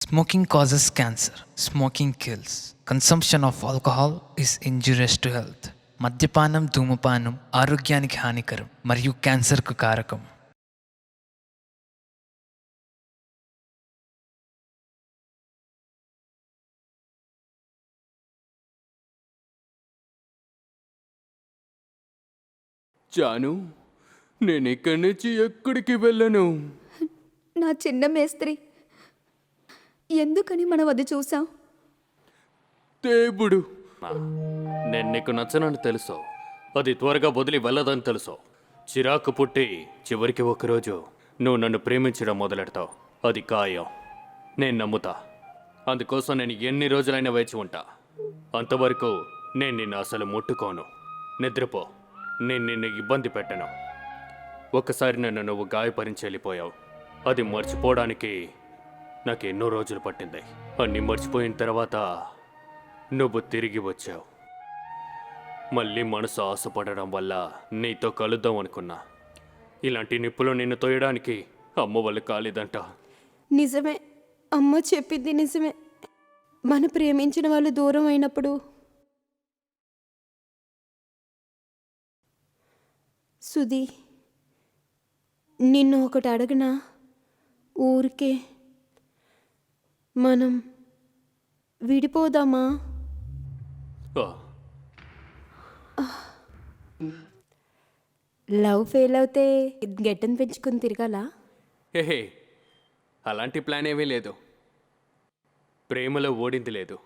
Smoking causes cancer. Smoking kills. Consumption of alcohol is injurious to health. మద్యపానం ధూమపానం ఆరోగ్యానికి హానికరం మరియు క్యాన్సర్కు కారకం. జాను, నేను ఇక్కడి నుంచి ఎక్కడికి వెళ్ళను. నా చిన్న మేస్త్రి, ఎందుకని మనం అది చూసాం? దేవుడు, నేను నీకు నచ్చనని తెలుసు, అది త్వరగా వదిలి వెళ్ళదని తెలుసు. చిరాకు పుట్టి చివరికి ఒకరోజు నువ్వు నన్ను ప్రేమించడం మొదలెడతావు. అది ఖాయం, నేను నమ్ముతా. అందుకోసం నేను ఎన్ని రోజులైనా వేచి ఉంటా. అంతవరకు నేను నిన్ను అసలు ముట్టుకోను. నిద్రపో, నేను నిన్ను ఇబ్బంది పెట్టను. ఒక్కసారి నన్ను నువ్వు గాయపరించి వెళ్ళిపోయావు. అది మర్చిపోవడానికి నాకు ఎన్నో రోజులు పట్టింది. అన్నీ మర్చిపోయిన తర్వాత నువ్వు తిరిగి వచ్చావు. మళ్ళీ మనసు ఆశపడడం వల్ల నీతో కలుద్దాం అనుకున్నా. ఇలాంటి నిప్పులు నిన్ను తోయడానికి అమ్మ వాళ్ళు కాలేదంట. నిజమే, అమ్మ చెప్పింది నిజమే. మన ప్రేమించిన వాళ్ళు దూరం అయినప్పుడు సుధీ, నిన్ను ఒకటి అడగనా? ఊరికే మనం విడిపోదామా? ఆ, లవ్ ఫెయిల్ అవుతే గెట్టను పెంచుకుని తిరగాలా? హే, అలాంటి ప్లాన్ ఏమీ లేదు. ప్రేమలో ఓడింది లేదు,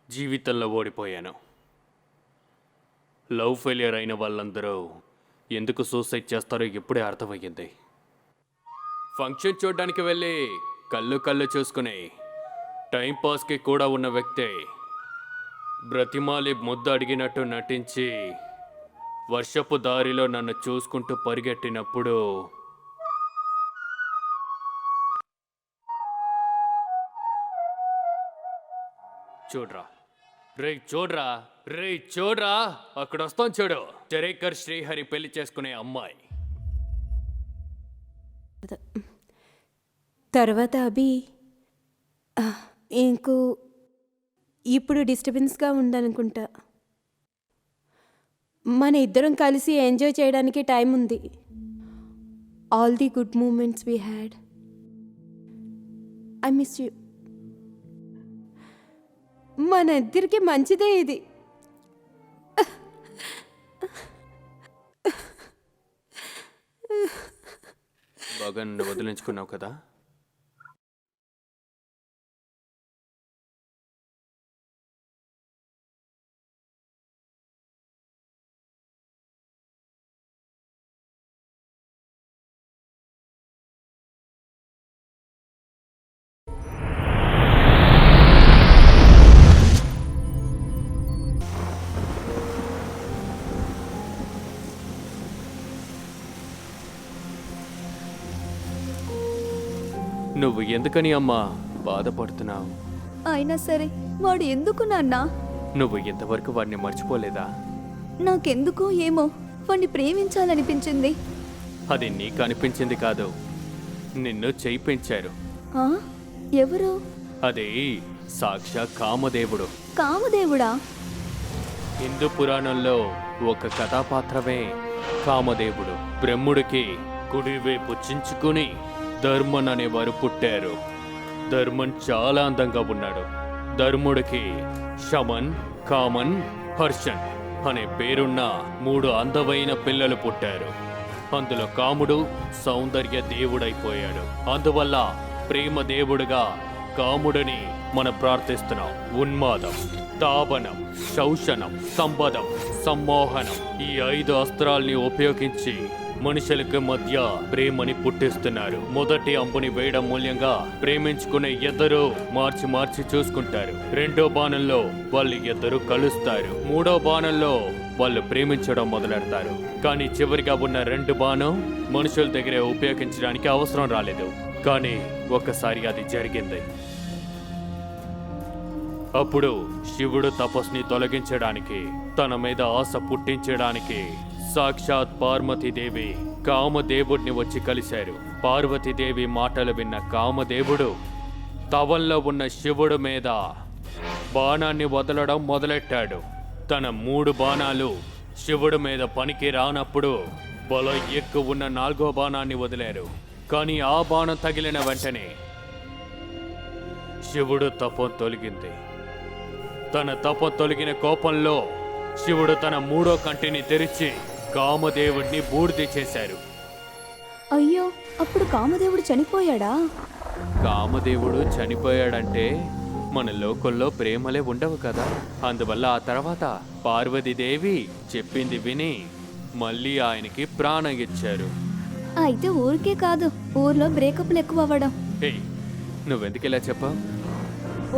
జీవితంలో ఓడిపోయాను. లవ్ ఫెయిలియర్ అయిన వాళ్ళందరూ ఎందుకు సూసైడ్ చేస్తారో ఇప్పుడే అర్థమయ్యింది. ఫంక్షన్ చూడడానికి వెళ్ళి కళ్ళు కళ్ళు చూసుకుని టైంపాస్కి కూడా ఉన్న వ్యక్తే బ్రతిమాలి ముద్దు అడిగినట్టు నటించి వర్షపు దారిలో నన్ను చూసుకుంటూ పరిగెట్టినప్పుడు చూడ్రా చూడ్రా అక్కడ వస్తాం చూడు. జరేకర్ శ్రీహరి పెళ్లి చేసుకునే అమ్మాయి. తర్వాత అభి ఇంకో ఇప్పుడు డిస్టర్బెన్స్గా ఉందనుకుంటా. మన ఇద్దరం కలిసి ఎంజాయ్ చేయడానికి టైం ఉంది. All the good moments we had. I miss you. మన ఇద్దరికి మంచిదే ఇది. బాగా నన్ను వదిలించుకున్నావు కదా. నువ్వు ఎందుకని అమ్మా బాధపడుతున్నావు? అయినా సరే వాడు ఎందుకు నాన్న? నువ్వు ఇంతవరకు వాడిని మర్చిపోలేదా? నాకెందుకో ఏమో వాడిని ప్రేమించాలనిపించింది. అది నీకు అనిపించింది కాదు, నిన్ను చేయించారు. ఆ? ఎవరు? అది సాక్షాత్ కామదేవుడు. కామదేవుడా? హిందూ పురాణంలో ఒక కథాపాత్రమే కామదేవుడు. బ్రహ్ముడికి కుడివైపు చించుకుని ధర్మన్ అనేవారు పుట్టారు. ధర్మన్ చాలా అందంగా ఉన్నాడు. ధర్ముడికి శమన్, కామన్, హర్షన్ అనే పేరున్న 3 అందమైన పిల్లలు పుట్టారు. అందులో కాముడు సౌందర్య దేవుడైపోయాడు. అందువల్ల ప్రేమ దేవుడుగా కాముడిని మనం ప్రార్థిస్తున్నాం. ఉన్మాదం, తాపనం, శౌషణం, సంపదం, సమ్మోహనం ఈ 5 అస్త్రాల్ని ఉపయోగించి మనుషులకు మధ్య ప్రేమని పుట్టిస్తున్నారు. మొదటి అంబుని వేయడం మూల్యంగా ప్రేమించుకునే ఇద్దరు మార్చి మార్చి చూసుకుంటారు. రెండో బాణంలో వాళ్ళు ఇద్దరు కలుస్తారు. మూడో బాణంలో వాళ్ళు ప్రేమించడం మొదలెడతారు. కానీ చివరిగా ఉన్న 2 బాణం మనుషుల దగ్గరే ఉపయోగించడానికి అవసరం రాలేదు. కానీ ఒకసారి అది జరిగింది. అప్పుడు శివుడు తపస్సుని తొలగించడానికి, తన మీద ఆశ పుట్టించడానికి సాక్షాత్ పార్వతీదేవి కామదేవుడిని వచ్చి కలిశారు. పార్వతీదేవి మాటలు విన్న కామదేవుడు తవల్లో ఉన్న శివుడు మీద బాణాన్ని వదలడం మొదలెట్టాడు. తన 3 బాణాలు శివుడి మీద పనికి రానప్పుడు బలం ఎక్కువ ఉన్న 4వ బాణాన్ని వదిలారు. కానీ ఆ బాణం తగిలిన వెంటనే శివుడు తపం తొలగింది. తన తపం తొలగిన కోపంలో శివుడు తన 3వ కంటిని తెరిచి కామదేవుడిని బూడిద చేశారు. అయ్యో, అప్పుడు కామదేవుడు చనిపోయాడా? కామదేవుడు చనిపోయాడంటే మన లోకంలో ప్రేమలే ఉండవు కదా. అందువల్ల ఆ తర్వాత పార్వతీదేవి చెప్పింది విని మళ్ళీ ఆయనకి ప్రాణం ఇచ్చారు. అయితే ఊరికే కాదు, ఊర్లో బ్రేకప్లు ఎక్కువ అవ్వడం. హే, నువ్వెందుకు ఇలా చెప్పావు?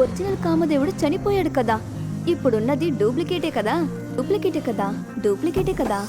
ఒరిజినల్ కామదేవుడు చనిపోయాడు కదా, ఇప్పుడున్నది డూప్లికేటే కదా. డూప్లికేటే కదా, డూప్లికేటే కదా.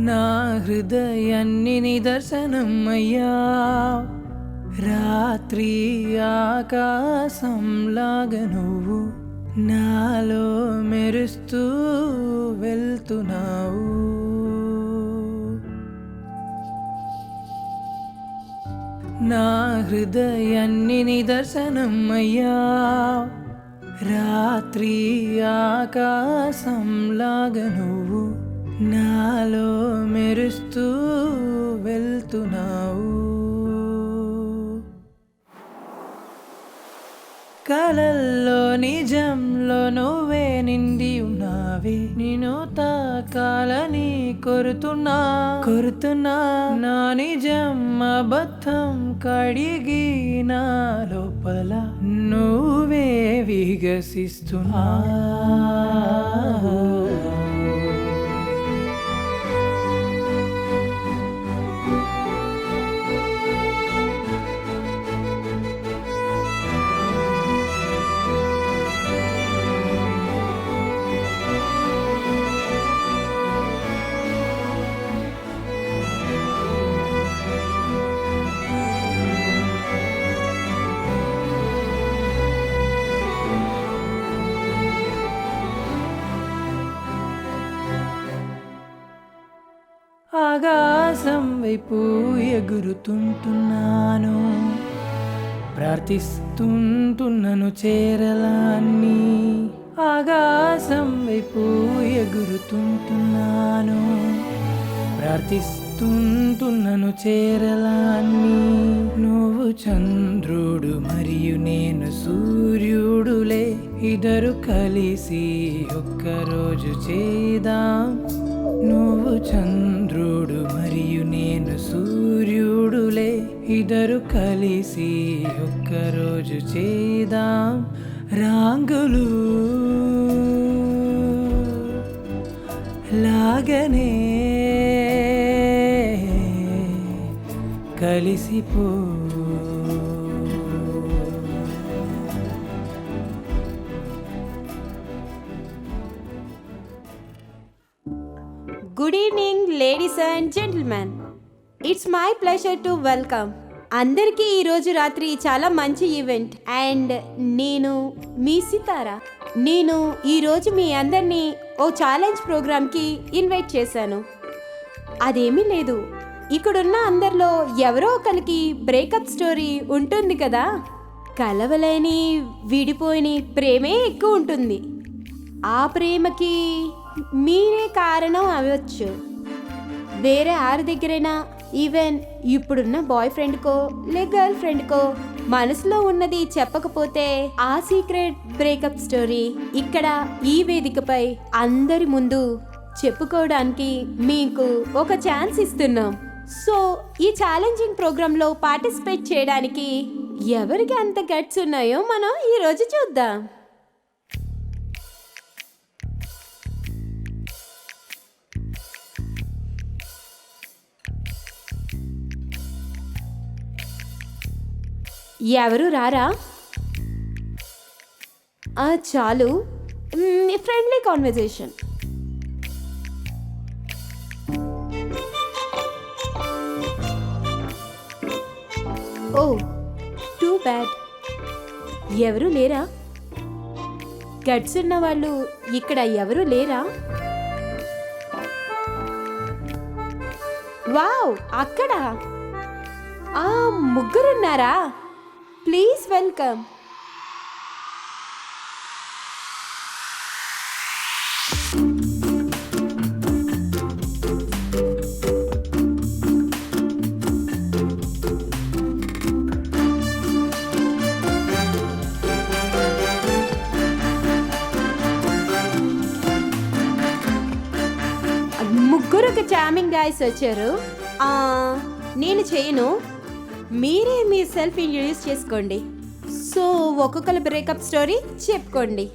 నా హృదయాన్ని నిదర్శనమయ్యా, రాత్రి ఆకాశంలాగా నువ్వు నాలో మెరుస్తూ వెళ్తున్నావు. నా హృదయాన్ని నిదర్శనమయ్యా, రాత్రి ఆకాశంలాగా నువ్వు నాలో మెరుస్తూ వెళ్తున్నావు. కలల్లో నిజంలో నువ్వే నిండి ఉన్నావే, నేను తాకాలని కోరుతున్నా నా నిజం అబద్ధం కడిగి నా లోపల నువ్వే వికసిస్తున్నా. ఆకాశం వైపు ఎగురుతుంటున్నాను, ప్రార్థిస్తుంటున్నాను చేరలాన్ని. ఆకాశం వైపు ఎగురుతుంటున్నాను, ప్రార్థిస్తుంటున్నాను చేరలాన్ని. నువ్వు చంద్రుడు మరియు నేను సూర్యుడులే, ఇద్దరు కలిసి ఒక్కరోజు చేద్దాం. నువ్వు చంద్రుడు మరియు నేను సూర్యుడులే, ఇద్దరు కలిసి ఒక్కరోజు చేద్దాం. రాంగులు లాగనే కలిసిపో. Good evening ladies and gentlemen, it's my pleasure to welcome అందరికీ. ఈరోజు రాత్రి చాలా మంచి ఈవెంట్ అండ్ నేను మీ సితారా. నేను ఈరోజు మీ అందరినీ ఓ ఛాలెంజ్ ప్రోగ్రామ్కి ఇన్వైట్ చేశాను. అదేమీ లేదు, ఇక్కడున్న అందరిలో ఎవరో ఒకరికి బ్రేకప్ స్టోరీ ఉంటుంది కదా. కలవలేని విడిపోయిన ప్రేమే ఎక్కువ ఉంటుంది. ఆ ప్రేమకి మీరే కారణం అవ్వచ్చు. వేరే ఆరు దగ్గరైనా, ఈవెన్ ఇప్పుడున్న బాయ్ ఫ్రెండ్కో లే గర్ల్ ఫ్రెండ్కో మనసులో ఉన్నది చెప్పకపోతే ఆ సీక్రెట్ బ్రేకప్ స్టోరీ ఇక్కడ ఈ వేదికపై అందరి ముందు చెప్పుకోవడానికి మీకు ఒక ఛాన్స్ ఇస్తున్నాం. సో ఈ ఛాలెంజింగ్ ప్రోగ్రాంలో పార్టిసిపేట్ చేయడానికి ఎవరికి అంత గట్స్ ఉన్నాయో మనం ఈరోజు చూద్దాం. ఎవరు రారా? చాలు, ఫ్రెండ్లీ కాన్వర్జేషన్. ఓ టూ బ్యాడ్. ఎవరు లేరా? గట్స్ ఉన్న వాళ్ళు ఇక్కడ ఎవరు లేరా? వావ్, అక్కడ ముగ్గురున్నారా? Please welcome. ముగ్గురు ఒక చామింగ్ గాయస్ వచ్చారు. నేను చేయను, మీరే మీ సెల్ఫ్ ఇంట్రడ్యూస్ చేసుకోండి. సో ఒక్కొక్కరు బ్రేకప్ స్టోరీ చెప్పుకోండి.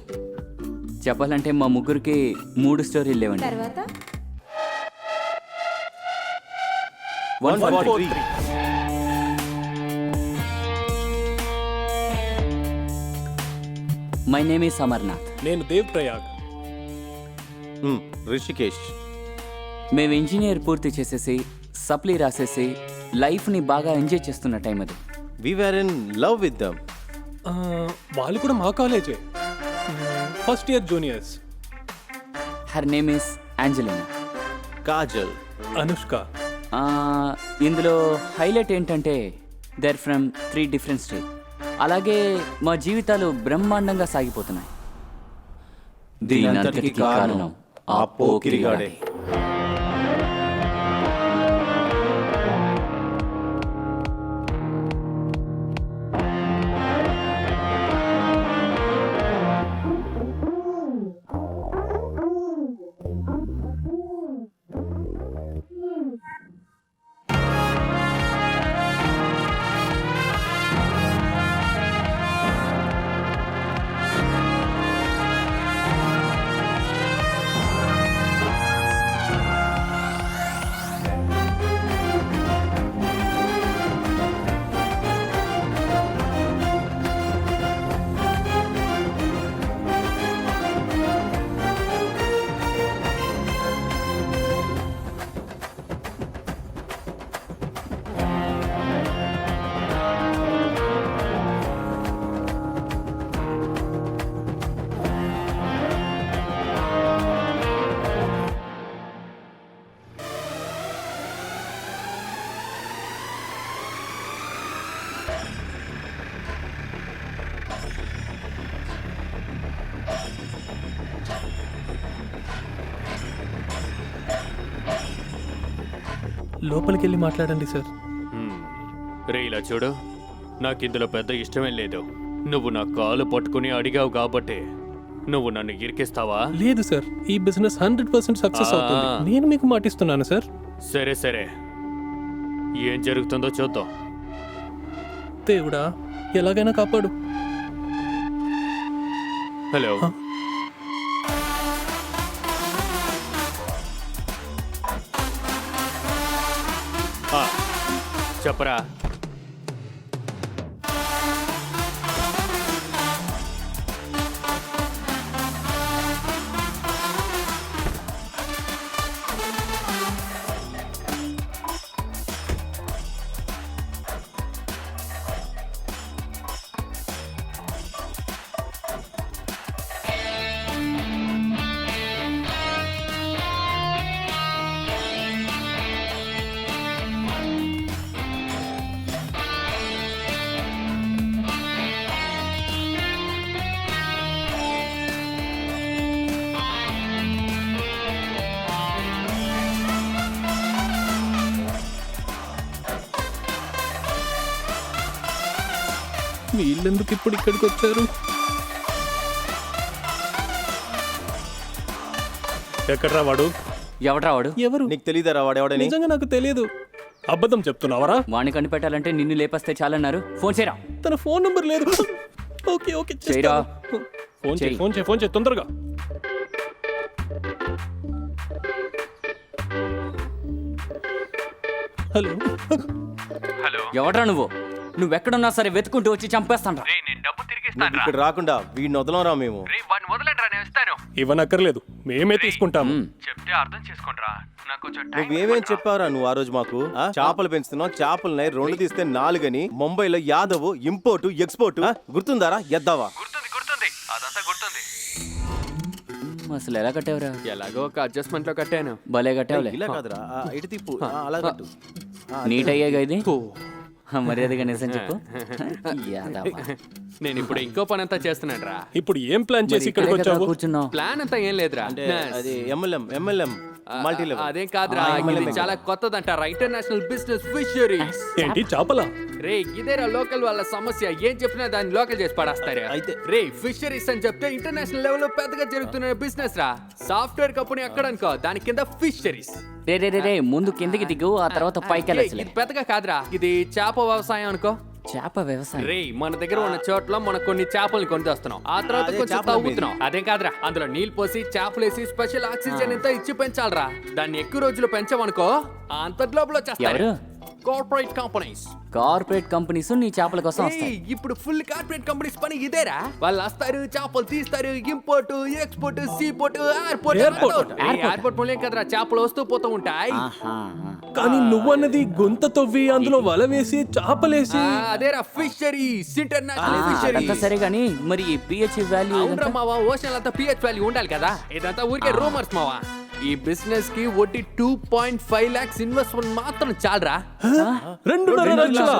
చెప్పాలంటే మా ముగ్గురికి 3 స్టోరీలు లేవండి. తర్వాత 143. My name is Amarnath. నేను దేవ్ ప్రయాగ్. రిషికేష్. మేము ఇంజనీర్ పూర్తి చేసేసి సప్లీ రాసేసి లైఫ్ని బాగా ఎంజాయ్ చేస్తున్న టైం అది. We were in love with them. వాళ్ళు కూడా మా కాలేజే, first year juniors. Her name is Angelina. Kajal. Anushka. ఇందులో హైలైట్ ఏంటంటే దేర్ ఫ్రమ్ 3 డిఫరెంట్ స్టేట్. అలాగే మా జీవితాలు బ్రహ్మాండంగా సాగిపోతున్నాయి. దీనంతటికీ కారణం ఆ పోకిరిగాడే. లోపలికి వెళ్ళి మాట్లాడండి సార్. రే ఇలా చూడు, నాకు ఇందులో పెద్ద ఇష్టమే లేదు. నువ్వు నా కాలు పట్టుకుని అడిగావు కాబట్టి నువ్వు నన్ను ఇరికిస్తావా? లేదు సార్, ఈ బిజినెస్ 100% సక్సెస్ అవుతుంది. నేను మీకు మాటిస్తున్నాను సార్. సరే సరే, ఏం జరుగుతుందో చూద్దాం. దేవుడా, ఎలాగైనా కాపాడు. హలో. చెప్పరా. వీళ్ళెందుకు ఇప్పుడు ఇక్కడికి వచ్చారు? ఎక్కడ్రా వాడు? ఎవడ్రా వాడు? ఎవరు? నీకు తెలీదరా వాడెవడని? నిజంగా నాకు తెలియదు. అబద్ధం చెప్తున్నావరా? వాణ్ణి కనిపెట్టాలంటే నిన్ను లేపస్తే చాలన్నారు. ఫోన్ చేయరా. తన ఫోన్ నంబర్ లేదు. ఓకే ఓకే చేయరా. ఫోన్ చేయి, చెయ్. ఫోన్ చేయి, ఫోన్ చేయి తొందరగా. హలో. ఎవడ్రా నువ్వు? నువ్వెక్కడున్నా సరే వెతుకుంటూ వచ్చి చంపేస్తాను. నేను డబ్బు తిరిగి ఇస్తాను ఇక్కడ రాకుండా వీడిని వదలరా మేము. వాడిని వదలండి రా, నేను ఇస్తాను. ఇవ్వనక్కర్లేదు, మేమే తీసుకుంటాము. చెప్తే అర్థం చేసుకుంటారా, నాకు కొంచెం నువ్వేమేం చెప్పావురా నువ్వు ఆ రోజు మాకు? చేపలు పెంచుతున్నావు, చేపలని 2 తీస్తే 4 అని ముంబైలో యాదవ్ ఇంపోర్ట్ ఎక్స్పోర్ట్ గుర్తుందారా? ఎద్దావా? గుర్తుంది అదంతా గుర్తుంది. అసలు ఎలా కట్టావురా? ఎలాగో ఒక అడ్జస్ట్మెంట్ లో కట్టాను. భలే కట్టావులే. ఇలా కాదురా, ఇటు తిప్పు, అలా కట్టు. నీట్ అయ్యాగా ఇది? మర్యాదగా నిజం చెప్పు. యాదవ్వ. నేను ఇప్పుడు ఇంకో పని అంతా చేస్తున్నాను రా. ఇప్పుడు ఏం ప్లాన్ చేసి ఇక్కడికి వచ్చావు? కూర్చున్నావు. ప్లాన్ అంతా ఏం లేదురా. అది ఎంఎల్ఎం మల్టీ లెవెల్. అదేం కాదురా, ఇది చాలా కొత్తదంటారా, ఇంటర్నేషనల్ బిజినెస్ ఫిషరీస్. ఏంటి చేపల? రే ఇదేరా లోకల్ వాళ్ళ సమస్య, ఏం చెప్పినా దాన్ని లోకల్ చేసి పడేస్తారా. అయితే రే ఫిషరీస్ అని చెప్తే ఇంటర్నేషనల్ లెవెల్ లో పెద్దగా జరుగుతున్న బిజినెస్ రా. సాఫ్ట్వేర్ కంపెనీ ఎక్కడ అనుకో, దాని కింద ఫిషరీస్. రే ముందు కిందకి దిగు, ఆ తర్వాత పైకి వెళ్ళొచ్చులే. ఇది పెద్దగా కాదురా, ఇది చేప వ్యవసాయం అనుకో. చేప వ్యవసాయం? రే మన దగ్గర ఉన్న చోట్ల మనం కొన్ని చేపల్ని కొని తెస్తున్నాం, ఆ తర్వాత అదే కొంచెం చేపల తవ్వుతున్నాం. అదేం కాదురా, అందులో నీళ్ళు పోసి చేపలేసి స్పెషల్ ఆక్సిజన్ ఎంత ఇచ్చి పెంచాలరా. దాన్ని ఎక్కువ రోజులు పెంచామనుకో అంతట్లోపల వచ్చేస్తారు ఎవరు? Corporate companies. కార్పొరేట్ కంపెనీస్ నీ చేపల కోసం వస్తాయి. ఇప్పుడు ఫుల్ కార్పొరేట్ కంపెనీస్ పని ఇదేరా. వాళ్ళు వస్తారు, చేపలు తీస్తారు, ఇంపోర్ట్ ఎక్స్పోర్ట్, సీపోర్ట్, ఎయిర్పోర్ట్ మూలం కదరా చేపలు వస్తూ పోతూ ఉంటాయి. ఆహా. కానీ నువ్వన్నది గుంత తవ్వి అందులో వల వేసి చేపలేసి. అదేరా ఫిషరీస్, ఇంటర్నేషనల్ అదంతా ఫిషరీస్. సరే గానీ మరి పిహెచ్ వాల్యూ అవునరా మావా, ఓషన్ అంతా పిహెచ్ వాల్యూ ఉండాలి కదా, ఇదంతా ఊరికే రూమర్స్ మావా. ఈ బిజినెస్ కి వడ్డీ 2.5 lakhs ఇన్వెస్ట్మెంట్ మాత్రం చాలరా. 2.5 లక్షలా?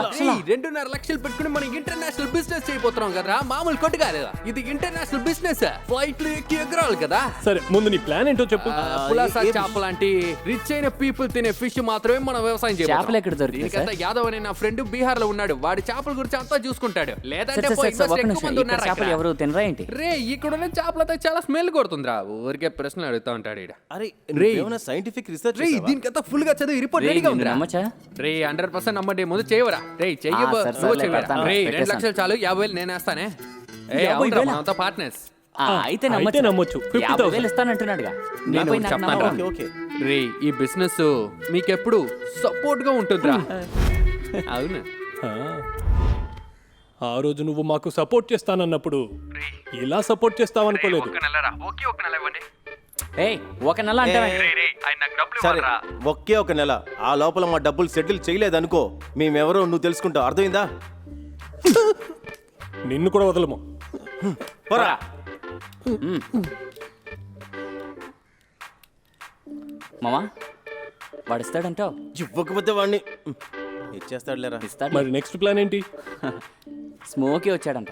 2.5 లక్షలు పెట్టుకుని మనం ఇంటర్నేషనల్ బిజినెస్ చేయబోతున్నాం కదా, మామూలు కొట్టు కాదు. ఇది ఇంటర్నేషనల్ బిజినెస్, ఫ్లైట్లు ఎక్కి ఎగరాలి కదా. సరే ముందు నీ ప్లాన్ ఏంటో చెప్పు. పులాసా చేప లాంటి రిచ్ అయిన పీపుల్ తినే ఫిష్ మాత్రమే మనం వ్యవసాయం చేపలు ఎక్కడ దొరుకుతాయి దీనికంతా యాదవ్ అనే నా ఫ్రెండ్ బీహార్ లో ఉన్నాడు, వాడి చేపల గురించి అంతా చూసుకుంటాడు. లేదంటే పోయి invest ఒక ఎక్కువ నిమిషం, మంది ఇక్కడ ఉన్నారు చేపలు అక్కడ. ఎవరు తినరా ఏంటి? రే ఇక్కడ ఉన్న చేపలతో చాలా స్మెల్ కొడుతుందిరా, ఊరికే ప్రశ్నలు అడుగుతా ఉంటాడు ఈడ. అరే రే. ఏమైనా సైంటిఫిక్ రీసెర్చ్ రే దీనికంతా ఫుల్ గా చదివి రిపోర్ట్ రేయ్, రెడీగా నిన్ను ఉందిరా. నమ్మచ్చా? రే 100% నమ్మండి, ముందు చేయవరా. రే చెయ్యి, ఆ, సరే, నువ్వు సర్లే, చెయ్యరా. పెడతాను, రే 2 పెట్టేశాను. లక్షలు చాలు, 50,000 నేను వేస్తానే. ఏ 50,000? అవునరా, మనమంతా పార్ట్నర్స్. అయితే అయితే నమ్మొచ్చు. 50,000 50,000 ఇస్తానంటున్నాడుగా. నేను నీపై నాకు చెప్తాను రా. నమ్మకం. ఓకే రే ఈ బిజినెస్ మీకెప్పుడు సపోర్ట్ గా ఉంటుందిరా. అవును ఆ రోజు నువ్వు మాకు సపోర్ట్ చేస్తానన్నప్పుడు ఇలా సపోర్ట్ చేస్తావనుకోలేదు. ఏయ్, ఒక నెల అంటే సరే ఒకే ఒక నెల, ఆ లోపల మా డబ్బులు సెటిల్ చేయలేదనుకో మేమెవరో నువ్వు తెలుసుకుంటావు, అర్థమైందా? నిన్ను కూడా వదలము. పోరా. మామా వాడిస్తాడంటావు? ఇవ్వకపోతే వాడిని ఇచ్చేస్తాడులేరా. ఇస్తాడు. మరి నెక్స్ట్ ప్లాన్ ఏంటి? స్మోకీ వచ్చాడంట,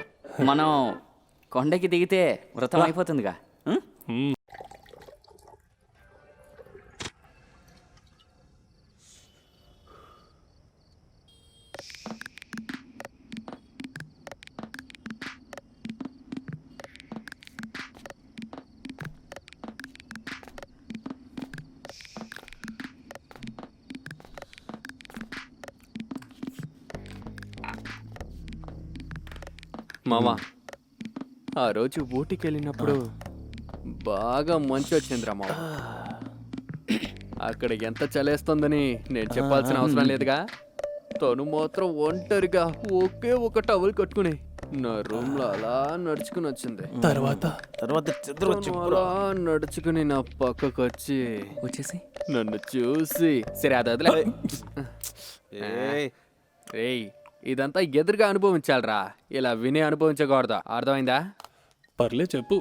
మనం కొండకి దిగితే వ్రతం అయిపోతుందిగా. మామా ఆ రోజు ఊటీకి వెళ్ళినప్పుడు బాగా మంచి వచ్చిందిరా మామ. అక్కడ ఎంత చలేస్తుందని నేను చెప్పాల్సిన అవసరం లేదుగా. తను మాత్రం ఒంటరిగా ఒకే ఒక టవల్ కట్టుకుని నా రూమ్ లో అలా నడుచుకుని వచ్చింది. తర్వాత తను అలా నడుచుకుని నా పక్కకు వచ్చేసి నన్ను చూసి సరే అది వదిలే. ఏయ్, రేయ్ ఇదంతా ఎదురుగా అనుభవించాలరా, ఇలా వినే అనుభవించకూడదు, అర్థమైందా? పర్లే చెప్పు.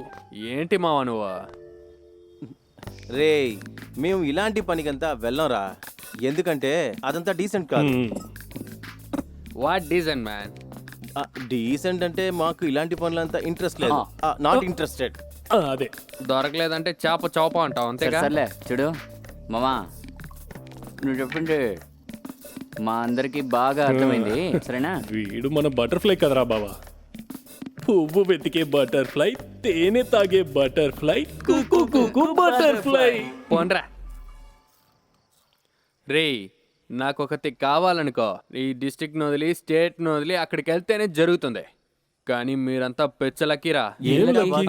ఏంటి మావా నువ్వు? రేయ్ మేము ఇలాంటి పనికంతా వెళ్ళంరా, ఎందుకంటే అదంతా డీసెంట్ కాదు. What decent man? డీసెంట్ అంటే మాకు ఇలాంటి పనులంతా ఇంట్రెస్ట్ లేదు, నాట్ ఇంట్రెస్టెడ్. అదే దొరకలేదంటే చేప చౌప అంటావు అంతేగా. సర్లే చూడు మామా, నువ్వు చెప్పింది మా అందరికి బాగా అర్థమైంది, సరేనా? వీడు మన బటర్ఫ్లై కదరా బావా. పువ్వు వెతికే బటర్ఫ్లై, తేనె తాగే బటర్ఫ్లై, కుకు కుకు బటర్ఫ్లై. పోన్రా. రేయ్ నాకొకటి కావాలనుకో, ఈ డిస్ట్రిక్ట్ వదిలి స్టేట్ వదిలి అక్కడికి వెళ్తేనే జరుగుతుంది. కానీ మీరంతా పెచ్చలకిరా. ఏం లక్కీ?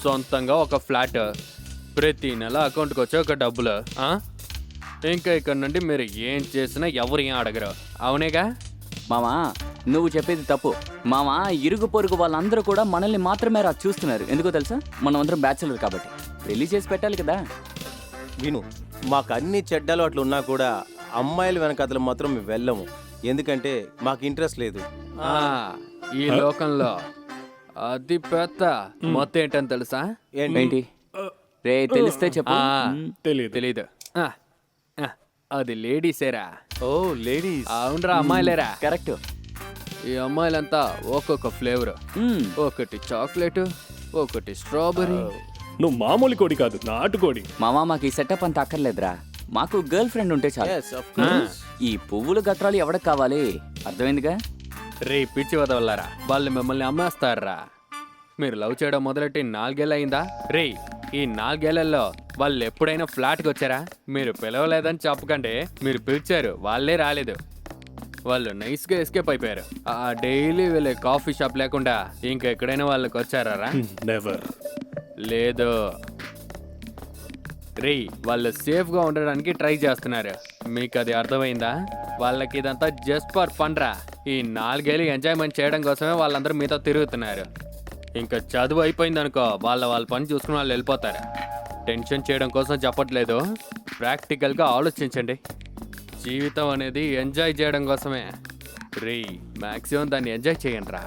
సొంతంగా ఒక ఫ్లాట్, ప్రతి నెల అకౌంట్కి వచ్చే ఒక డబ్బులు. ఇంకా ఇక్కడ నుండి మీరు ఏం చేసినా ఎవరు ఏం అడగరు, అవునేగా? మామా నువ్వు చెప్పేది తప్పు మామ. ఇరుగు పొరుగు వాళ్ళందరూ కూడా మనల్ని మాత్రమే రా చూస్తున్నారు. ఎందుకో తెలుసా? మనం అందరం బ్యాచులర్ కాబట్టి పెళ్లి చేసి పెట్టాలి కదా. విను, మాకు అన్ని చెడ్డ అలవాట్లు ఉన్నా కూడా అమ్మాయిల వెనకాతలు మాత్రం మేము వెళ్ళము. ఎందుకంటే మాకు ఇంట్రెస్ట్ లేదు. ఈ లోకంలో అతి పెద్ద మొత్తం ఏంటని తెలుసా? ఏంటి రే? తెలిస్తే చెప్పు. తెలియదు. తెలీదు. అది లేడీసేరా. ఓ లేడీస్. అవునరా, అమ్మాయిలేరా. కరెక్ట్. ఈ అమ్మాయిలంతా ఒక్కొక్క ఫ్లేవర్. ఒకటి చాక్లెట్, ఒకటి స్ట్రాబెరీ. నువ్వు మామూలు కోడి కాదు, నాటుకోడి. మామ మాకు ఈ సెటప్ అంత అక్కర్లేదురా. మాకు గర్ల్ ఫ్రెండ్ ఉంటే చాలు. Yes, of course. ఈ పువ్వులు గట్రాలు ఎవరికి కావాలి? అర్థమైందిగా? రే పిచ్చి వదవల్లారా, వాళ్ళు మిమ్మల్ని అమ్మేస్తారా. మీరు లవ్ చేయడం మొదలెట్టి 4 ఏళ్ళు అయిందా? రే ఈ 4 ఏళ్లలో వాళ్ళు ఎప్పుడైనా ఫ్లాట్కి వచ్చారా? మీరు పిలవలేదని చెప్పకండి, మీరు పిలిచారు, వాళ్ళే రాలేదు. వాళ్ళు నైస్గా ఎస్కేప్ అయిపోయారు. ఆ డైలీ వెళ్ళే కాఫీ షాప్ లేకుండా ఇంకా ఎక్కడైనా వాళ్ళకి వచ్చారా? నెవర్. లేదు. రే వాళ్ళు సేఫ్గా ఉండడానికి ట్రై చేస్తున్నారు. మీకు అది అర్థమైందా? వాళ్ళకి ఇదంతా జస్ట్ ఫర్ ఫన్ రా. ఈ 4 ఏళ్ళు ఎంజాయ్మెంట్ చేయడం కోసమే వాళ్ళందరూ మీతో తిరుగుతున్నారు. ఇంకా చదువు అయిపోయింది అనుకో, వాళ్ళ పని చూసుకుని వాళ్ళు వెళ్ళిపోతారు. టెన్షన్ చేయడం కోసం చెప్పట్లేదు, ప్రాక్టికల్గా ఆలోచించండి. జీవితం అనేది ఎంజాయ్ చేయడం కోసమే. రే మ్యాక్సిమం దాన్ని ఎంజాయ్ చేయండి రా.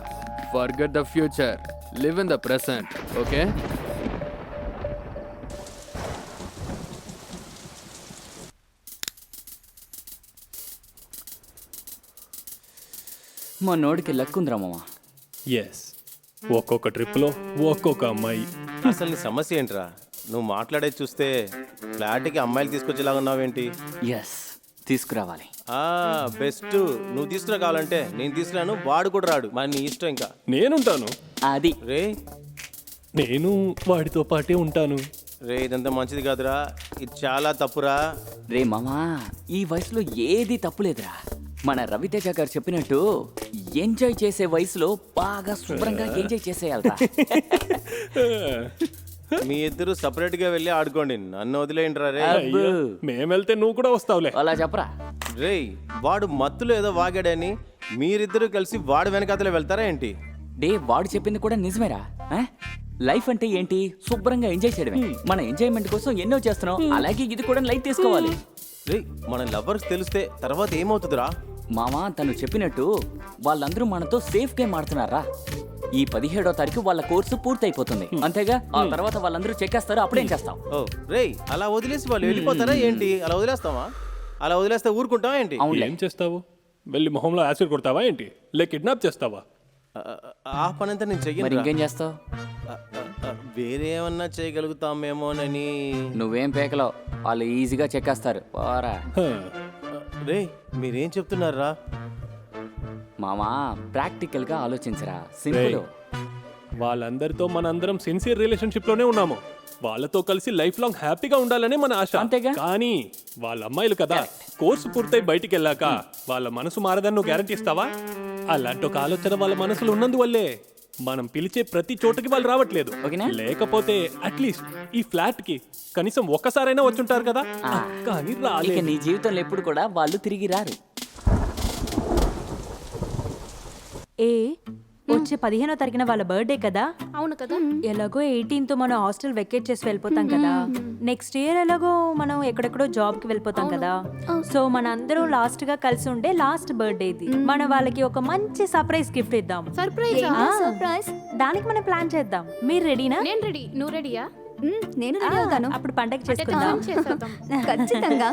Forget the future, live in the present. Okay? మా నోడికి లక్కుందిరా మామ. ఎస్, ఒక్కొక్క ట్రిప్లో ఒక్కొక్క అమ్మాయి. అసలు నీ సమస్య ఏంట్రా? నువ్వు మాట్లాడేది చూస్తే ఫ్లాట్కి అమ్మాయిలు తీసుకొచ్చేలాగా ఉన్నావేంటి? ఎస్, తీసుకురావాలి. బెస్ట్. నువ్వు తీసుకురా, కావాలంటే నేను తీసుకురాను, వాడు కూడా రాడు, మరి నీ ఇష్టం. ఇంకా నేనుంటాను. అది రే నేను వాడితో పాటే ఉంటాను. రే ఇదంతా మంచిది కాదురా, ఇది చాలా తప్పురా. రే మామా, ఈ వయసులో ఏది తప్పులేదురా. మన రవితేజ గారు చెప్పినట్టు ఎంజాయ్ చేసే వయసులో బాగా శుభ్రంగా ఎంజాయ్ చేసేయాలరా. మీ ఇద్దరు సపరేట్ గా వెళ్ళి ఆడుకోండి, నన్ను వదిలేయండిరా. రే అబ్బో. మేమెళ్తే నువ్వు కూడా వస్తావులే. అలా చెప్పరా. రే వాడు మత్తులో ఏదో వాగాడని మీరిద్దరూ కలిసి వాడు వెనకాతలే వెళ్తారా ఏంటి? డే వాడు చెప్పింది కూడా నిజమేరా. లైఫ్ అంటే ఏంటి? శుభ్రంగా ఎంజాయ్ చేయడమే. మన ఎంజాయ్మెంట్ కోసం ఎన్నో చేస్తున్నాం, అలాగే ఇది కూడా లైఫ్ తీసుకోవాలి. రే మన లవర్స్ తెలిస్తే తర్వాత ఏమవుతుందిరా? మామా తను చెప్పినట్టు వాళ్ళందరూ మనతో సేఫ్ గేమ్ ఆడుతున్నారా. ఈ 17వ తారీఖు వాళ్ళ కోర్సు పూర్తయిపోతుంది, అంతేగా? ఆ తర్వాత వాళ్ళందరూ చెక్కేస్తారు, అప్పుడేం చేస్తాం? ఓ రే అలా వదిలేసి వాళ్ళు వెళ్ళిపోతారా ఏంటి? అలా వదిలేస్తావా? అలా వదిలేస్తే ఊరుకుంటావా ఏంటి? ఏం చేస్తావు? వెళ్ళి మొహంలో యాసిడ్ కొడతావా ఏంటి? లేక కిడ్నాప్ చేస్తావా? ఆ పనంతా నేను మరి చెయ్యను. ఇంకేం చేస్తావు? వేరే ఏమన్నా చేయగలుగుతామేమోనని. నువ్వేం పేకలో, వాళ్ళు ఈజీగా చెక్కేస్తారు. పోరా. రే మీరేం చెప్తున్నారా? మామా ప్రాక్టికల్ గా ఆలోచించరా. సింపుల్. వాళ్ళందరితో మనందరం సిన్సియర్ రిలేషన్షిప్ లోనే ఉన్నాము. వాళ్ళతో కలిసి లైఫ్ లాంగ్ హ్యాపీగా ఉండాలనే మన ఆశ. అంతేగా? కానీ వాళ్ళ అమ్మాయిలు కదా, కోర్సు పూర్తయి బయటికి వెళ్ళాక వాళ్ళ మనసు మారదని నువ్వు గ్యారంటీ ఇస్తావా? అలాంటి ఒక ఆలోచన వాళ్ళ మనసులో ఉన్నందువల్లే మనం పిలిచే ప్రతి చోటకి వాళ్ళు రావట్లేదు. ఓకేనా? లేకపోతే అట్లీస్ట్ ఈ ఫ్లాట్ కి కనీసం ఒక్కసారైనా వచ్చుంటారు కదా. కానీ ఇక రాలేదు. నీ జీవితంలో ఎప్పుడు కూడా వాళ్ళు తిరిగి రారు. వచ్చే 15వ తారీఖున వాళ్ళ బర్త్డే కదా. అవును కదా. ఎలాగో 18th మనం హాస్టల్ వెకేట్ చేసి వెళ్ళిపోతాం కదా. నెక్స్ట్ ఇయర్ ఎలాగో మనం ఎక్కడెక్కడో జాబ్ కి వెళ్ళిపోతాం కదా. సో మన అందరం లాస్ట్ గా కలిసి ఉండే లాస్ట్ బర్త్డే ఇది. మనం వాళ్ళకి ఒక మంచి సర్ప్రైజ్ గిఫ్ట్ ఇద్దాం. సర్ప్రైజ్. సర్ప్రైజ్. దానికి మనం ప్లాన్ చేద్దాం. మీరు రెడీనా? నేను రెడీ. నువ్వు రెడీయా? నేను రెడీ అవుతాను. అప్పుడు పండగ చేసుకుందాం. ఖచ్చితంగా.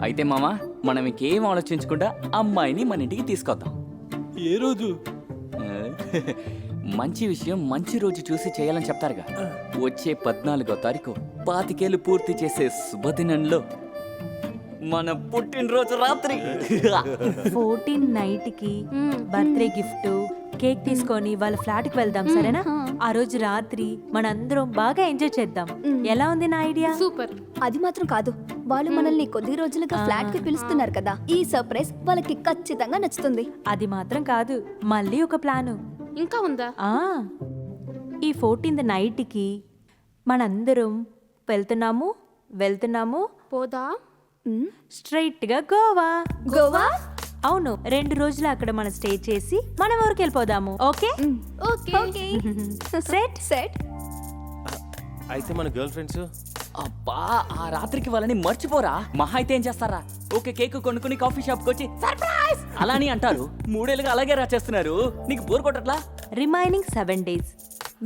అయితే మామా మనం ఇంకేం ఆలోచించకుండా అమ్మాయిని మన ఇంటికి తీసుకొద్దాం. ఏ రోజు? మంచి విషయం మంచి రోజు చూసి చేయాలని చెప్తారుగా. వచ్చే 14వ తారీఖు 25 ఏళ్ళు పూర్తి చేసే శుభదినంలో మన పుట్టినరోజు రాత్రి 14 నైట్ కి బర్త్డే గిఫ్ట్ కేక్ తీసుకొని వాళ్ళ ఫ్లాట్ కి వెళ్దాం, సరేనా? ఆ రోజు రాత్రి మనందరం బాగా ఎంజాయ్ చేద్దాం. ఎలా ఉంది నా ఐడియా? సూపర్. అది మాత్రం కాదు, వాళ్ళు మనల్ని కొద్ది రోజులుగా ఫ్లాట్ కి పిలుస్తున్నారు కదా, ఈ సర్ప్రైజ్ వాళ్ళకి ఖచ్చితంగా నచ్చుతుంది. అది మాత్రం కాదు, మళ్ళీ ఒక ప్లాను ఇంకా ఉందా? ఈ 14th నైట్ కి మనందరం వెళ్తున్నాము పోదా? స్ట్రైట్ గా గోవా. గోవా? అవును 2 రోజులు అక్కడ మనం స్టే చేసి మనం ఊరికి వెళ్ళిపోదాము. Okay okay set set. అయితే మన గర్ల్ ఫ్రెండ్స్ అబ్బా ఆ రాత్రికి వాళ్ళని మర్చిపోరా. మహా అయితే ఏం చేస్తారా, ఓకే కేక్ కొనుక్కుని కాఫీ షాప్కి వచ్చి సర్ప్రైజ్ అలా అని అంటారు. 3 ఏళ్ళుగా అలాగే చేస్తున్నారు. నీకు బోర్ కొట్టట్లా? రిమైనింగ్ 7 days,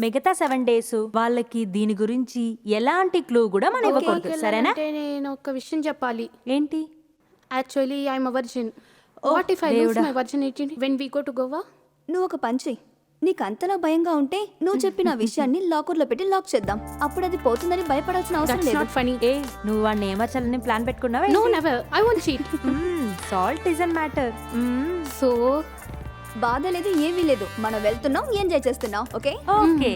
మిగతా 7 days వాళ్ళకి దీని గురించి ఎలాంటి క్లూ కూడా మనం ఇవ్వకూడదు, సరేనా? నేను ఒక విషయం చెప్పాలి. ఏంటి? Actually I'm a virgin. What if I lose my virginity when we go to Goa? నువ్వు ఒక పని చెయ్యి. నీకు అంతలా భయంగా ఉంటే నువ్వు చెప్పిన ఆ విషయాన్ని లాకర్లో పెట్టి లాక్ చేద్దాం. అప్పుడు అది పోతుందని భయపడాల్సిన అవసరం That's లేదు. not funny. ఏ నువ్వు వాడిని ఏమర్చాలని ప్లాన్ పెట్టుకున్నావా? No, never. I won't cheat. Salt isn't matter. So, బాధ లేదు, ఏమీ లేదు. మనం వెళ్తున్నాం, ఎంజాయ్ చేస్తున్నాం. ఓకే ఓకే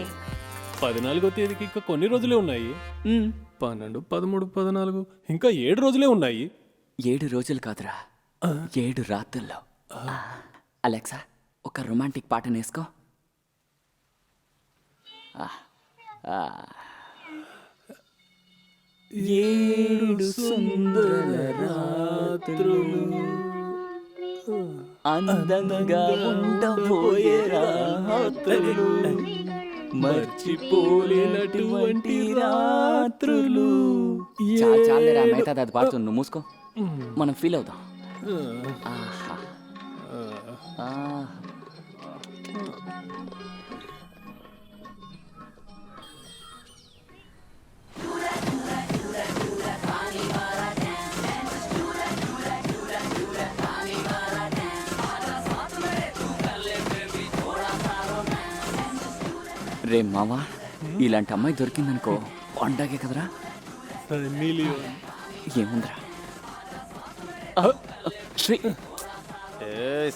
14వ తేదీకి ఇంకా కొన్ని రోజులే ఉన్నాయి. 12, 13, 14 ఇంకా 7 రోజులే ఉన్నాయి. 7 రోజులు కాదురా, 7 రాత్రుల్లో. అలెక్సా ఒక రొమాంటిక్ పాట నేసుకో. ఏడు సుందర రాత్రులు అందంగా ఉండబోయే రాత్రులు, మర్చిపోలేనటువంటి రాత్రులు. చాలేరా, మిగతా అది పాడుతుంది, నువ్వు మూసుకో. మనం ఫీల్ అవుతాం. ఆహా రే మావా, ఇలాంటి అమ్మాయి దొరికిందనుకో పండగే కదరా. ఏముందిరా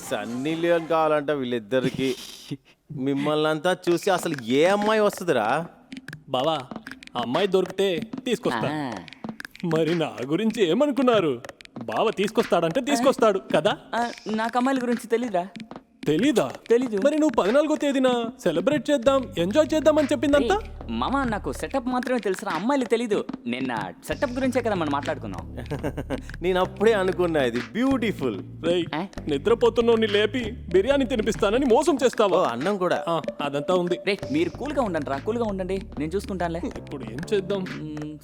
సన్నీ లియోన్ కావాలంట వీళ్ళిద్దరికి. మిమ్మల్ని అంతా చూసి అసలు ఏ అమ్మాయి వస్తుందిరా? బావా అమ్మాయి దొరికితే తీసుకొస్తా. మరి నా గురించి ఏమనుకున్నారు? బావ తీసుకొస్తాడంటే తీసుకొస్తాడు కదా. నాకు అమ్మాయిల గురించి తెలీదురా. తెలీదా? తెలీదు. మరి నువ్వు 14వ తేదీన సెలబ్రేట్ చేద్దాం, ఎంజాయ్ చేద్దాం అని చెప్పిందంతా. మామ నాకు సెటప్ మాత్రమే తెలుసురా, అమ్మాయిలు తెలీదు. నిన్న సెటప్ గురించే కదా మనం మాట్లాడుకున్నాం. నేను అప్పుడే అనుకున్నా ఇది బ్యూటిఫుల్. రేయ్ నిద్రపోతున్నావు లేపి బిర్యానీ తినిపిస్తానని మోసం చేస్తావా? అన్నం కూడా అదంతా ఉంది. రే మీరు కూల్గా ఉండండి రా, కూల్గా ఉండండి, నేను చూసుకుంటానులే. ఇప్పుడు ఏం చేద్దాం?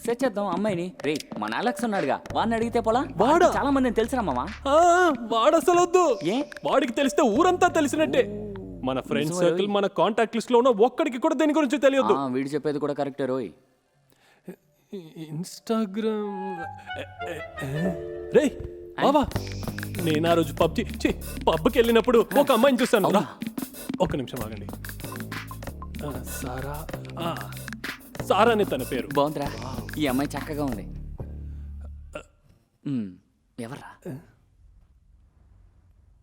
సెట్ చేద్దాం అమ్మాయిని. రే మన అలెక్స్ ఉన్నాడుగా, వాడిని అడిగితే పోలా. వాడా? చాలా మందిని తెలుసురా మామ. వాడసలొద్దు. ఏ వాడికి తెలిస్తే ఊరంతా తెలిసినట్టే. మన ఫ్రెండ్ సర్కిల్, మన కాంటాక్ట్ లిస్ట్ లో ఉన్న ఒక్కడికి కూడా దేని గురించి తెలియదు. వీడు చెప్పేది కూడా కరెక్టే రోయ్. ఇన్స్టాగ్రామ్. రే బాబా, నేను ఆ రోజు పబ్కి వెళ్ళినప్పుడు ఒక అమ్మాయిని చూస్తాను. ఒక్క నిమిషం ఆగండి. సారా, సారా అనే తన పేరు. బాగుందిరా, ఈ అమ్మాయి చక్కగా ఉంది. ఎవర్రా?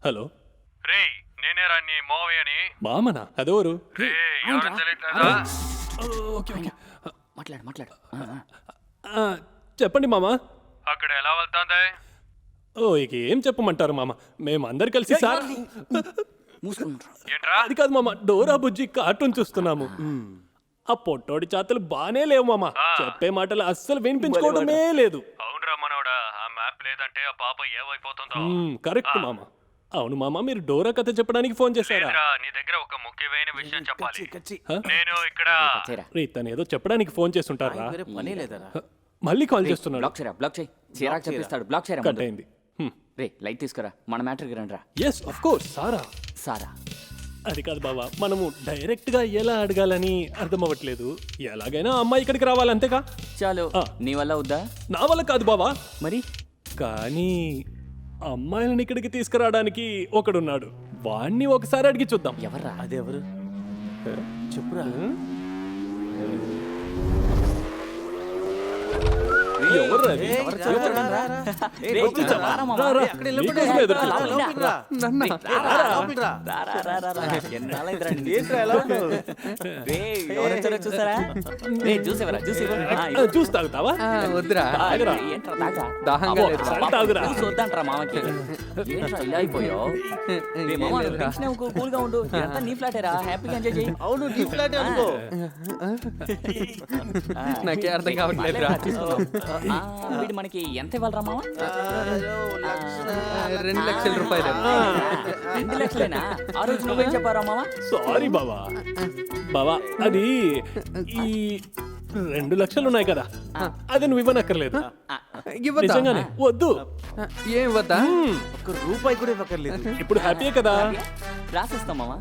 హలో రే, నేనేరా నీ మోవయ్యని. మామనా? అదెవరు? మాట్లాడు మాట్లాడు. చెప్పండి మామ. అక్కడ ఎలా వెళ్తాందే? ఓ ఇక ఏం చెప్పమంటారు మామ, మేము అందరు కలిసి సార్ అది కాదు మామ, డోరా బుజ్జి కార్టూన్ చూస్తున్నాము. ఆ పొట్టోడి చాతలు బానే లేవు మామ, చెప్పే మాటలు అస్సలు వినిపించుకోవడమే లేదు. అవునరా మనోడా, ఆ మ్యాప్ లేదంటే ఆ పాప ఏమైపోతుందో. కరెక్ట్ మామ. అవును మామ, మీరు డోరా కథ చెప్పడానికి ఫోన్ చేశారా? నీ దగ్గర ఒక ముఖ్యమైన విషయం చెప్పాలి. నేను ఇక్కడ తను ఏదో చెప్పడానికి ఫోన్ చేస్తుంటారా? పనే లేదరా. మళ్ళీ కాల్ చేస్తున్నాడు. బ్లాక్ చేయి, చిరాకు చెప్పిస్తాడు. బ్లాక్ చేయరా. కట్ అయింది. రే లైట్ తీసుకురా, మన మ్యాటర్కి రండి రా. Yes of course. సారా? సారా అది కాదు బాబా, మనము డైరెక్ట్ గా ఎలా అడగాలని అర్థం అవ్వట్లేదు. ఎలాగైనా అమ్మాయి ఇక్కడికి రావాలి, అంతేగా? చాలు. నీ వల్ల వద్దా? నా వల్ల కాదు బాబా. మరి కానీ అమ్మాయిలను ఇక్కడికి తీసుకురావడానికి ఒకడున్నాడు, వాణ్ణి ఒకసారి అడిగి చూద్దాం. ఎవర్రా? అదెవరు చెప్పురా. చూసి తాగుతావా? వద్దురా, వద్దంటారా మామకి. ఇలా అయిపోయావు. కూల్గా ఉండు, నీ ఫ్లాటేరా, హ్యాపీగా ఎంజాయ్ చేయి. అవును నీ ఫ్లాటే అనుకో. నాకే అర్థం కావట్లేదు. వీడు మనకి ఎంత ఇవ్వాలరా మామ? 2 లక్షల రూపాయలు. 2 లక్షలేనా? ఆ రోజు నువ్వేం చెప్పారా మామ? సారీ బావా. బావా అది ఈ 2 లక్షలు ఉన్నాయి కదా, అది నువ్వు ఇవ్వనక్కర్లేదు. నిజంగానే వద్దు. ఏం వద్దా? ఒక్క రూపాయి కూడా ఇవ్వక్కర్లేదు. ఇప్పుడు హ్యాపీయే కదా? రాసిస్తాం మామ.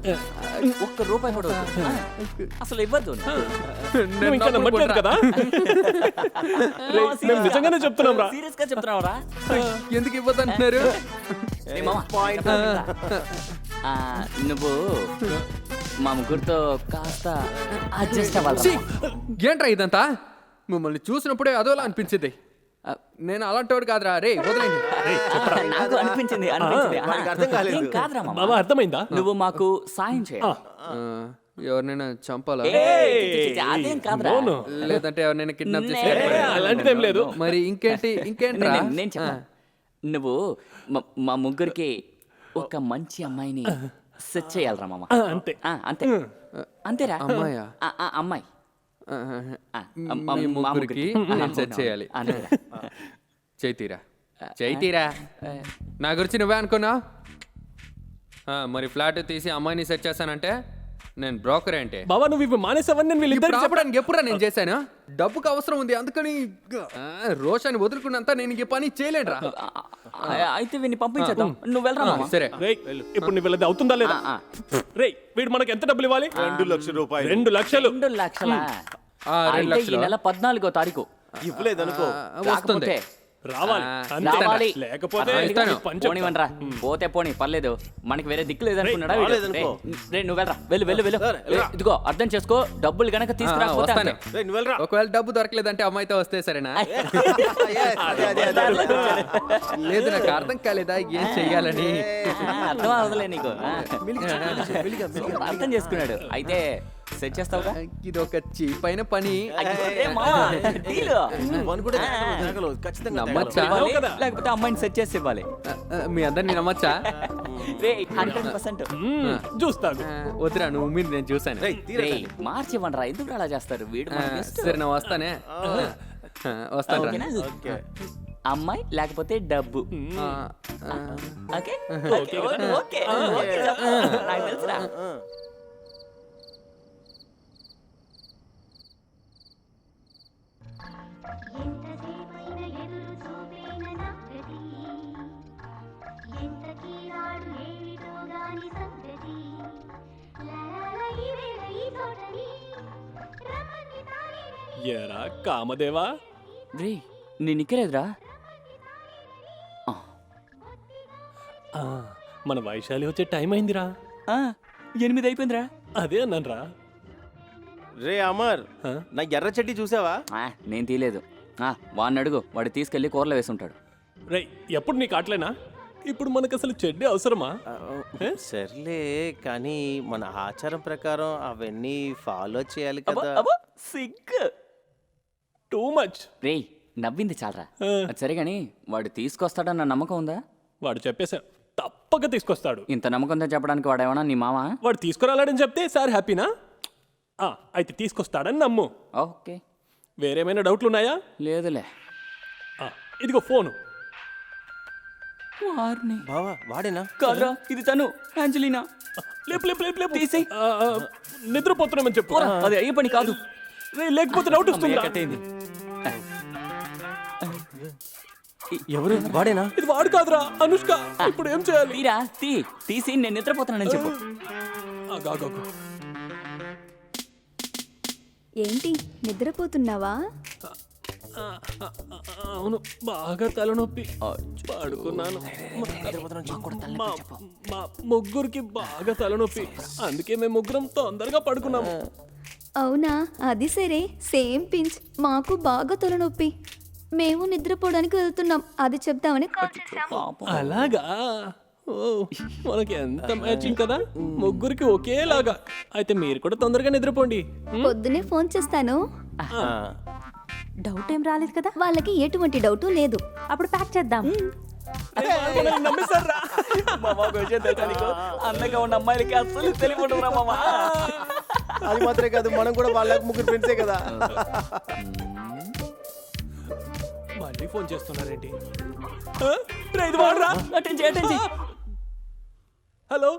ఒక్క రూపాయి కూడా వద్దు. అసలు ఇవ్వద్దు. నువ్వు ఇంకా నమ్మట్లేదు కదా? మేము నిజంగానే చెప్తున్నాం రా. సీరియస్ గా చెప్తున్నావురా? ఎందుకు ఇవ్వద్దు అంటున్నారు? నువ్వు మా ముగ్గురితో కాస్త అడ్జస్ట్ అవ్వాలి. ఏంట్రా ఇదంతా? మిమ్మల్ని చూసినప్పుడే అదోలా అనిపించింది. నేను అలాంటోడు కాదురా. రే వదిలేండి. నాకు అనిపించింది. అర్థం కాలేదు. ఏం కాదురా మామ. బావా అర్థమైందా? నువ్వు మాకు సాయం చేయాలి. ఎవరినైనా చంపాలా? అదేం కాదురా. లేదంటే ఎవరినైనా కిడ్నాప్ చేసి అలాంటిదేం లేదు. మరి ఇంకేంట్రా? నేను చెప్పా. నువ్వు మా ముగ్గురికి ఒక మంచి అమ్మాయిని సెట్ చేయాలరా మామ. అంతే అంతే అంతేరా. అమ్మాయా? అమ్మాయి మీ ముగ్గురికి నేను సెట్ చేయాలి. చైతీరా నా గురించి నువ్వే అనుకున్నా? మరి ఫ్లాట్ తీసి అమ్మాయిని సెట్ చేస్తానంటే నేను బ్రోకర్ అంటే? బావా నువ్వు ఇవి మానేసావని నేను వీళ్ళిద్దరు చెప్పడానికి ఎప్పుడా నేను చేశాను? డబ్బుకి అవసరం ఉంది, అందుకని రోషాన్ని వదులుకున్నంత నేను ఈ పని చేయలేనురా. అయితే వీడిని పంపించేద్దాం. నువ్వు వెళ్ళరా మామ. సరే ఇప్పుడు నువ్వు వెళ్ళదు అవుతుందా లేదా? రే వీడు మనకి ఎంత డబ్బులు ఇవ్వాలి? 2 లక్షల రూపాయలు. 2 లక్షలు. 2 లక్షలా? ఈ నెల 14వ తారీఖు ఇవ్వలేదనుకో రాకపోతే రావాలి. లేకపోతే పోనివనరా. పోతే పోనీ పర్లేదు, మనకి వేరే దిక్కు లేదనుకున్నాడా? నువ్వు వెళ్ళరా. వెళ్ళు. ఇదిగో అర్థం చేసుకో, డబ్బులు గనక తీసుకురాకపోతే ఒకవేళ డబ్బు దొరకలేదంటే అమ్మాయితో వస్తే సరేనా? లేదు నాకు అర్థం కాలేదా ఏం చెయ్యాలని? అర్థం అవ్వదులే నీకు. అర్థం చేసుకున్నాడు. అయితే సెట్ చేస్తావుగా? ఇది ఒక చీపైన పని. నమ్మచ్చా? లేకపోతే అమ్మాయిని సెట్ చేసి ఇవ్వాలి. మీ అందరిని నమ్మచ్చా? 100% చూస్తాను. వద్దురా, నువ్వు మీద నేను చూసాను. మార్చి ఇవ్వండి. ఎందుకు అలా చేస్తారు? వీడు సరే నా వస్తానే. వస్తాను. అమ్మాయి లేకపోతే డబ్బు. ఓకే నాకు తెలుసురా. ఎరా కామదేవా, రే నేను ఇక్కలేదురా. మన వైశాలి వచ్చే టైం అయిందిరా. 8 అయిపోయిందిరా. అదే అన్నాను. రే అమర్, నా ఎర్ర చెడ్డి చూసావా? నేను తీయలేదు. వాడిని అడుగు, వాడు తీసుకెళ్లి కూరలో వేసి ఉంటాడు. రే ఎప్పుడు నీకు అట్లేనా? ఇప్పుడు మనకు అసలు చెడ్డి అవసరమా? సర్లే కానీ మన ఆచారం ప్రకారం అవన్నీ ఫాలో చేయాలి కదా. సిగ్గు టూ మచ్. రే నవ్వింది చాలరా. సరే గాని వాడు తీసుకొస్తాడన్న నమ్మకం ఉందా? వాడు చెప్పేశా తప్పక తీసుకొస్తాడు. ఇంత నమ్మకంతో చెప్పడానికి వాడేమన్నా నీ మామ? వాడు తీసుకురాలేడని చెప్తే సార్ హ్యాపీనా? అయితే తీసుకొస్తాడని నమ్ము. ఓకే. వేరేమైనా డౌట్లు ఉన్నాయా? లేదులే. ఇదిగో ఫోను. బావా వాడేనా? కాదురా, ఇది తను, ఆంజలినా. లేపు తీసి నిద్రపోతున్నామని చెప్పు. అది అయ్యే పని కాదు. లేకపోతే డౌట్ వస్తుంది. ఎవరు? వాడేనా? ఇది వాడు కాదురా, అనుష్క. ఇప్పుడు ఏం చేయాలి? తీరా తీసి నేను నిద్రపోతున్నానని చెప్పు. ఏంటి నిద్రపోతున్నావా? అవును, బాగా తలనొప్పి. పడుకున్నాను. మా ముగ్గురికి బాగా తలనొప్పి, అందుకే మేము ముగ్గురం తొందరగా పడుకున్నాము. అవునా, అది సరే. Same pinch. మాకు బాగా తలనొప్పి, మేము నిద్రపోవడానికి వెళ్తున్నాం. అది చెప్తామని కాల్ చేశాము. అలాగా? ఓ, మనకి ఎంత మ్యాచింగ్ కదా, ముగ్గురికి ఒకేలాగా. అయితే మీరు కూడా తొందరగా నిద్రపోండి. పొద్దునే ఫోన్ చేస్తాను. డౌట్ ఏం రాలేదు కదా? వాళ్ళకి ఎటువంటి డౌట్ లేదు. అప్పుడు ప్యాక్ చేద్దాం. అందంగా ఉన్న అమ్మాయిలకి అసలు తెలియకుండా మామా. అది మాత్రమే కాదు, మనం కూడా వాళ్ళకి ముగ్గురు ఫ్రెండ్సే కదా. మళ్ళీ ఫోన్ చేస్తున్నారేంటి? ఆ? రే, ఇది వాడురా. హలో.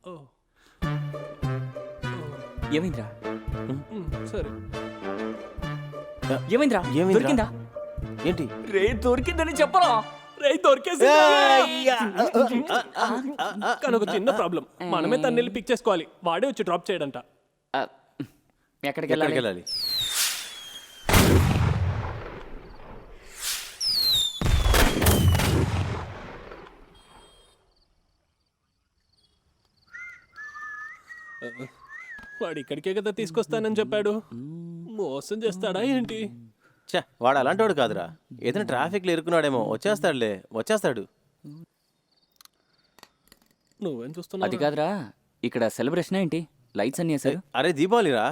ఓ, ఏమైందిరా? సరే. ఏమైందిరా? దొరికిందా? ఏంటి? రే దొరికిందని చెప్పరా? రే దొరికేసి. కానీ ఒక చిన్న ప్రాబ్లం, మనమే తన వెళ్ళి పిక్ చేసుకోవాలి, వాడే వచ్చి డ్రాప్ చేయడంట. ఎక్కడికి ఎక్కడికి వెళ్ళాలి? వెళ్ళాలి? వాడు ఇక్కడికే కదా తీసుకొస్తానని చెప్పాడు, మోసం చేస్తాడా ఏంటి? ఛే, వాడు అలాంటి వాడు కాదురా. ఏదైనా ట్రాఫిక్లో ఇరుక్కున్నాడేమో. వచ్చేస్తాడు. నువ్వేం చూస్తున్నావు? అది కాదురా, ఇక్కడ సెలబ్రేషన్ ఏంటి? లైట్స్ అన్నీ వేశారు. అరే దీపావళిరా.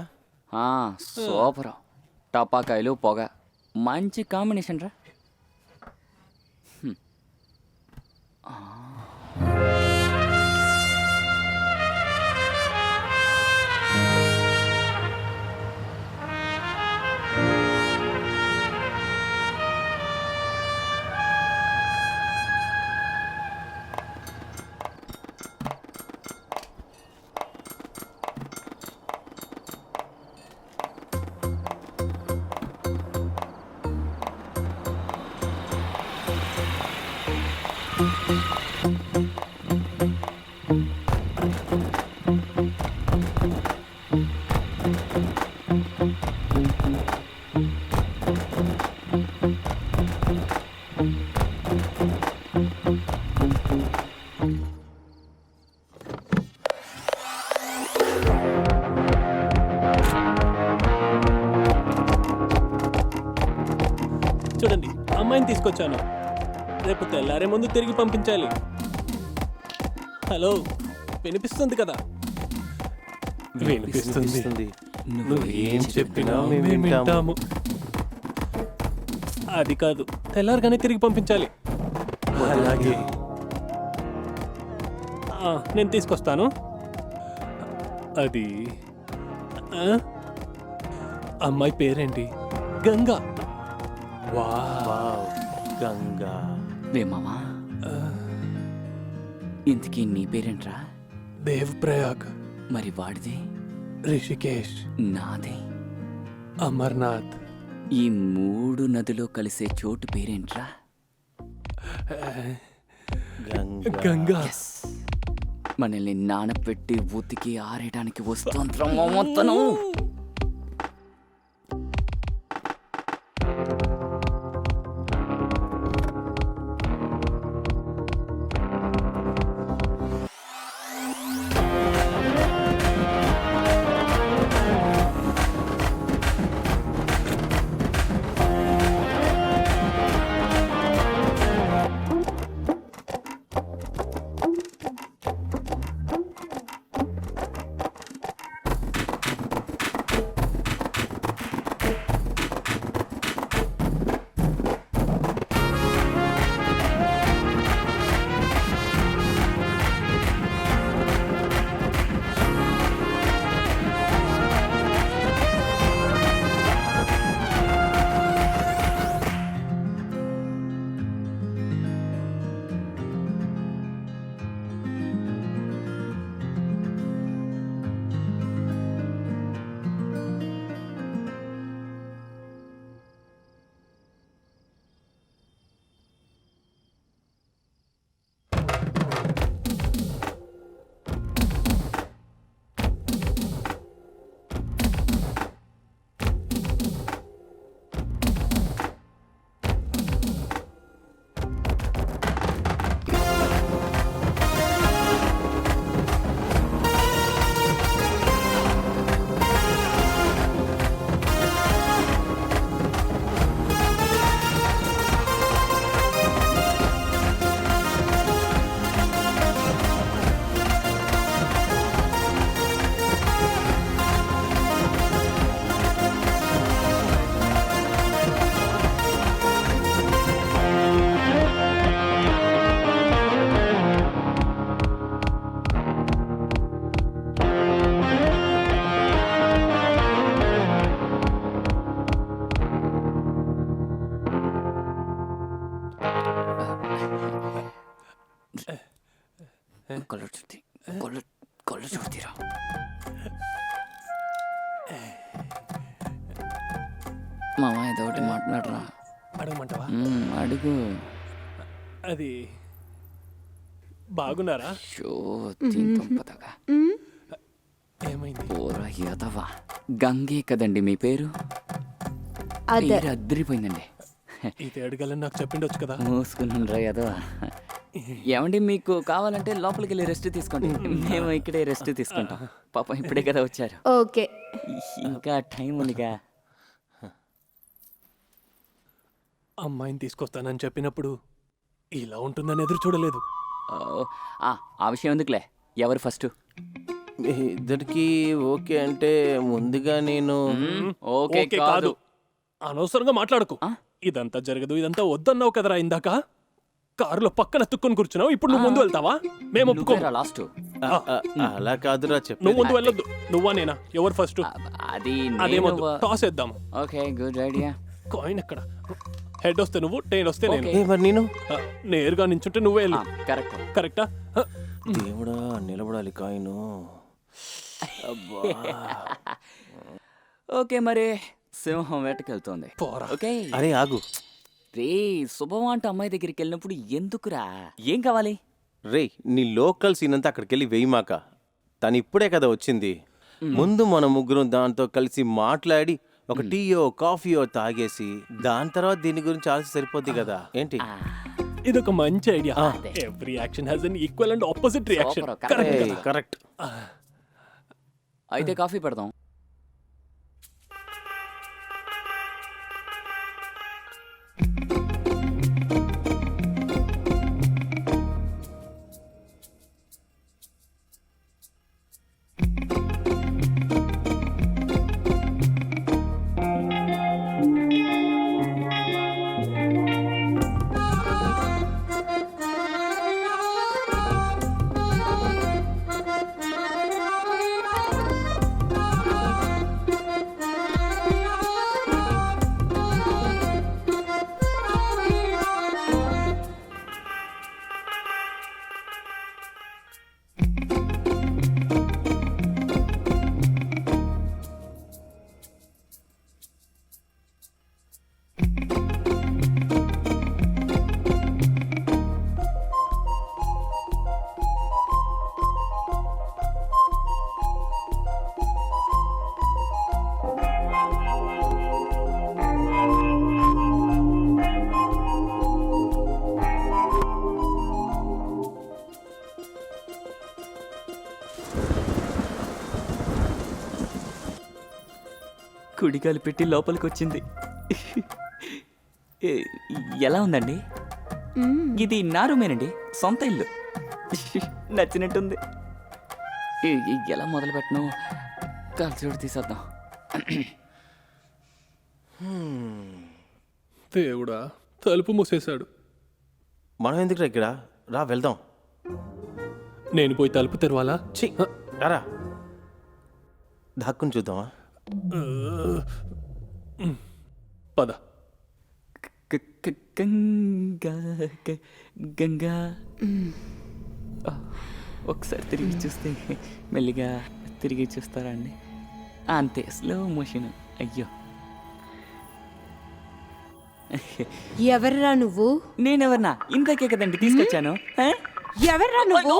సూపర్. టపాకాయలు పొగ మంచి కాంబినేషన్ రా. చూడండి, అమ్మాయిని తీసుకొచ్చాను, రేపు తెల్లారే ముందు తిరిగి పంపించాలి. హలో, వినిపిస్తుంది కదా? వినిపిస్తుంది. నువ్వేం చెప్పినా మేము వింటాము. అది కాదు, తెల్లారగానే తిరిగి పంపించాలి. అలాగే. నేను తీసుకొస్తాను. అది అమ్మాయి పేరేంటి? గంగా. వావ్, గంగా. రే మామా, ఇంతకీ నీ పేరేంట్రా? దేవ్ ప్రయాగ్. మరి వాడిది? రిషికేష్. నాది అమర్నాథ్. ఈ 3 నదిలో కలిసే చోటు పేరేంట్రా? గంగా. మనల్ని నానపెట్టి ఉతికి ఆరేయడానికి వస్తుంద్రా మొత్తను. మామ ఏదో ఒకటి మాట్లాడరా. అడగమంటావా? అడుగు. అది బాగున్నారా? షో తింపదగా. ఏమైంది? పోరా యాదవా. గంగే కదండి మీ పేరు? పేరు అద్దరిపోయిందండి. ఇది అడగాలని నాకు చెప్పిండొచ్చు కదా. మూసుకున్నారా యాదవా. ఏమండి మీకు కావాలంటే లోపలికి వెళ్ళి రెస్ట్ తీసుకోండి, మేము ఇక్కడే రెస్ట్ తీసుకుంటాం. పాపం ఇప్పుడే కదా వచ్చారు. ఓకే, ఇంకా టైం ఉందిగా. అమ్మాయిని తీసుకొస్తానని చెప్పినప్పుడు ఇలా ఉంటుందని ఎదురు చూడలేదు. ఆ విషయం ఎందుకులే, ఎవరు ఫస్ట్? మీ ఇద్దరికి ఓకే అంటే ముందుగా నేను ఓకే కాదు. అనవసరంగా మాట్లాడకు. ఇదంతా జరగదు, ఇదంతా వద్దన్నావు కదరా ఇందాక. కారులో పక్కన తుక్కుని కూర్చున్నావు, ఇప్పుడు నువ్వు ముందు వెళ్తావా? మేము ఒప్పుకోరా. లాస్ట్ అలా కాదురా చెప్పు. నువ్వు ముందు వెళ్ళొద్దు. నువ్వా నేనా? ఎవరు ఫస్ట్? అది అదేమొద్దు, టాస్ వేద్దాం. Okay, good idea. కాయిన్ ఎక్కడ? హెడ్ వస్తే నువ్వు, టైల్ వస్తే నేను. మరి నేను నేరుగా నించుంటే నువ్వే వెళ్ళు. కరెక్ట్. కరెక్టా? దేవుడా, నిలబడాలి కాయిను. ఓకే, మరి సింహం వేటకెళ్తోంది. ఓకే. అరే ఆగు రే, శుభం అంటే అమ్మాయి దగ్గరికి వెళ్ళినప్పుడు ఎందుకురా? ఏం కావాలి? రే, నీ లోకల్ సీన్ అంతా అక్కడికి వెళ్ళి వేయమాక. తను ఇప్పుడే కదా వచ్చింది. ముందు మన ముగ్గురం దాంతో కలిసి మాట్లాడి ఒక టీయో కాఫీయో తాగేసి దాని తర్వాత దీని గురించి ఆలోచన సరిపోద్ది కదా. ఏంటి? ఇదొక మంచి idea. Every action has N equal and opposite reaction. Correct. అయితే కాఫీ పెడదాం. కుడికాలు పెట్టి లోపలికి వచ్చింది. ఎలా ఉందండి? ఇది నా రూమేనండి, సొంత ఇల్లు. నచ్చినట్టుంది. ఎలా మొదలు పెట్టను? కాల్చోడు తీసేద్దాం. దేవుడా, తలుపు మూసేశాడు. మనం ఎందుకు ఇక్కడ? రా వెళ్దాం. నేను పోయి తలుపు తెరవాలా? రారా, దాక్కుని చూద్దామా? పద. గంగా ఒకసారి తిరిగి చూస్తే మెల్లిగా తిరిగి చూస్తారా అండి? అంతే, స్లో మోషన్. అయ్యో, ఎవర్రా నువ్వు? నేనెవర్నా? ఇందాకే కదండి తీసుకొచ్చాను. ఎవర్రా నువ్వు?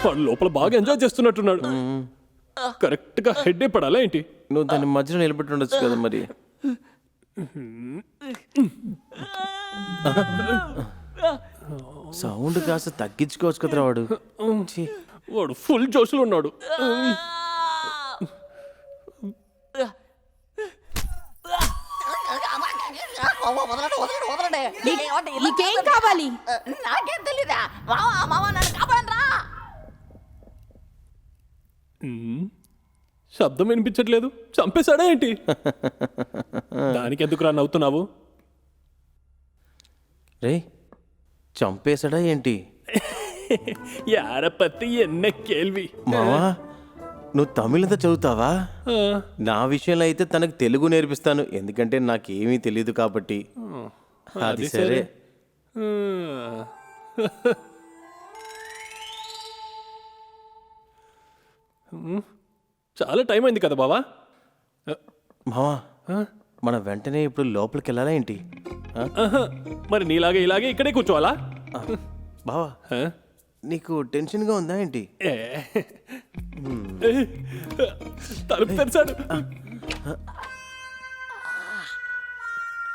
వాడు లోపల బాగా ఎంజాయ్ చేస్తున్నట్టున్నాడు. కరెక్ట్ గా హెడ్ పడాలా ఏంటి? నువ్వు దాన్ని మధ్యలో నిలబెట్టి ఉండొచ్చు కదా మరి. సౌండ్ కాస్త తగ్గించుకోవచ్చు కదరా వాడు. వాడు ఫుల్ జోష్లో ఉన్నాడు. నీకేం కావాలి? నాకేం తెలీదా? మావా నన్ను కాపాడరా. శబ్దం వినిపించట్లేదు, చంపేశాడా ఏంటి? దానికి ఎందుకు రా నవ్వుతున్నావు? రే, చంపేశాడా ఏంటి? యార పత్తి ఎన్న కేల్వి. మావా నువ్వు తమిళంతా చదువుతావా? నా విషయంలో అయితే తనకు తెలుగు నేర్పిస్తాను, ఎందుకంటే నాకేమీ తెలియదు కాబట్టి. అది సరే. చాలా టైం అయింది కదా బావా. మావా మనం వెంటనే ఇప్పుడు లోపలికి వెళ్ళాలా ఏంటి? మరి నీలాగే ఇలాగే ఇక్కడే కూర్చోవాలా? బావా నీకు టెన్షన్గా ఉందా ఏంటి? తలుపు తెరిచాడు.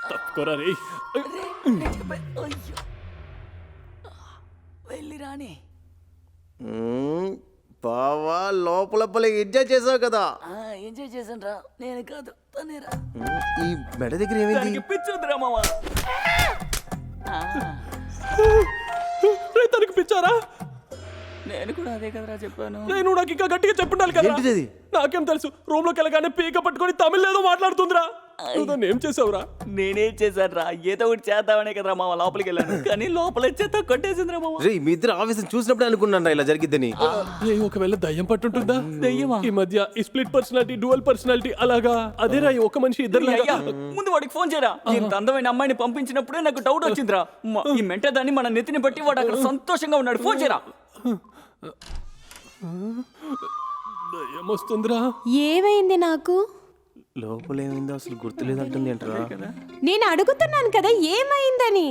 తప్పుకోరా రే. వెళ్ళి రాని. బావా లోపల ఎంజాయ్ చేసావు కదా? ఎంజాయ్ చేశాను రా, నేను కాదు తనేరా. ఈ మెడ దగ్గర ఏమైంది? పిచ్చుందిరా మామ. తనకి పిచ్చారా? నేను కూడా అదే కదరా చెప్పాను. నేను నాకు ఇంకా గట్టిగా చెప్పుండాలి కదా. ఏంటిది? నాకేం తెలుసు, రూమ్ లోకి వెళ్ళగానే పీక పట్టుకొని తమిళ్ ఏదో మాట్లాడుతుందిరా. నువ్వు ఏం చేసావురా? నేనేం చేశాను రా, ఏదో ఒకటి చేద్దామనే కదరా మామ లోపలికి వెళ్ళాను, కానీ లోపల చేత కొట్టేసిందిరా మామ. రే మీ ఇద్దరు ఆఫీస్ చూసినప్పుడు అనుకున్నాను ఇలా జరిగిద్దని. ఒకవేళ దయ్యం పట్టుంటుందా? దయ్యమా? ఈ మధ్య ఈ స్ప్లిట్ పర్సనాలిటీ, డ్యూయల్ పర్సనాలిటీ అలాగా అదేరా ఒక మనిషి ఇద్దరు. ముందు వాడికి ఫోన్ చేయరా. ఇంత అందమైన అమ్మాయిని పంపించినప్పుడే నాకు డౌట్ వచ్చిందిరా. ఈ మెంట దాన్ని మన నెత్తిని బట్టి వాడు అక్కడ సంతోషంగా ఉన్నాడు. ఫోన్ చేయరా. దయ్యం వస్తుందిరా. ఏమైంది నాకు? లోపల ఏమైందో అసలు గుర్తులేదంటుంది ఏంట్రా? నేను అడుగుతున్నాను కదా ఏమైందని.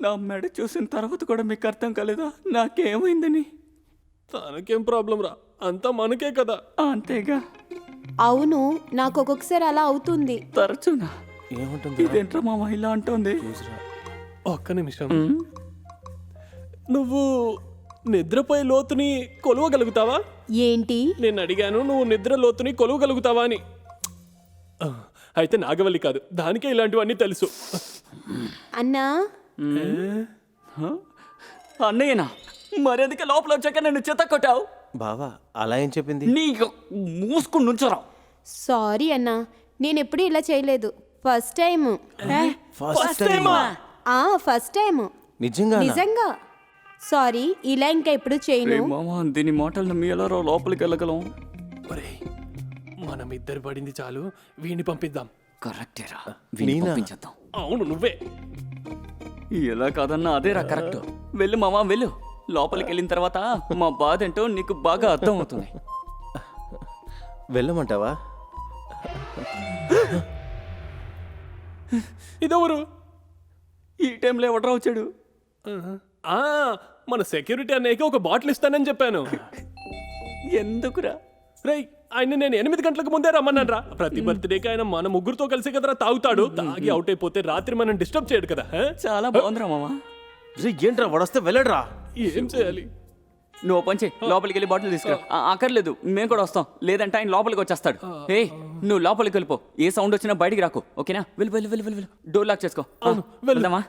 నా మెడ చూసిన తర్వాత కూడా మీకు అర్థం కాలేదా నాకేమైందని? తనకేం ప్రాబ్లం రా, అంతా మనకే కదా. అంతేగా. అవును, నాకు ఒక్కొక్కసారి అలా అవుతుంది. తరచునా? ఏముంటుంది? ఇదేంట్రా మామ ఇలా అంటుంది? ఒక్క నిమిషం. నువ్వు నిద్రపోయే లోతుని కొలవగలుగుతావా? ఏంటి? నేను అడిగాను నువ్వు నిద్ర లోతుని కొలవగలుగుతావా అని. అయితే నాగవల్లి కాదు, దానికే ఇలాంటివన్నీ తెలుసు. అన్నా అన్నయ్యనా? మరెందుకే లోపల వచ్చాక నన్ను చెత్త కొట్టావు? బావా అలా ఏం చెప్పింది? నీకు మూసుకుని నుంచోరా. సారీ అన్నా, నేను ఎప్పుడు ఇలా చేయలేదు. First time. ఫస్ట్ టైమా? First time. నిజంగా సారీ, ఇలా ఇంకా ఎప్పుడు చేయను. మామ దీని మాటలు నమ్మి ఎలా లోపలికి వెళ్ళగలం? మనం ఇద్దరు పడింది చాలు, వీడిని పంపిద్దాం. కరెక్టేరా, పంపించేద్దాం. అవును నువ్వే. ఎలా కాదన్నా అదేరా కరెక్ట్. వెళ్ళు మామ వెళ్ళు. లోపలికి వెళ్ళిన తర్వాత మా బాధ ఏంటో నీకు బాగా అర్థం అవుతుంది. వెళ్ళమంటావా? ఇదెవరు? ఈ టైంలో ఎవడరా వచ్చాడు? మన సెక్యూరిటీ అన్నయ్యకి ఒక బాటిల్ ఇస్తానని చెప్పాను. ఎందుకురా? రేయ్ ఆయన నేను 8 గంటలకు ముందే రమ్మన్నాను రా. ప్రతి బర్త్డేకి ఆయన మన ముగ్గురుతో కలిసి కదరా తాగుతాడు. తాగి అవుట్ అయిపోతే రాత్రి మనం డిస్టర్బ్ చేయడు కదా. చాలా బాగుందిరా మామ. ఏంట్రా వడొస్తే వెళ్ళడరా. ఏం చేయాలి? నువ్వు పంచి లోపలికి వెళ్ళి బాటిల్ తీసుకురా. అక్కర్లేదు, మేము కూడా వస్తాం, లేదంటే ఆయన లోపలికి వచ్చేస్తాడు. ఏయ్ నువ్వు లోపలికి వెళ్ళిపో, ఏ సౌండ్ వచ్చినా బయటికి రాకు, ఓకేనా? వెళ్ళు వెళ్ళు వెళ్ళు వెళ్ళు. డోర్ లాక్ చేసుకో. వెళ్దామా?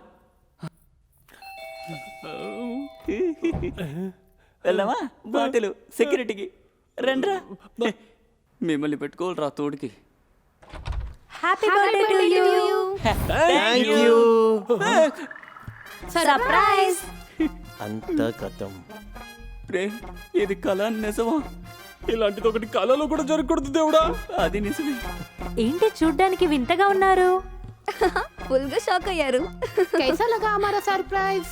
వెళ్దామా? బాటిల్ సెక్యూరిటీకి రండ్రా. మిమ్మల్ని పెట్టుకోవాలరా తోడికి. Happy birthday to you. Thank you. Surprise. అంత కథం. రే ఇది కళ నిజమా? ఇలాంటిది ఒకటి కళలో కూడా జరగకూడదు దేవుడా. అది నిజమే. ఏంటి చూడ్డానికి వింతగా ఉన్నారు? ఫుల్ గా షాక్ అయ్యారు. कैसा लगा हमारा सरप्राइज?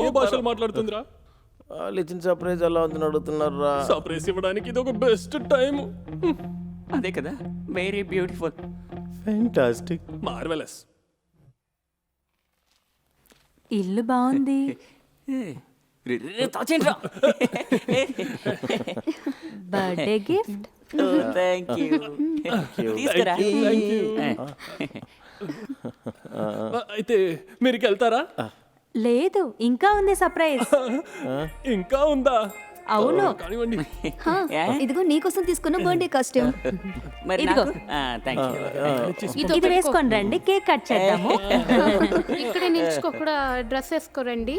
ఏ భాషలో మాట్లాడుతుందిరా? వాళ్ళు ఇచ్చిన సర్ప్రైజ్ ఎలా ఉందని అడుగుతున్నారా? సర్ప్రైజ్ ఇవ్వడానికి ఇది ఒక బెస్ట్ టైం. అదే కదా, వెరీ బ్యూటిఫుల్, ఫ్యాంటాస్టిక్, మార్వెలస్. ఇల్లు బాగుంది. Birthday gift. అయితే మీరు వెళ్తారా? లేదు, ఇంకా ఉంది సర్ప్రైజ్. ఇంకా ఉందా? అవును. కానివ్వండి. ఇదిగో నీకోసం తీసుకున్న బర్త్డే కాస్ట్యూమ్. ఇదిగో ఇది వేసుకొని రండి, కేక్ కట్ చేద్దాము. ఇక్కడే నిల్చుకోకుండా డ్రెస్ వేసుకోరండి,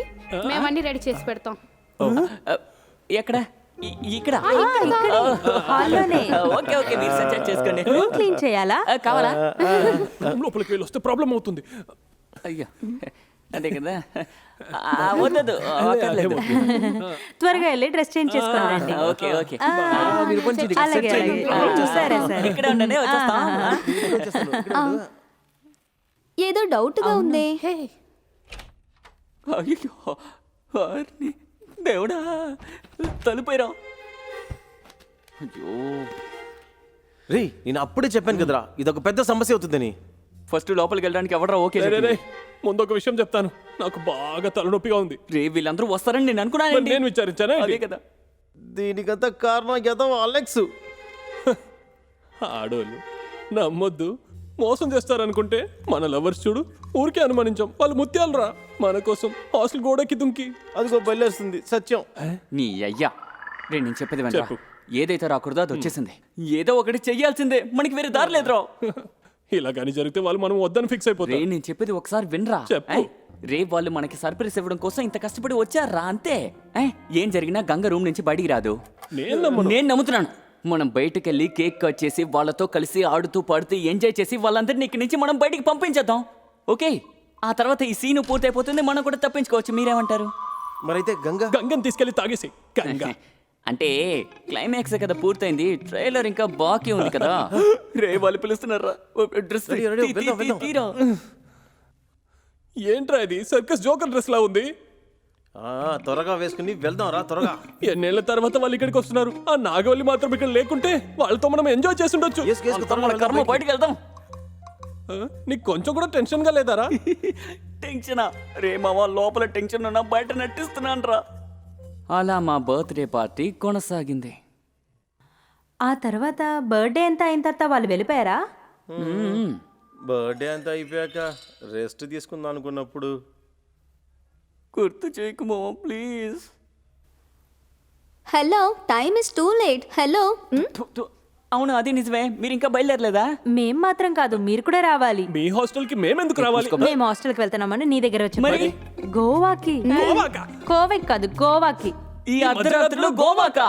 మేము అన్ని రెడీ చేసి పెడతాం. ఎక్కడ? ఇక్కడ హాల్లోనే. ఓకే ఓకే, మీరు సెట్ చేసుకోండి. రూమ్ క్లీన్ చేయాలా? కావాలా? లోపలికి వెళ్ళి వస్తే ప్రాబ్లం అవుతుంది. అయ్యా అదే కదా వద్దదు అక్కర్లేదు. త్వరగా వెళ్ళి డ్రెస్ చేంజ్ చేసుకోండి. ఓకే ఓకే అలాగే అలాగే సరే సరే. ఇక్కడే ఉండండి వచ్చేస్తాం. ఏదో డౌట్గా ఉంది. అయ్యో వారిని దేవుడా తలుపైరా. అయ్యో రే నేను అప్పుడే చెప్పాను కదరా ఇదొక పెద్ద సమస్య అవుతుందని. ఫస్ట్ లోపలికి వెళ్ళడానికి ఎవడరా ఓకే రే ముందు ఒక విషయం చెప్తాను, నాకు బాగా తలనొప్పిగా ఉంది. రే వీళ్ళందరూ వస్తారని నేను అనుకున్నాను. నేను విచారించానే అదే కదా. దీనికంతా కారణం ఏదో అలెక్స్. ఆడోళ్ళు నమ్మొద్దు, మోసం చేస్తారనుకుంటే మన లవర్స్ చూడు ఊరికే అనుమానించాం. వాళ్ళు ముత్యాలు రా, మన కోసం హాస్టల్ గోడకి దుంకి అదిగో బయలుస్తుంది సత్యం. నీ అయ్యా రే నేను చెప్పేది వెంట ఏదైతే రాకూడదో అది వచ్చేసింది. ఏదో ఒకటి చెయ్యాల్సిందే, మనకి వేరే దారి లేదురా. ఇలా కానీ జరిగితే వాళ్ళు మనం వద్దని ఫిక్స్ అయిపోతాం. నేను చెప్పేది ఒకసారి వినరా. చెప్పు. రే వాళ్ళు మనకి సర్ప్రైజ్ ఇవ్వడం కోసం ఇంత కష్టపడి వచ్చారా అంతే. ఏం జరిగినా గంగ రూమ్ నుంచి బయటికి రాదు. నేను నమ్ముతున్నాను. మనం బయటకు వెళ్ళి కేక్ కట్ చేసి వాళ్ళతో కలిసి ఆడుతూ పాడుతూ ఎంజాయ్ చేసి వాళ్ళందరినీ ఇక్కడి నుంచి మనం బయటికి పంపించేద్దాం. ఓకే, ఆ తర్వాత ఈ సీన్ పూర్తయిపోతుంది, మనం కూడా తప్పించుకోవచ్చు. మీరేమంటారు? మరైతే గంగని తీసుకెళ్లి తాగేసి. గంగ అంటే క్లైమాక్స్ కదా పూర్తయింది, ట్రైలర్ ఇంకా బాకీ ఉంది కదా. రే వాళ్ళు పిలుస్తున్నారా. డ్రెస్ తీరా. ఏంట్రా ఇది సర్కస్ జోకర్ డ్రెస్ లా ఉంది. త్వరగా వేసుకుని వెళ్దాం రా త్వరగా. ఎన్నేళ్ల తర్వాత వాళ్ళు ఇక్కడికి వస్తున్నారు. ఆ నాగవల్లి మాత్రం ఇక్కడ లేకుంటే వాళ్ళతో మనం ఎంజాయ్ చేసి ఉండొచ్చు. కర్మ బయటికి వెళ్దాం. నీకు కొంచెం కూడా టెన్షన్ గా లేదారా? టెన్షనా? రే మావా లోపల టెన్షన్ ఉన్నా బయట నటిస్తున్నాను రా. అలా మా బర్త్డే పార్టీ కొనసాగింది. ఆ తర్వాత బర్త్డే ఎంత అయిన తర్వాత వాళ్ళు వెళ్ళిపోయారా? బర్త్డే అంతా అయిపోయాక రెస్ట్ తీసుకుందాం అనుకున్నప్పుడు గుర్తు చేయకు మావా please. Hello, time is too late. Hello. అవును అది నిజమే. మీరు ఇంకా బయలుదేరలేదా? మేం మాత్రం కాదు, మీరు కూడా రావాలి. మీ హాస్టల్ కి మేమెందుకు రావాలి? మేము హాస్టల్ కి వెళ్తున్నామని నీ దగ్గర వచ్చి గోవాకి. కోవాకి కాదు, గోవాకి. ఈ అర్ధరాత్రిలో గోవాకా?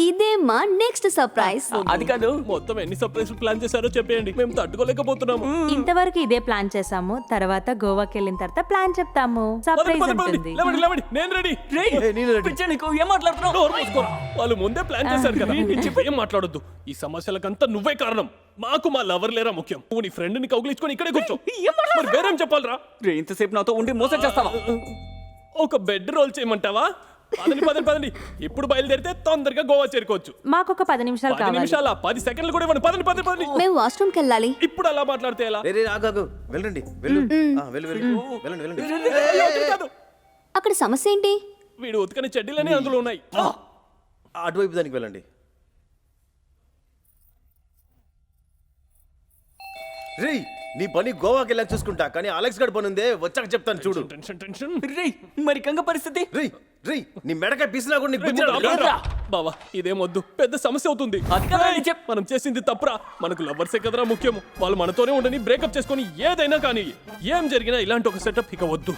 ఇదే మా నెక్స్ట్ సర్ప్రైజ్. అది కాదు, మొత్తం ఎన్ని సర్ప్రైజ్ ప్లాన్ చేశారో చెప్పేయండి, మేము తట్టుకోలేకపోతున్నాము. ఇంతవరకు ఇదే ప్లాన్ చేసాము, తర్వాత గోవాకి వెళ్ళిన తర్వాత ప్లాన్ చెప్తాము. సర్ప్రైజ్ ఉంటుంది. నేను రెడీ. ఏం మాట్లాడుతున్నావు? వాళ్ళు ముందే ప్లాన్ చేశారు కదా, ఏం మాట్లాడొద్దు. ఈ సమస్యలకంతా నువ్వే కారణం. మాకు మా లవర్ లేరా ముఖ్యం. నువ్వు నీ ఫ్రెండ్ ని కౌగిలించుకొని ఇక్కడే కూర్చో. మరి వేరేం చెప్పాలరా? రే ఇంతసేపు నాతో ఉండి మోసం చేస్తావా? ఒక బెడ్ రోల్ చేయమంటావా? పదండి. ఇప్పుడు బయలుదేరితే తొందరగా గోవా చేరుకోవచ్చు. మాకు ఒక 10 నిమిషాలు 10 నిమిషాలు 10 సెకండ్లు కూడా ఇవ్వండి. పదండి. మేము వాష్రూమ్ కి వెళ్ళాలి. ఇప్పుడు అలా మాట్లాడితే ఎలా? వెళ్ళండి. అక్కడ సమస్య ఏంటి? వీడు ఉతకని చెడ్డీలనే అందులో ఉన్నాయి. అటువైపు దానికి వెళ్ళండి. రే నీ పని గోవాకి వెళ్ళాక చూసుకుంటా, కానీ అలెక్స్ గడ్ పని ఉందే, వచ్చాక చెప్తాను చూడు. టెన్షన్. రే మరి గంగ పరిస్థితి? రే నీ మెడకాయ పీసినా కూడా నీకు బావా ఇదేమొద్దు, పెద్ద సమస్య అవుతుంది. మనం చేసింది తప్పురా. మనకు లవర్సే కదరా ముఖ్యం. వాళ్ళు మనతోనే ఉండని బ్రేకప్ చేసుకొని ఏదైనా కానీ ఏం జరిగినా ఇలాంటి ఒక సెటప్ ఇక వద్దు.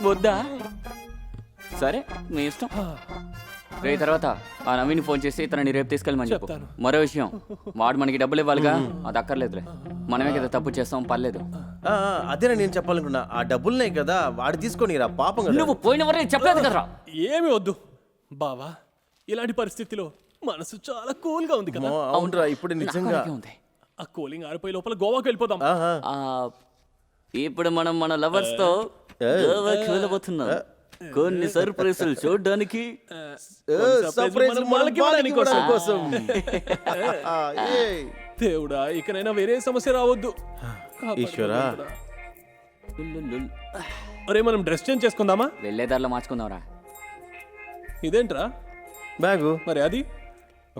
వద్దా? సరే మీ ఇష్టం. రే తర్వాత ఆ నవీన్ ఫోన్ చేసి తనని రేపు తీసుకెళ్ళమని చెప్పు. మరో విషయం, వాడు మనకి డబ్బులు ఇవ్వాలిగా, అది అక్కర్లేదులే. మనమే కదా తప్పు చేస్తాం, పర్లేదు. అదేనా నేను చెప్పాలనుకున్నా. ఆ డబ్బులున్నాయి కదా, వాడు తీసుకొని రా పాపం. నువ్వు పోయిన వరే చెప్పలేదు కదరా. ఏమి వద్దు బావా, ఇలాంటి పరిస్థితిలో మనసు చాలా కూల్ గా ఉంది కదా. అవునరా, ఇప్పుడు నిజంగా ఉంది. ఆ కూలింగ్ ఆరిపోయి లోపల గోవాకి వెళ్ళిపోదాం. ఇప్పుడు మనం మన లవర్స్ తో గోవాకి వెళ్ళబోతున్నాం. కొన్ని సర్ప్రైజులు చూడడానికి, దేవుడా ఇకనైనా వేరే సమస్య రావద్దు. ఈశ్వరా. అరే మనం డ్రెస్ చేంజ్ చేసుకుందామా? వెళ్ళేదారిలో మార్చుకుందాంరా. ఇదేంట్రా బ్యాగు? మరి అది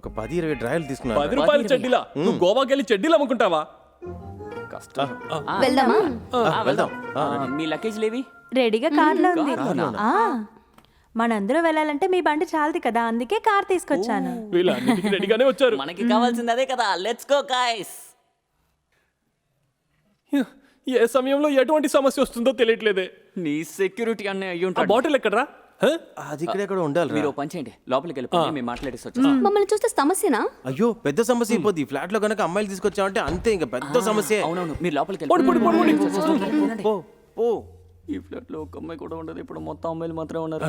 ఒక 10-20 డ్రాయలు తీసుకున్నా. 10 రూపాయల చెడ్డీలా? నువ్వు గోవాకి వెళ్ళి చెడ్డీలు అమ్ముకుంటావా? వెళ్దాం. మీ లగేజ్ లేవి? రెడీగా కార్లో ఉంది. మనందరూ వెళ్ళాలంటే మీ బండి చాలది కదా, అందుకే కార్ తీసుకొచ్చాను. రెడీగానే వచ్చారు. మనకి కావాల్సింది అదే కదా. Let's go guys. ఏ సమయంలో ఎటువంటి సమస్య వస్తుందో తెలియట్లేదే. నీ సెక్యూరిటీ అన్నీ అయ్యి ఉంటాడు. బాటిల్ ఎక్కడరా? అది ఇక్కడ ఎక్కడ ఉండాలి మీరు ఓ పని చేయండి, లోపలికి వెళ్ళిపోయి మేము మాట్లాడేసి వచ్చేస్తాం. మమ్మల్ని చూస్తే సమస్యనా? అయ్యో పెద్ద సమస్య అయిపోద్ది. ఫ్లాట్ లో కనుక అమ్మాయిలు తీసుకొచ్చామంటే అంతే, ఇంకా పెద్ద సమస్య. అవునవును, మీరు లోపలికి పో పో. ఈ ఫ్లాట్ లో ఒక అమ్మాయి కూడా ఉండదు, ఇప్పుడు మొత్తం అమ్మాయిలు మాత్రమే ఉన్నారు.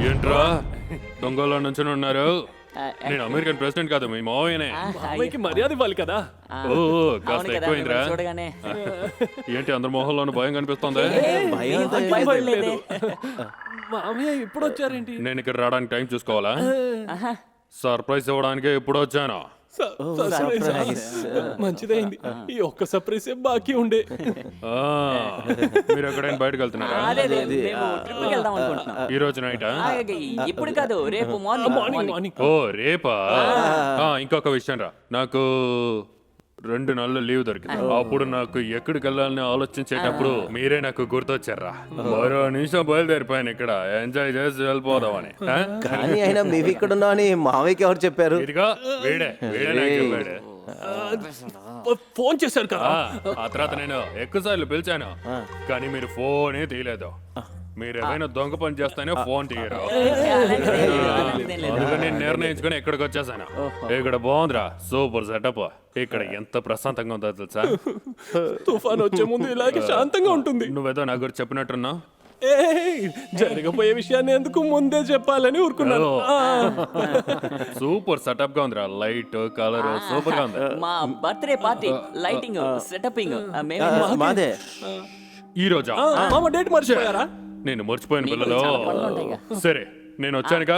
ఏంట్రా దొంగలో నుంచి ఉన్నారు? నేను అమెరికన్ ప్రెసిడెంట్ కాదు, మీ మావయ్యనే. అమ్మాయికి మర్యాద ఇవ్వాలి కదా. ఓ కాస్త ఎక్కువైందిరా. చూడగానే ఏంటి అందరి మొహంలోనూ భయం కనిపిస్తుంది? మామయ్య ఇప్పుడు వచ్చారేంటి? నేను ఇక్కడ రావడానికి టైం చూసుకోవాలా? సర్ప్రైజ్ ఇవ్వడానికి ఇప్పుడు వచ్చాను. మంచిదైంది, ఈ ఒక్క సర్ప్రైజ్ బాకీ ఉండే. మీరు ఎక్కడైనా బయటకు వెళ్తున్నారా? ఈ రోజు నైటా? ఇప్పుడు కాదు, రేపు మార్నింగ్. ఓ రేపా? ఇంకొక విషయం రా, నాకు 2 నెలలు లీవ్ దొరికింది. అప్పుడు నాకు ఎక్కడికి వెళ్ళాలని ఆలోచించేటప్పుడు మీరే నాకు గుర్తొచ్చారా. మరో నిమిషం బయలుదేరిపోయాను ఇక్కడ ఎంజాయ్ చేసి వెళ్ళిపోదామని. కానీ అయినా మేము ఇక్కడ ఉన్నాం అని మావయ్యకి ఎవరు చెప్పారు? ఇదిగా వీడే నాకు చెప్పాడు. ఫోన్ చేశారు కదా. ఆ తర్వాత నేను ఎక్కువసార్లు పిలిచాను, కానీ మీరు ఫోనే తీయలేదు. మీరు ఏమైనా దొంగ పని చేస్తానే ఫోన్ తీయరు. అందుకని నేను నిర్ణయించుకుని ఇక్కడికి వచ్చేసాను. ఇక్కడ బాగుందిరా, సూపర్ సెటప్. ఇక్కడ ఎంత ప్రశాంతంగా ఉందో తెలుసా? తుఫాన్ వచ్చే ముందు ఇలాగే శాంతంగా ఉంటుంది. నువ్వేదో నా గురించి చెప్పినట్టున్నావు. జరగబోయే విషయాన్ని ఎందుకు ముందే చెప్పాలని ఊరుకున్నాను. సూపర్ సెటప్ గా ఉందిరా, లైట్ కలర్ సూపర్ గా ఉంది. మా బర్త్డే పార్టీ లైటింగ్ సెటపింగ్ మాదే. ఈ రోజా? డేట్ మర్చిపోయారా? నేను మర్చిపోయిన పిల్లలు. సరే నేను వచ్చానుగా,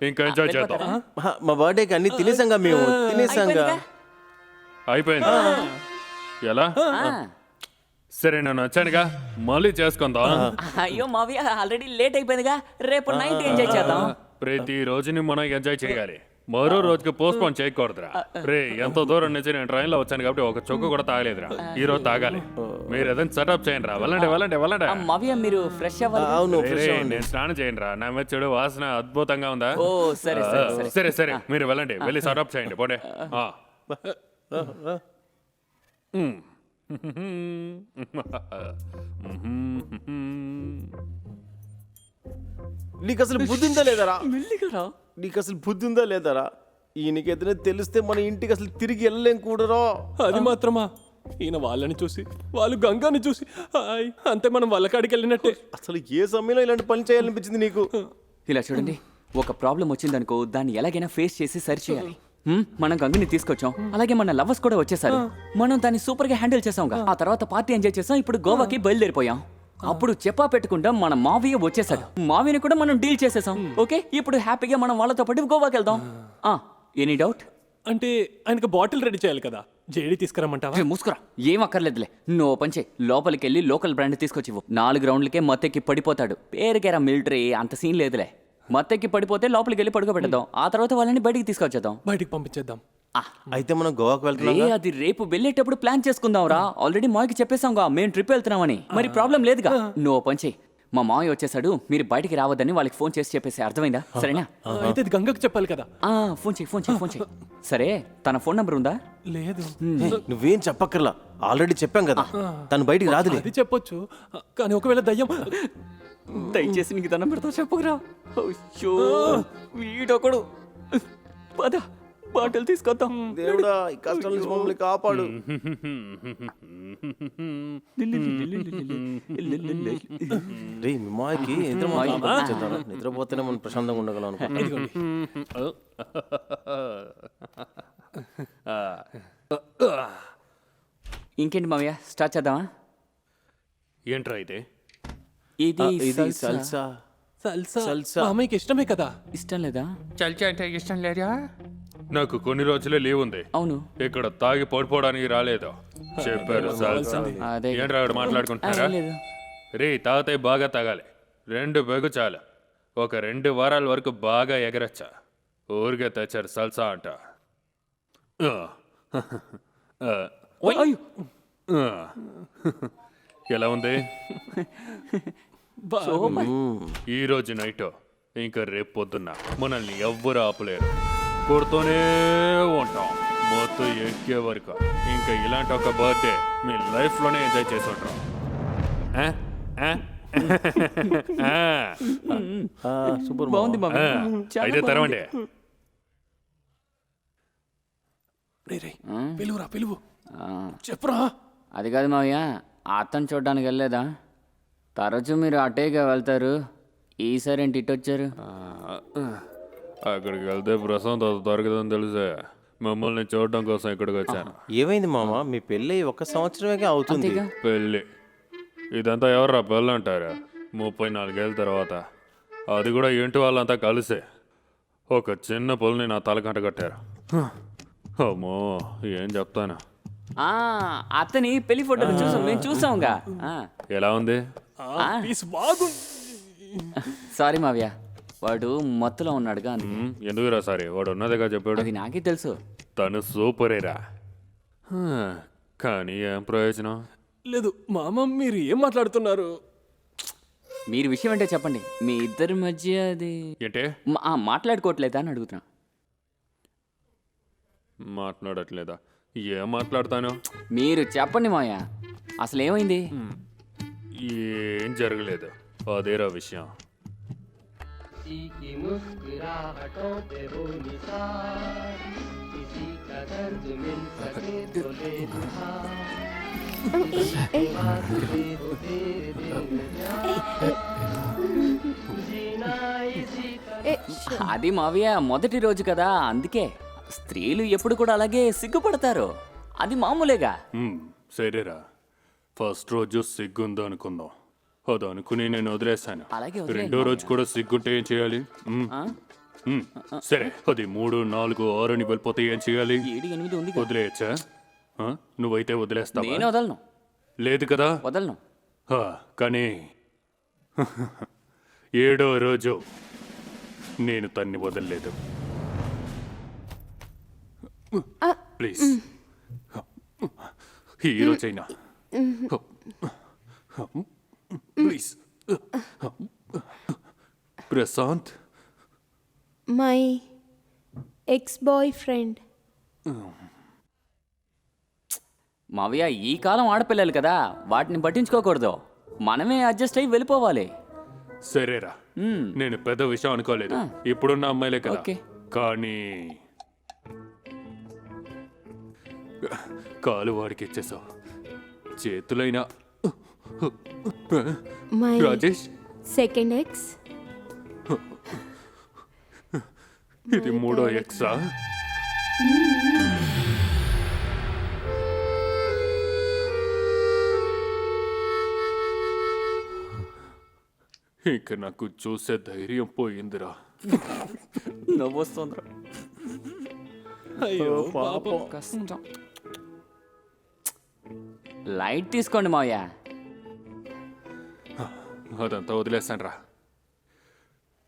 ఇంకా ఎంజాయ్ చేద్దాం. మా బర్త్డేకి అన్ని తినేసాంగా మేము. తినేసాంగా అయిపోయింది. ఎలా? సరే నేను వచ్చానుగా, మళ్ళీ చేసుకుందాం. అయ్యో మావయ్య ఆల్రెడీ లేట్ అయిపోయిందిగా, రేపు నైట్ ఎంజాయ్ చేద్దాం. ప్రతి రోజుని మనం ఎంజాయ్ చేయాలి, మరో రోజుకి పోస్ట్ పోన్ చేయకూడదురా. రే ఎంత దూరం నుంచి నేను ట్రైన్ లో వచ్చాను కాబట్టి ఒక చొక్కు కూడా తాగలేదురా. ఈ రోజు తాగాలి. మీరు ఏదైనా సెటప్ చేయండి రా. వెళ్ళండి. మావయ్య మీరు ఫ్రెష్ అవ్వాలి. నేను స్నానం చేయండి రా. నా మీద చెడు వాసన అద్భుతంగా ఉందా? ఓ సరే మీరు వెళ్ళండి, వెళ్ళి సెటప్ చేయండి పోండి. నీకు అసలు బుద్ధి ఉందా లేదరా? నీకు అసలు బుద్ధి ఉందా లేదరా? ఈయనకి ఏదైనా తెలిస్తే మన ఇంటికి అసలు తిరిగి వెళ్ళలేం కూడరా. అది మాత్రమా? ఈయన వాళ్ళని చూసి, వాళ్ళు గంగాని చూసి అంతే మనం వాళ్ళ కాడికి వెళ్ళినట్టే. అసలు ఏ సమయంలో ఇలాంటి పని చేయాలనిపించింది నీకు? ఇలా చూడండి, ఒక ప్రాబ్లం వచ్చిందనుకో దాన్ని ఎలాగైనా ఫేస్ చేసి సరి చేయాలి. మనం గంగని తీసుకొచ్చాం, అలాగే మన లవర్స్ కూడా వచ్చేసారు. మనం దాన్ని సూపర్ గా హ్యాండిల్ చేసాం. ఆ తర్వాత పార్టీ ఎంజాయ్ చేసాం. ఇప్పుడు గోవాకి బయలుదేరిపోయాం. అప్పుడు చెప్పా పెట్టుకుంటా మన మావయ్య వచ్చేసాడు. మావయ్యని కూడా మనం డీల్ చేసేసాం. ఓకే, ఇప్పుడు హ్యాపీగా మనం వాళ్ళతో పాటు గోవాకి వెళ్దాం. Any doubt? అంటే ఆయనకు బాటిల్ రెడీ చేయాలి కదా, జేడీ తీసుకురమ్మంటావా? మూసుకురా, ఏం అక్కర్లేదులే. నువ్వు పంచే లోపలికి వెళ్ళి లోకల్ బ్రాండ్ తీసుకొచ్చివ్వు. 4 రౌండ్లకే మత్తెక్కి పడిపోతాడు. పేరుకేరా మిలిటరీ, అంత సీన్ లేదులే. మత్తెక్కి పడిపోతే లోపలికి వెళ్ళి పడుకోబెట్టేద్దాం. ఆ తర్వాత వాళ్ళని బయటికి తీసుకొచ్చేద్దాం. బయటికి పంపించేద్దాం. అయితే మనం గోవాకి వెళ్తున్నాం. అది రేపు వెళ్ళేటప్పుడు ప్లాన్ చేసుకుందాం రా. ఆల్రెడీ మాయకి చెప్పేసాంగా మేము ట్రిప్ వెళ్తున్నామని. మరి ప్రాబ్లం లేదుగా. నువ్వు పంచే, మా మాయ వచ్చేసాడు, మీరు బయటికి రావద్దని వాళ్ళకి ఫోన్ చేసి చెప్పేసి, అర్థమైందా? సరేనా? అయితే గంగకు చెప్పాలి కదా. ఫోన్ చేయి. సరే, తన ఫోన్ నంబర్ ఉందా? లేదు. నువ్వేం చెప్పక్కర్లా, ఆల్రెడీ చెప్పాం కదా. తను బయటికి రాదులే. అది చెప్పొచ్చు, కానీ ఒకవేళ దయ్యం. దయచేసి నీకు దండం పెడతా, చెప్పుకురా. వీడొకడు. పద, బాటిల్ తీసుకొద్దాం. దేవుడా, ఈ కష్టాల నుంచి మమ్మల్ని కాపాడు. రే మీ మాయకి నిద్రపోతేనే మనం ప్రశాంతంగా ఉండగలం అనుకో. ఇంకేంటి మావయ్య, స్టార్ట్ చేద్దామా? ఏంట్రా ఇది? ఇది సల్సా. అమ్మాయికి ఇష్టమే కదా. ఇష్టం లేదా? చల్చా అంటే ఇష్టం లేదా? నాకు కొన్ని రోజులే లీవ్ ఉంది. అవును. ఇక్కడ తాగి పడిపోవడానికి రాలేదు చెప్పారు. ఏంట్రా అక్కడ మాట్లాడుకుంటున్నారా? రే తాగితే బాగా తాగాలి. 2 బెగు చాలు. ఒక 2 వారాల వరకు బాగా ఎగరచ్చా. ఊరికే తెచ్చారు సల్సా అంట. ఎలా ఉంది? ఈ రోజు నైట్ ఇంకా రేపు పొద్దున్న మనల్ని ఎవ్వరు ఆపలేరు. కొడుతూనే ఉంటాం మొత్తం ఎక్కే వరకు. ఇంకా ఇలాంటి ఒక బర్త్డే మీ లైఫ్లోనే ఎంజాయ్ చేసి ఉంటాం. సూపర్ బాగుంది మామ. చాలా అయితే తెరవండి. పిలువురా పిలువు ఆ, చెప్పురా. అది కాదు మావయ్య, అతను చూడడానికి వెళ్ళలేదా? తరచూ మీరు అటేగా వెళ్తారు, ఈసారి ఏంటి ఇటు వచ్చారు? అక్కడికి వెళ్తే ప్రశాంత్ అది దొరకదని తెలిసే మిమ్మల్ని చూడడం కోసం ఇక్కడికి వచ్చాను. ఏమైంది మామ? మీ పెళ్ళి 1 సంవత్సరమే అవుతుంది. అంతేగా? పెళ్ళి ఇదంతా ఎవర్రా పెళ్ళి అంటారు? 34 ఏళ్ళ తర్వాత, అది కూడా ఇంటి వాళ్ళంతా కలిసే ఒక చిన్న పొలని నా తలకంట కట్టారు. అమ్మో ఏం చెప్తాను. ఆ, అతని పెళ్లి ఫోటోలు చూసాం, మేము చూసాంగా. ఎలా ఉంది? సారీ మావయ్య, వాడు మత్తులో ఉన్నాడుగా అందుకే. ఎందుకురా సారీ, వాడు ఉన్నదిగా చెప్పాడు. అది నాకే తెలుసు. తను సూపరేరా, కానీ ఏం ప్రయోజనం లేదు మామ, మీరు ఏం మాట్లాడుతున్నారు? మీరు విషయం అంటే చెప్పండి, మీ ఇద్దరి మధ్య అది ఏంటే మాట్లాడుకోవట్లేదా అని అడుగుతున్నా. మాట్లాడట్లేదా? ఏం మాట్లాడతాను? మీరు చెప్పండి మావయ్య, అసలు ఏమైంది? ఏం జరగలేదు, అదేరా విషయం. అది మావయ్య మొదటి రోజు కదా, అందుకే. స్త్రీలు ఎప్పుడు కూడా అలాగే సిగ్గుపడతారు, అది మామూలేగా. సరేరా, ఫస్ట్ రోజు సిగ్గుందో అనుకుందాం, అది అనుకుని నేను వదిలేశాను. అలాగే వదిలేయండి రెండో రోజు కూడా సిగ్గుంటే ఏం చేయాలి? సరే, అది 3, 4, 6 అని వెళ్ళిపోతే ఏం చేయాలి? 7, 8 ఉంది. వదిలేయచ్చా? నువ్వైతే వదిలేస్తావా? నేను వదలను. లేదు కదా? వదలను. కానీ 7వ రోజు నేను తన్ని వదలలేదు. ప్లీజ్ ఈ రోజైనా please. Prashant my ex boyfriend. మావయ్య, ఈ కాలం ఆడపిల్లలు కదా, వాటిని పట్టించుకోకూడదు, మనమే అడ్జస్ట్ అయ్యి వెళ్ళిపోవాలి. సరేరా, నేను పెద్ద విషయం అనుకోలేదు, ఇప్పుడున్న అమ్మాయిలే కదా. కానీ కాలు వాడికి ఇచ్చేసావు, చేతులైనా. My Rajesh, second x. ఇది 3వ ఎక్సా? ఇక నాకు చూసే ధైర్యం పోయిందిరా. నవ్వొస్తుందిరా. అయ్యో పాపం. కష్టం. లైట్ తీసుకోండి మావయ్య. అదంతా వదిలేస్తాను రా,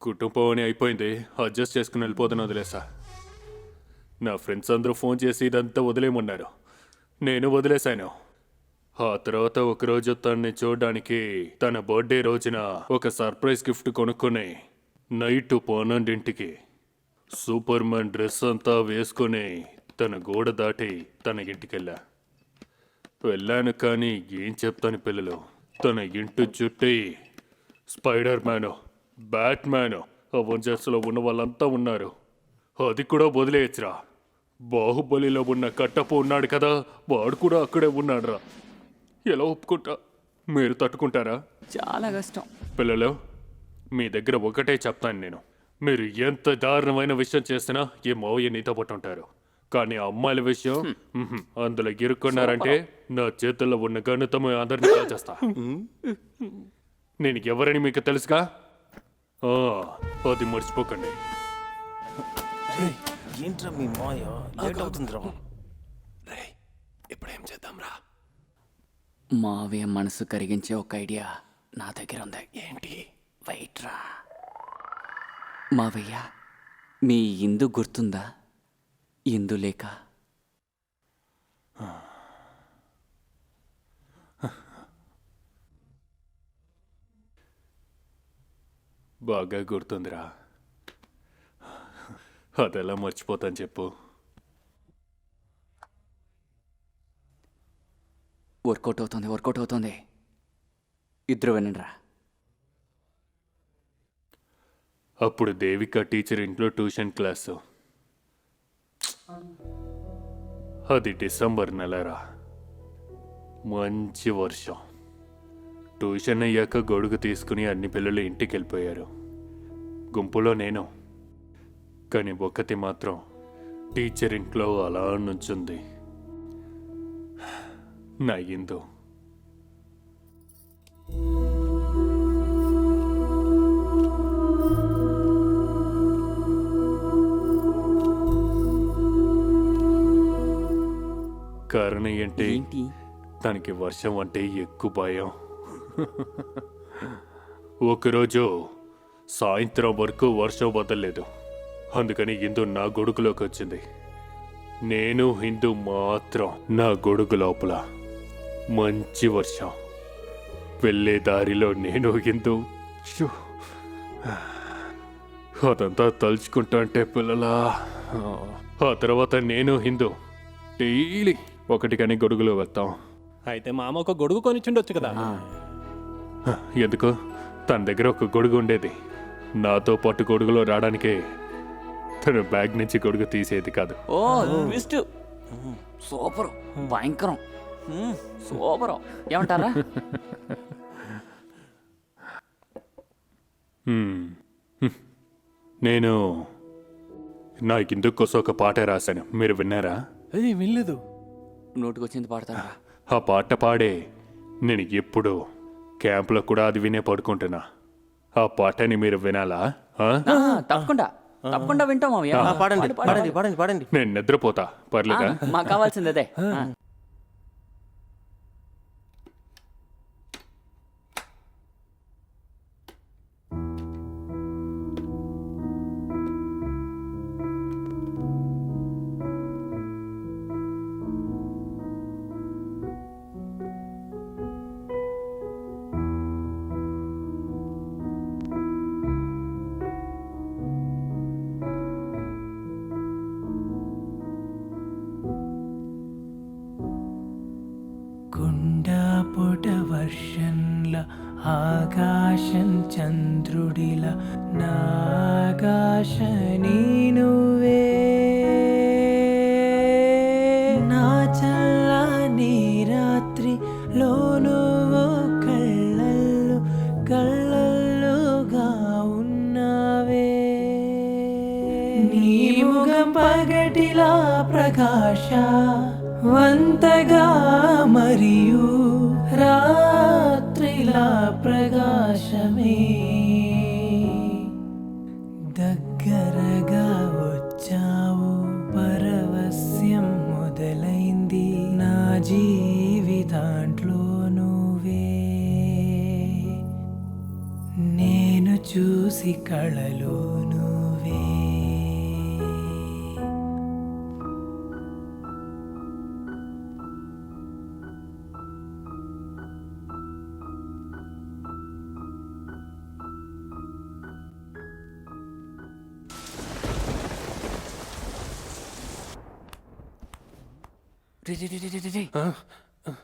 కుటుంబం అని అయిపోయింది, అడ్జస్ట్ చేసుకుని వెళ్ళిపోతాను వదిలేసా. నా ఫ్రెండ్స్ అందరూ ఫోన్ చేసి ఇదంతా వదిలేయమన్నారు, నేను వదిలేశాను. ఆ తర్వాత ఒకరోజు తనని చూడడానికి తన బర్త్డే రోజున ఒక సర్ప్రైజ్ గిఫ్ట్ కొనుక్కొని నైట్ 12ంటికి సూపర్ మ్యాన్ డ్రెస్ అంతా వేసుకొని తన గోడ దాటి తన ఇంటికెళ్ళా. వెళ్ళాను, కానీ ఏం చెప్తాను పిల్లలు, తన ఇంటి చుట్టూ స్పైడర్ మ్యాను, బ్యాట్ మ్యాను, అవెంజర్స్లో ఉన్న వాళ్ళంతా ఉన్నారు. అది కూడా వదిలేయచ్చురా. బాహుబలిలో ఉన్న కట్టప్ప ఉన్నాడు కదా, వాడు కూడా అక్కడే ఉన్నాడు రా. ఎలా ఒప్పుకుంటా? మీరు తట్టుకుంటారా? చాలా కష్టం. పిల్లలు, మీ దగ్గర ఒకటే చెప్తాను నేను, మీరు ఎంత దారుణమైన విషయం చేసినా ఈ మావయ్య నీతో పాటు ఉంటారు. కానీ అమ్మాయిల విషయం అందులో ఇరుక్కున్నారంటే నా చేతుల్లో ఉన్న గణితం అందరినీ కాల్చేస్తా. నేను ఎవరని మీకు తెలుసుగా, అది మర్చిపోకండి. ఏంట్రా మీ మాయ, లేట్ అవుతుందిరా. ఇప్పుడేం చేద్దాం రా? మావయ్య మనసు కరిగించే ఒక ఐడియా నా దగ్గర ఉంది. ఏంటి? వెయిట్ రా. మావయ్య, మీ ఇందు గుర్తుందా? ఇందులేక. బాగా గుర్తుందిరా. అదెలా మర్చిపోతాను చెప్పు. వర్కౌట్ అవుతుంది. ఇద్దరు వినండిరా. అప్పుడు దేవిక టీచర్ ఇంట్లో ట్యూషన్ క్లాసు. అది డిసెంబర్ నెలరా. మంచి వర్షం. ట్యూషన్ అయ్యాక గొడుగు తీసుకుని అన్ని పిల్లలు ఇంటికి వెళ్ళిపోయారు. గుంపులో నేను. కానీ ఒక్కతి మాత్రం టీచర్ ఇంట్లో అలా నుంచుంది. నా ఇందు. కారణం ఏంటి? తనకి వర్షం అంటే ఎక్కువ భయం. ఒకరోజు సాయంత్రం వరకు వర్షం వదలలేదు. అందుకని హిందూ నా గొడుగులోకి వచ్చింది. నేను హిందూ మాత్రం నా గొడుగు లోపల. మంచి వర్షం. వెళ్ళే దారిలో నేను హిందూ. అదంతా తలుచుకుంటా అంటే పిల్లలా. ఆ తర్వాత నేను హిందూ డైలీ ఒకటికని గొడుగులో వెళ్తాం. అయితే మామ ఒక గొడుగు కొనిచ్చుండొచ్చు కదా. ఎందుకు? తన దగ్గర ఒక గొడుగు ఉండేది. నాతో పాటు గొడుగులో రావడానికి తన బ్యాగ్ నుంచి గొడుగు తీసేది కాదు. ఓ ట్విస్ట్. సూపర్, భయంకరం, సూపర్. ఏమంటారా? నేను నా ఇందుకు కోసం ఒక పాట రాశాను. మీరు విన్నారా? అది వినలేదు. నోటికొచ్చింది పాడతారా? ఆ పాట పాడే నేను ఎప్పుడు క్యాంప్లో కూడా అది వినే పడుకుంటున్నా. ఆ పాటని మీరు వినాలా? తప్పకుండా వింటాం మావయ్య. పాడండి. నేను నిద్రపోతా, పర్లేదా? మాకు కావాల్సింది అదే. గుండాపుట వర్షంలా ఆకాశం చంద్రుడిలా నాగాశ నీనువే నా చల్లని రాత్రిలో నువ్వు కళ్ళల్లుగా ఉన్నావే నీ ముఖం పగటిలా ప్రకాశ వంతగా మరియు రాత్రిలా ప్రకాశమే దగ్గరగా వచ్చావు పరవశ్యం మొదలైంది నా జీవితాంట్లో నువ్వే నేను చూసి కళలో నువ్వే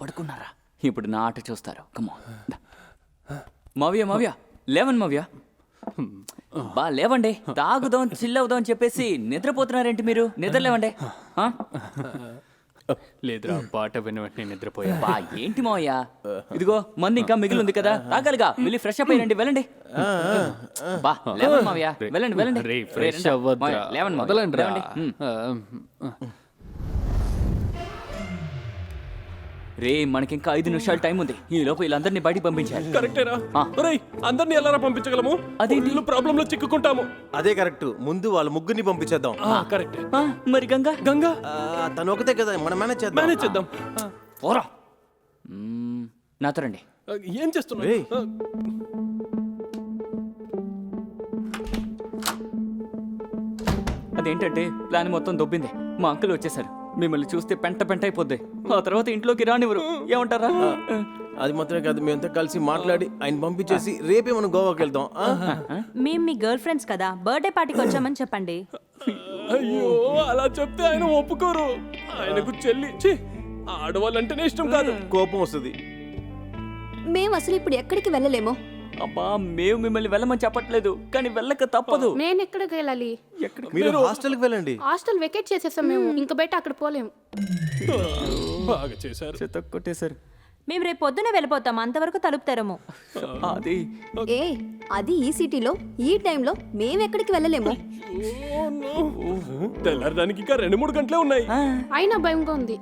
పడుకున్నారా? ఇప్పుడు నా ఆట చూస్తారు. కమాన్ మావ్య లేవండి మావ్య. లేవండి, తాగుదాం చిల్లవుదాం అని చెప్పేసి నిద్రపోతున్నారేంటి మీరు? నిద్ర లేవండి. లేదురా, పాట విన్న వెంటనే నిద్రపోయా. ఏంటి మావయ్య? ఇదిగో మంది ఇంకా మిగిలింది కదా, తాగాలిగా. వెళ్ళి ఫ్రెష్ అప్ అయ్యండి, వెళ్ళండి. లేవండి మావయ్య, వెళ్ళండి. ఫ్రెష్ అవ్వద్దురా, లేవండి వదలండి రా. రే, మనకి ఇంకా 5 నిమిషాలు టైం ఉంది. ఈ లోపు వీళ్ళందరినీ బయటికి పంపించాలి. కరెక్టేరా? అందరినీ ఎలా పంపించగలము? అదే ఇల్లు ప్రాబ్లం లో చిక్కుకుంటాము. అదే కరెక్ట్. ముందు వాళ్ళ ముగ్గురిని పంపించేద్దాం. కరెక్ట్. మరి గంగా తను ఒకతే కదా, మనం మేనేజ్ చేద్దాం. పోరా, నాతో రండి. ఏం చేస్తున్నావు? అదేంటంటే ప్లాన్ మొత్తం దొబ్బింది. మా అంకుల్ వచ్చేసారు. మిమ్మల్ని చూస్తే పెంట అయిపోద్ది. ఆ తర్వాత ఇంట్లోకి రానివ్వరు. ఏమంటారా? అది మాత్రమే కాదు, మేమంతా కలిసి మాట్లాడి ఆయన పంపించేసి రేపే మనం గోవాకి వెళ్దాం. మేము మీ గర్ల్ ఫ్రెండ్స్ కదా, బర్త్డే పార్టీకి వచ్చామని చెప్పండి. అయ్యో అలా చెప్తే ఆయన ఒప్పుకోరు. ఆయనకు చెల్లి ఛీ, ఆడవాళ్ళంటేనే ఇష్టం కాదు. కోపం వస్తుంది. మేము అసలు ఇప్పుడు ఎక్కడికి వెళ్ళలేమో. అబ్బా మేము మిమ్మల్ని వెళ్ళమని చెప్పట్లేదు, కానీ వెళ్ళక తప్పదు. నేను ఎక్కడికి వెళ్ళాలి? మీరు హాస్టల్కి వెళ్ళండి. హాస్టల్ వెకేట్ చేసేసాం మేము, ఇంకా బయట అక్కడ పోలేము. బాగా చేశారు. చెత్త కొట్టేశారు. మేము రేపు పొద్దునే వెళ్ళిపోతాం, అంతవరకు తలుపు తెరము. అది అది ఈ సిటీలో ఈ టైంలో మేమెక్కడికి వెళ్ళలేము. తెల్లారడానికి ఇంకా 2-3 గంటలే ఉన్నాయి. అయినా భయంగా ఉంది.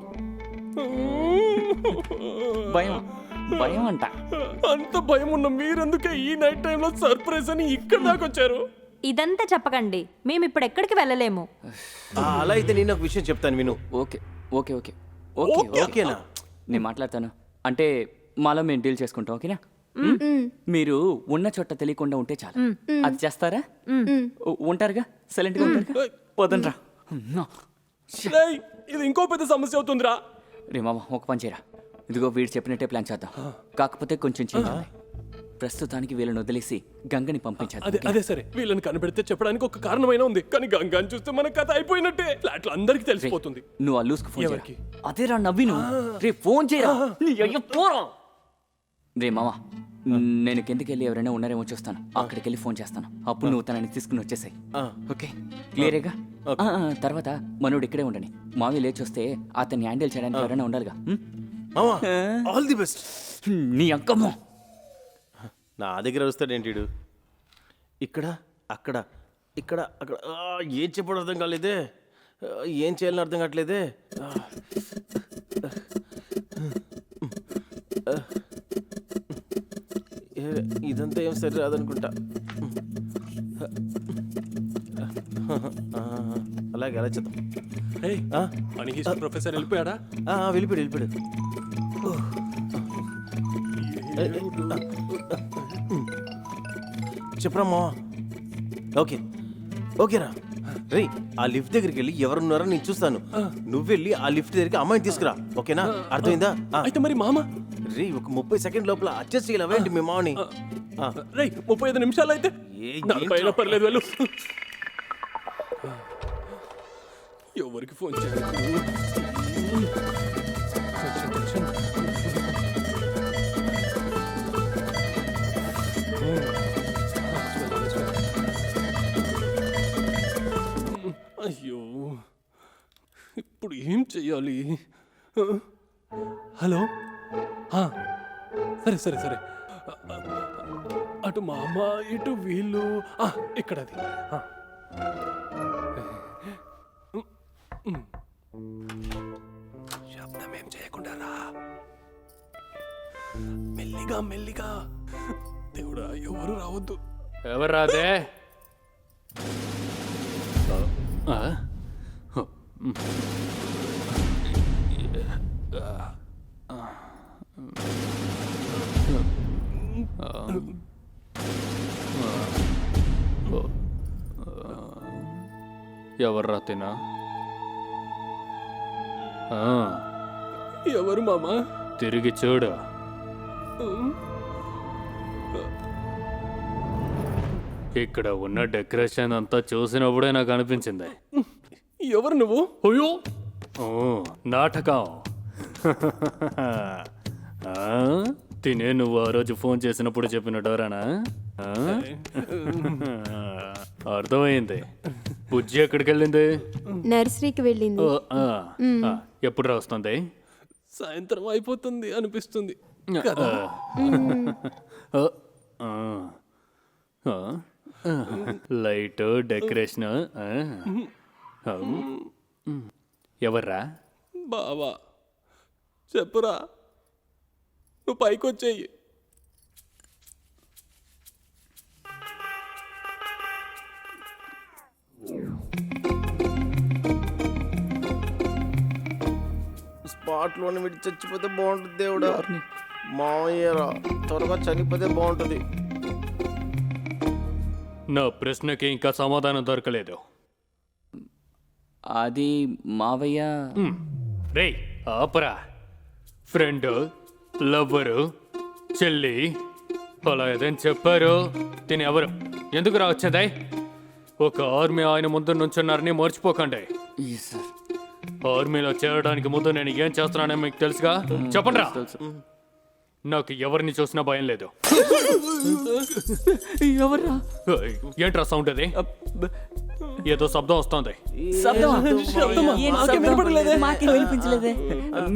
భయం భయం అంట. అంత భయం ఉన్న మీరెందుకే ఈ నైట్ టైంలో సర్ప్రైజ్ అని ఇక్కడ దాకా వచ్చారు? ఇదంతా చెప్పకండి, మేము ఇప్పుడు ఎక్కడికి వెళ్ళలేము. అలా అయితే నేను ఒక విషయం చెప్తాను విను. ఓకే ఓకే ఓకే ఓకే ఓకేనా? నేను మాట్లాడతాను. అంటే మాలో మేము డీల్ చేసుకుంటాం, ఓకేనా? మీరు ఉన్న చోట తెలియకుండా ఉంటే చాలు. అది చేస్తారా? ఉంటారుగా, సైలెంట్గా ఉంటారుగా. పోదండ్రా. ఇది ఇంకో పెద్ద సమస్య అవుతుందిరా. రే మామ, ఒక పని చేయరా. ఇదిగో వీడు చెప్పినట్టే ప్లాన్ చేద్దాం. కాకపోతే కొంచెం చేంజ్ ఉంది. ప్రస్తుతానికి వీళ్ళని వదిలేసి గంగని పంపించాలి. అదే సరే, వీళ్ళని కనిపెడితే చెప్పడానికి ఒక కారణమైనా ఉంది, కానీ గంగాని చూస్తే మన కథ అయిపోయినట్టే. ఫ్లాట్ లో అందరికి తెలిసిపోతుంది. నువ్వు ఆ లూస్కి ఫోన్ చేయరా. అదేరా నవ్విను. రే ఫోన్ చేయరా. రే మామ, నేను కిందకి వెళ్ళి ఎవరైనా ఉన్నారేమో చూస్తాను, అక్కడికి వెళ్ళి ఫోన్ చేస్తాను. అప్పుడు నువ్వు తనని తీసుకుని వచ్చేసాయి. ఓకే, క్లియరేగా? తర్వాత మనోడు ఇక్కడే ఉండని. మావి లేచి వస్తే అతన్ని హ్యాండిల్ చేయడానికి ఎవరైనా ఉండాలిగా. All the best. నీ అంకమ్మో నా దగ్గర వస్తాడేంటి? ఇక్కడ అక్కడ ఇక్కడ అక్కడ ఏం చెప్పడం అర్థం కాలేదే, ఏం చేయాలని అర్థం కావట్లేదే. ఇదంతా ఏం సరి రాదనుకుంటా. అలాగే అలా చేద్దాం. ప్రొఫెసర్ వెళ్ళిపోయాడా? వెళ్ళిపోయాడు. చెప్పరా మావా? ఓకేరా. రే, ఆ లిఫ్ట్ దగ్గరికి వెళ్ళి ఎవరున్నారో నేను చూస్తాను. నువ్వు వెళ్ళి ఆ లిఫ్ట్ దగ్గరికి అమ్మాయిని తీసుకురా, ఓకేనా? అర్థమైందా? అయితే మరి మామ రే, ఒక 30 సెకండ్ లోపల అడ్జస్ట్ చేయాలండి మీ మామని. రే, 35 నిమిషాలు అయితే పర్లేదు, వెళ్ళు. ఎవరికి ఫోన్ చేయాలి? అయ్యో, ఇప్పుడు ఏం చెయ్యాలి? హలో, సరే. అటు మామ, ఇటు వీళ్ళు. ఇక్కడ అది. శబ్దం ఏం చేయకుండా రా. మెల్లిగా. దేవుడా, ఎవరు రావద్దు. ఎవరు రాదే? ఎవర్రా తినా? ఎవరు మామా? తిరిగి చూడు. ఇక్కడ ఉన్న డెకరేషన్ అంతా చూసినప్పుడే నాకు అనిపించింది. ఎవరు నువ్వు? అయ్యో, నాటకం. తినే నువ్వు ఆ రోజు ఫోన్ చేసినప్పుడు చెప్పిన డోరానా? అర్థమైంది. బుజ్జి ఎక్కడికి వెళ్ళింది? నర్సరీకి వెళ్ళింది. ఎప్పుడు వస్తుంది? సాయంత్రం అయిపోతుంది అనిపిస్తుంది. Light decoration. ఎవర్రా? బావా, చెప్పురా. నువ్వు పైకి వచ్చేయి. స్పాట్లోనే విడి చచ్చిపోతే బాగుంటుంది. దేవుడా, మావయ్యరా, త్వరగా చనిపోతే బాగుంటుంది. నా ప్రశ్నకి ఇంకా సమాధానం దొరకలేదు. అది మావయ్య. రే ఆపరా. ఫ్రెండ్, లవ్వరు, చెల్లి అలా ఏదైనా చెప్పారు. తిని ఎవరు? ఎందుకు రా వచ్చేదాయ్? ఒక ఆర్మీ ఆయన ముందు నుంచున్నారని మర్చిపోకండి. ఆర్మీలో చేరడానికి ముందు నేను ఏం చేస్తున్నానని మీకు తెలుసుగా? చెప్పండి రా. నాకు ఎవరిని చూసినా భయం లేదు. ఎవర్రా? ఏంట్రా సౌండ్ అది? ఏదో శబ్దం వస్తుంది.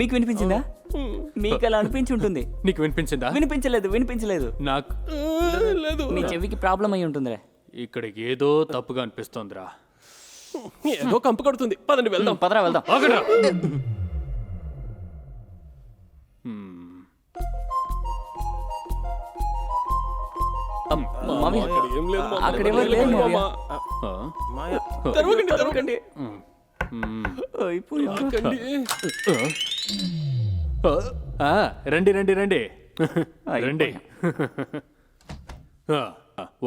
మీకు వినిపించిందా? మీకు అలా అనిపించి ఉంటుంది. నీకు వినిపించిందా? వినిపించలేదు. నాకు మీ చెవికి ప్రాబ్లం అయి ఉంటుందిరా. ఇక్కడ ఏదో తప్పుగా అనిపిస్తోందిరా. ఏదో కంపు కొడుతుంది. పదండి వెళ్దాం. పదరా వెళ్దాం. ఆగండ్రా. మామయ్య, ఏం లేదు మామ. అక్కడ ఎవరు లేరు మామయ్య. మాయా తెరవకండి. అయిపోయా. ఆగండి. రండి రండి రండి రండి.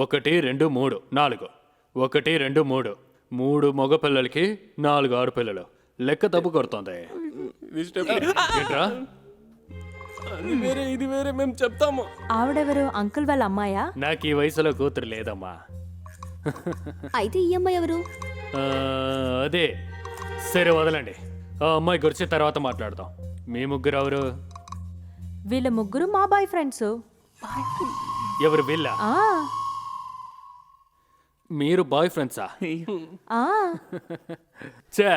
1 2 3 4. 1 2 3. 3 మగ పిల్లలకి 4 ఆడపిల్లలు. లెక్క తప్పు కొడుతోంది. ఏంట్రా? అది వేరే ఇది వేరే మేము చెప్తాము. ఆవిడెవరు? అంకుల్ వాళ్ళ అమ్మాయా? నాకు ఈ వయసులో కూతురు లేదమ్మా. అయితే ఈ అమ్మాయి ఎవరు? అదే సరే వదలండి. ఆ అమ్మాయి గురించి తర్వాత మాట్లాడదాం. మీ ముగ్గురు ఎవరు? వీళ్ళ ముగ్గురు మా బాయ్ ఫ్రెండ్స్. ఎవరు వీళ్ళ? మీరు బాయ్ ఫ్రెండ్సా? చే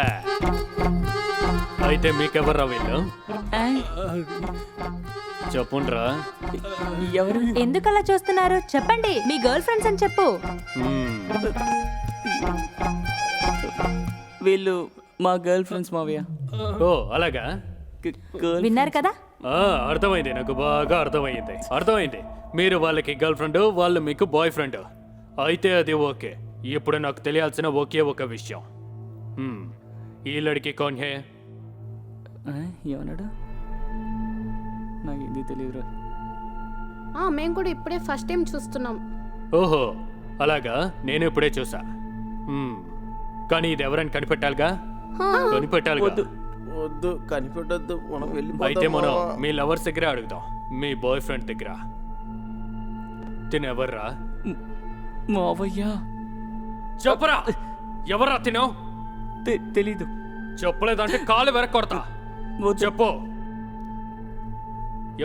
అయితే మీకెవర్రా వీళ్ళు? చెప్పుండ్రా. ఎవరు? ఎందుకు అలా చూస్తున్నారు? చెప్పండి, మీ గర్ల్ ఫ్రెండ్స్ అని చెప్పు. వీళ్ళు మా గర్ల్ ఫ్రెండ్స్ మావయ్య. ఓ అలాగా? విన్నారు కదా? అర్థమైంది, నాకు బాగా అర్థమైంది. మీరు వాళ్ళకి గర్ల్ ఫ్రెండ్, వాళ్ళు మీకు బాయ్ ఫ్రెండ్. అయితే అది ఓకే. ఇప్పుడు నాకు తెలియాల్సిన ఒకే ఒక విషయం. ఈ లడికి కౌన్ హే? ఏమన్నాడు? నాకు ఇది తెలియదురా. మేము కూడా ఇప్పుడే ఫస్ట్ టైం చూస్తున్నాం. ఓహో అలాగా? నేను ఇప్పుడే చూసా. కానీ ఇది ఎవరైనా కనిపెట్టాలిగా? వద్దు కనిపెట్టొద్దు. మనం అయితే మనం మీ లవర్స్ దగ్గర అడుగుదాం. మీ బాయ్ ఫ్రెండ్ దగ్గర. తినెవర్రా? మావయ్య. చెప్పరా, ఎవర్రా తినో? తెలీదు. చెప్పలేదంటే కాలు వెనక్కి కొడతా. చెప్పు,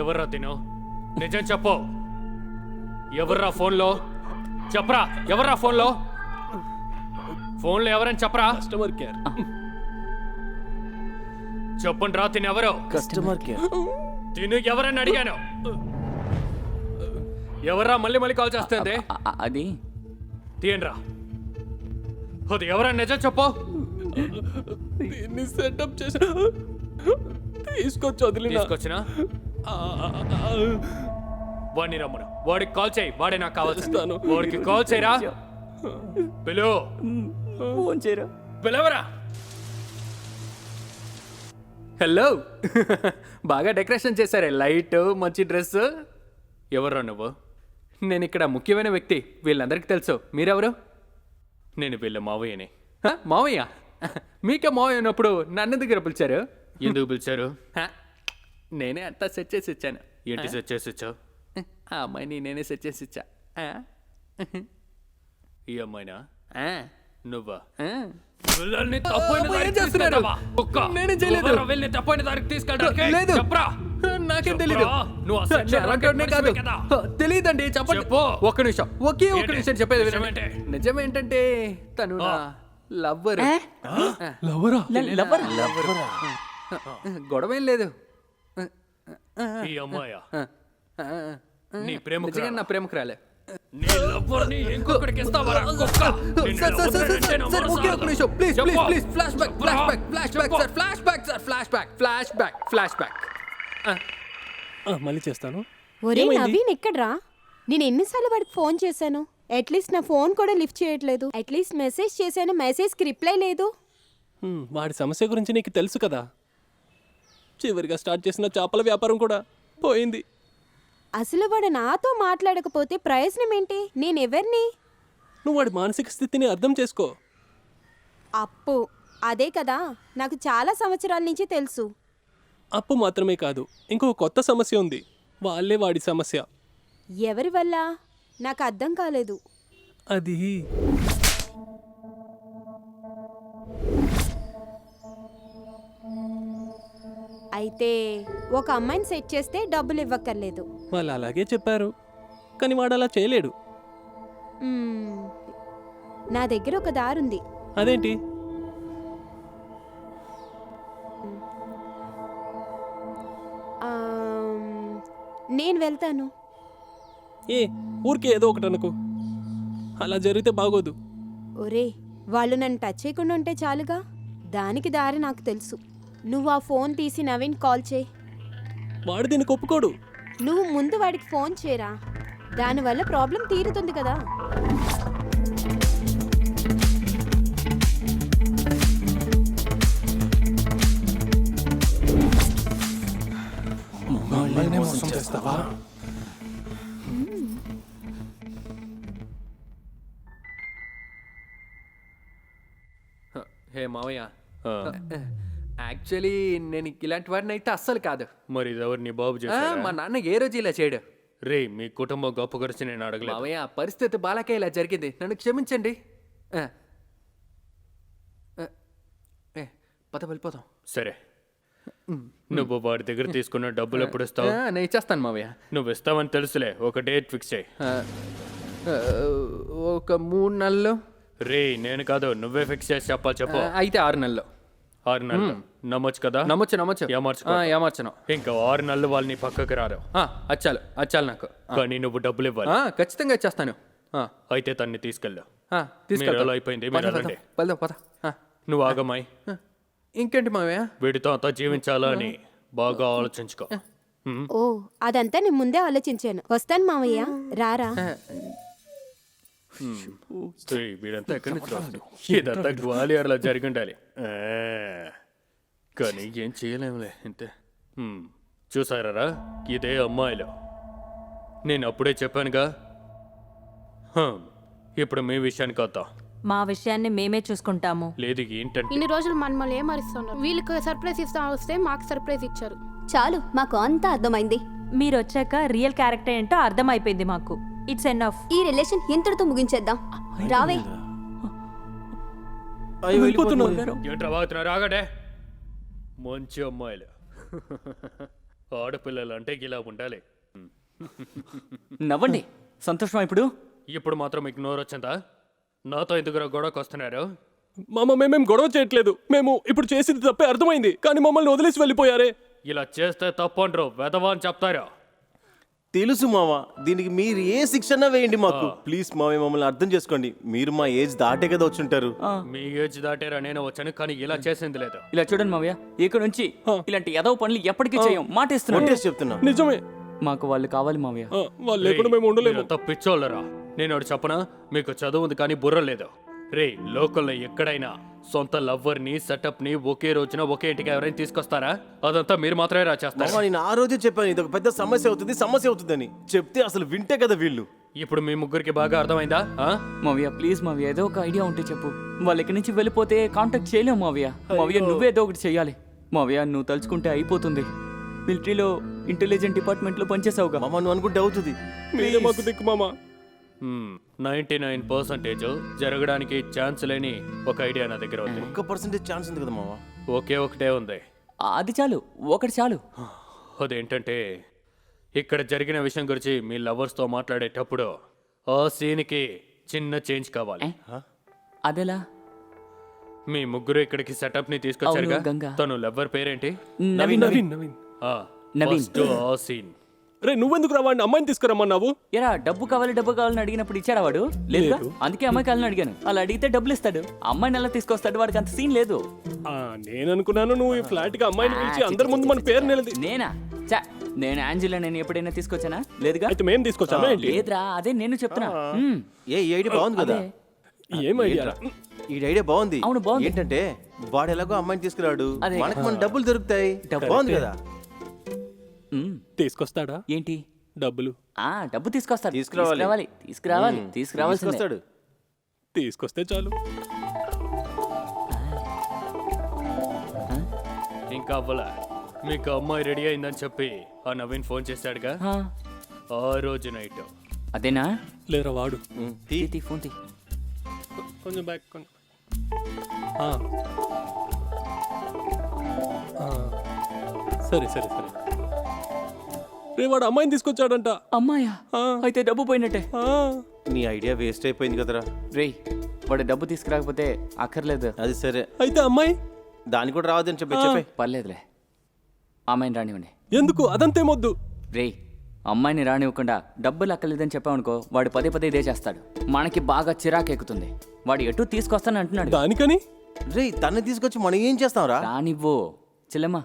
ఎవర్రా తినో? నిజం చెప్పు. ఎవర్రా ఫోన్లో? చెప్పరా, ఎవర్రా ఫోన్లో? ఫోన్లో ఎవరని చెప్పరా? Customer care. చెప్పండి రా, తినెవరు? Customer care. తిను ఎవరని అడిగాను. ఎవర్రా మళ్ళీ కాల్ చేస్తుంది? అది తీయండి రా. అది ఎవరని నిజం చెప్పు. దీన్ని సెటప్ చేసి తీసుకొచ్చినా వాడిని రమ్మను. వాడికి కాల్ చేయి. వాడే నాకు కావాల్సింది. వాడికి కాల్ చేయరా. ఫోన్ చేయరా. పిలవరా. హలో. బాగా డెకరేషన్ చేశారే. లైట్, మంచి డ్రెస్. ఎవర్రా నువ్వు? నేను ఇక్కడ ముఖ్యమైన వ్యక్తి. వీళ్ళందరికీ తెలుసు. మీరెవరు? నేను వీళ్ళ మావయ్యని. మావయ్య? మీకే మావయ్య ఉన్నప్పుడు నన్ను దగ్గర పిలిచారు. ఎందుకు పిలిచారు? నేనే అంతా సెట్ చేసి ఇచ్చాను. ఏంటి సెట్ చేసి ఇచ్చావు? ఆ అమ్మాయిని నేనే సెట్ చేసి ఇచ్చా. ఈ అమ్మాయినా? నువ్వా? నేనే చేయలేదు. నాకేం తెలీదు. తెలీదండి. చెప్పండి. ఒక్క నిమిషం, ఒకే ఒక్క నిమిషం చెప్పేది వినండి. నిజం ఏంటంటే తను నా లవ్వర్. గొడవ ఏం లేదు. ఈ అమ్మాయా? నీ ప్రేమ నా ప్రేమకు రాలే. నీ లవ్వర్ని ఇంకొకడికి ఇస్తావరా? మళ్ళీ చేస్తాను. ఒరే నవీన్ ఎక్కడ్రా? నేను ఎన్నిసార్లు వాడికి ఫోన్ చేశాను. అట్లీస్ట్ నా ఫోన్ కూడా లిఫ్ట్ చేయట్లేదు. అట్లీస్ట్ మెసేజ్ చేశాను, మెసేజ్కి రిప్లై లేదు. వాడి సమస్య గురించి నీకు తెలుసు కదా. చివరిగా స్టార్ట్ చేసిన చేపల వ్యాపారం కూడా పోయింది. అసలు వాడు నాతో మాట్లాడకపోతే ప్రయోజనం ఏంటి? నేనెవరిని? నువ్వు వాడి మానసిక స్థితిని అర్థం చేసుకో. అప్పు అదే కదా నాకు చాలా సంవత్సరాల నుంచి తెలుసు. అప్పు మాత్రమే కాదు, ఇంకో కొత్త సమస్య ఉంది. వాళ్ళే వాడి సమస్య. ఎవరి వల్ల? నాకు అర్థం కాలేదు. అది అయితే ఒక అమ్మాయిని సెట్ చేస్తే డబ్బులు ఇవ్వక్కర్లేదు. వాళ్ళు అలాగే చెప్పారు, కానీ వాడు అలా చేయలేడు. మ్మ్. నా దగ్గర ఒక దారుంది. అదేంటి? నేను వెళ్తాను. ఏ ఊరికే ఏదో ఒకటి అనుకో, అలా జరిగితే బాగోదు. ఒరే, వాళ్ళు నన్ను టచ్ చేయకుండా ఉంటే చాలుగా. దానికి దారి నాకు తెలుసు. నువ్వు ఆ ఫోన్ తీసి నవీన్ కాల్ చేయి. వాడు దీనికి ఒప్పుకోడు. నువ్వు ముందు వాడికి ఫోన్ చేయరా, దానివల్ల ప్రాబ్లం తీరుతుంది కదా. మోసం చేస్తావా? హే మావయ్య, యాక్చువల్లీ నేను ఇలాంటి వాడిని అయితే అస్సలు కాదు. మరి ఎవరు నీ బాబు చేశాడా? మా నాన్న ఏ రోజు ఇలా చేయడు. రే, మీ కుటుంబం గొప్ప గురించి నేను అడగలేదు. మావయ్య, పరిస్థితి బాలకే ఇలా జరిగింది, నన్ను క్షమించండి. పద వెళ్ళిపోతాం. సరే, నువ్వు వాడి దగ్గర తీసుకున్న డబ్బులు ఎప్పుడు ఇస్తావు? నేను ఇచ్చేస్తాను మావయ్య. నువ్వు ఇస్తావని తెలుసులే, ఒక డేట్ ఫిక్స్ చేయి. ఒక 3 నెలలు. రే, నేను కాదు, నువ్వే ఫిక్స్ చేసి చెప్పాలి. చెప్పు. అయితే 6 నెలలు. 6 నెలలు నమ్మొచ్చు కదా? నమ్మొచ్చు. ఏమార్చను. ఇంకా 6 నెలలు వాళ్ళని పక్కకి రారు. అచ్చాలు నాకు. కానీ నువ్వు డబ్బులు ఇవ్వాలి. ఖచ్చితంగా ఇచ్చేస్తాను. అయితే తన్ని తీసుకెళ్ళు. తీసుకెళ్తా. మీరు అయిపోయింది, మీరు వెళ్ళండి. పద. నువ్వు ఆగమ్మాయి. ఇంకేంటి మావయ్య? వీడితో అంతా జీవించాలా అని బాగా ఆలోచించుకో. ఓ, అదంతా నేను ముందే ఆలోచించాను. వస్తాను మావయ్య, రారా. వీడంతా ఎక్కడి నుంచి రాదు? ఇదంతా గ్వాలియర్లో జరిగి ఉండాలి. కానీ ఏం చేయలేములే, అంతే. చూసారా, ఇదే అమ్మాయిలు. నేను అప్పుడే చెప్పానుగా. ఇప్పుడు మీ విషయానికి వద్దాం. మా విషయాన్ని మేమే చూసుకుంటాము. లేదు, ఏంటంటే ఇన్ని రోజులు మనల్ని ఏమరుస్తున్నారు. వీళ్ళకి సర్ప్రైజ్ ఇస్తా వస్తే మాకు సర్ప్రైజ్ ఇచ్చారు. చాలు, మాకు అంతా అర్థమైంది. మీరు వచ్చాక రియల్ క్యారెక్టర్ ఏంటో అర్థమైపోయింది మాకు. It's enough. ఈ రిలేషన్ ఇంతటితో ముగించేద్దాం. రావే. ఏంట్రా బాగుతున్నారు? ఆగడే. మంచి అమ్మాయిలు. ఆడపిల్లలు అంటే ఇలా ఉండాలి. నవ్వండి, సంతోషమా? ఇప్పుడు మాత్రం మీకు నోరు వచ్చిందా? నాతో ఎందుకు గొడవకు వస్తున్నారు? మేమేం గొడవ చేయట్లేదు. మేము ఇప్పుడు చేసింది తప్పే అర్థమైంది, కానీ మమ్మల్ని వదిలేసి వెళ్ళిపోయారే. ఇలా చేస్తే తప్పండ్రు, వెధవా అని చెప్తారా? తెలుసు మామ, దీనికి మీరు ఏ శిక్షణ వేయండి మాకు. ప్లీజ్ మావయ్య, మమ్మల్ని అర్థం చేసుకోండి. మీరు మా ఏజ్ దాటే కదా వచ్చుంటారు. మీ ఏజ్ దాటేరా నేను వచ్చాను, కానీ ఇలా చేసింది లేదు. ఇలా చూడండి మావయ్య, ఇక నుంచి ఇలాంటి ఏదో పనులు ఎప్పటికీ చేయం. మాటేస్తున్నా. చెప్తున్నా. నిజమే. మాకు వాళ్ళు కావాలి మావయ్య. వాళ్ళు లేకుండా మేము ఉండలేము. తప్పించోళ్ళరా. నేను ఒకటి చెప్పనా, మీకు చదువు ఉంది కానీ బుర్ర లేదు. రే, లోకల్లో ఎక్కడైనా సొంత లవ్వర్ని సెటప్ని ఒకే రోజున ఒకే ఇంటికి ఎవరైనా తీసుకొస్తారా? అదంతా మీరు మాత్రమే రాచేస్తారు. నేను ఆ రోజే చెప్పాను, ఇది ఒక పెద్ద సమస్య అవుతుందని. చెప్తే అసలు వింటే కదా వీళ్ళు. ఇప్పుడు మీ ముగ్గురికి బాగా అర్థమైందా? మావయ్య ప్లీజ్ మావయ్య, ఏదో ఒక ఐడియా ఉంటే చెప్పు. వాళ్ళ ఇక్కడి నుంచి వెళ్ళిపోతే కాంటాక్ట్ చేయలేము మావయ్య. మావయ్య నువ్వేదో ఒకటి చెయ్యాలి. మావయ్య నువ్వు తలుచుకుంటే అయిపోతుంది. మిలిటరీలో ఇంటెలిజెంట్ డిపార్ట్మెంట్లో పనిచేసావుగా. మామ, నువ్వు అనుకుంటే అవుతుంది. మీరే మాకు దిక్కు మామ. 99% జరగడానికి ఛాన్స్ లేని ఒక ఐడియా నా దగ్గర ఉంది. 1% ఛాన్స్ ఉంది కదా మామ. ఒకటే ఉంది. అది చాలు, ఒకటి చాలు. అదేంటంటే, ఇక్కడ జరిగిన విషయం గురించి మీ లవర్స్తో మాట్లాడేటప్పుడు ఆ సీన్కి చిన్న చేంజ్ కావాలి. అదెలా? మీ ముగ్గురు ఇక్కడికి సెటప్ ని తీసుకొచ్చారుగా. తను లవ్వర్ పేరేంటి? నవీన్. ఫస్ట్ ఆ సీన్. రే, నువ్వెందుకు రా వాడిని అమ్మాయిని తీసుకురమ్మన్నావు? ఎరా, డబ్బు కావాలని అడిగినప్పుడు ఇచ్చాడా వాడు? లేదు. అందుకే అమ్మాయి కావాలని అడిగాను. అలా అడిగితే డబ్బులు ఇస్తాడు. అమ్మాయిని ఎలా తీసుకొస్తాడు? వాడికి అంత సీన్ లేదు. నేను అనుకున్నాను నువ్వు ఈ ఫ్లాట్ కి అమ్మాయిని పిలిచి అందరి ముందు మన పేరు నిలది. నేనా? నేను ఆంజెలా నేను ఎప్పుడైనా తీసుకొచ్చానా? లేదుగా. అయితే మేము తీసుకొచ్చామా? లేదురా, అదే నేను చెప్తున్నా. ఈ ఐడియా బాగుంది కదా. ఏం ఐడియా? ఈ ఐడియా బాగుంది. అవును, బాగుంది. ఏంటంటే వాడు ఎలాగో అమ్మాయిని తీసుకురాడు, మనకు మన డబ్బులు దొరుకుతాయి. బాగుంది కదా. తీసుకొస్తాడా? ఏంటి? డబ్బులు. డబ్బు తీసుకొస్తాడు. తీసుకురావాలి. తీసుకొస్తే చాలు. ఇంకా అవ్వలా. మీకు అమ్మాయి రెడీ అయిందని చెప్పి ఆ నవీన్ ఫోన్ చేశాడుగా, ఆ రోజు నైట్. అదేనా? లేరా వాడు. ఫోన్ తీ. కొంచెం బ్యాక్. సరే సరే సరే రే వాడు అమ్మాయిని తీసుకొచ్చాడంట. అమ్మాయా? అయితే డబ్బు పోయినట్టే. నీ ఐడియా వేస్ట్ అయిపోయింది కదరా. రేయ్ వాడు డబ్బు తీసుకురాకపోతే అక్కర్లేదు. అది సరే. అయితే అమ్మాయి దాన్ని కూడా రావద్దని చెప్పే. పర్లేదులే, అమ్మాయిని రానివ్వండి. ఎందుకు? అదంతేమొద్దు. రేయ్ అమ్మాయిని రానివ్వకుండా డబ్బులు అక్కర్లేదని చెప్పామనుకో, వాడు పదే పదే ఇదే చేస్తాడు. మనకి బాగా చిరాకెక్కుతుంది. వాడు ఎటు తీసుకొస్తాను అంటున్నాడు. దానికని రే తన్ని తీసుకొచ్చి మనం ఏం చేస్తాంరా? రానివ్వు చెల్లెమ్మా.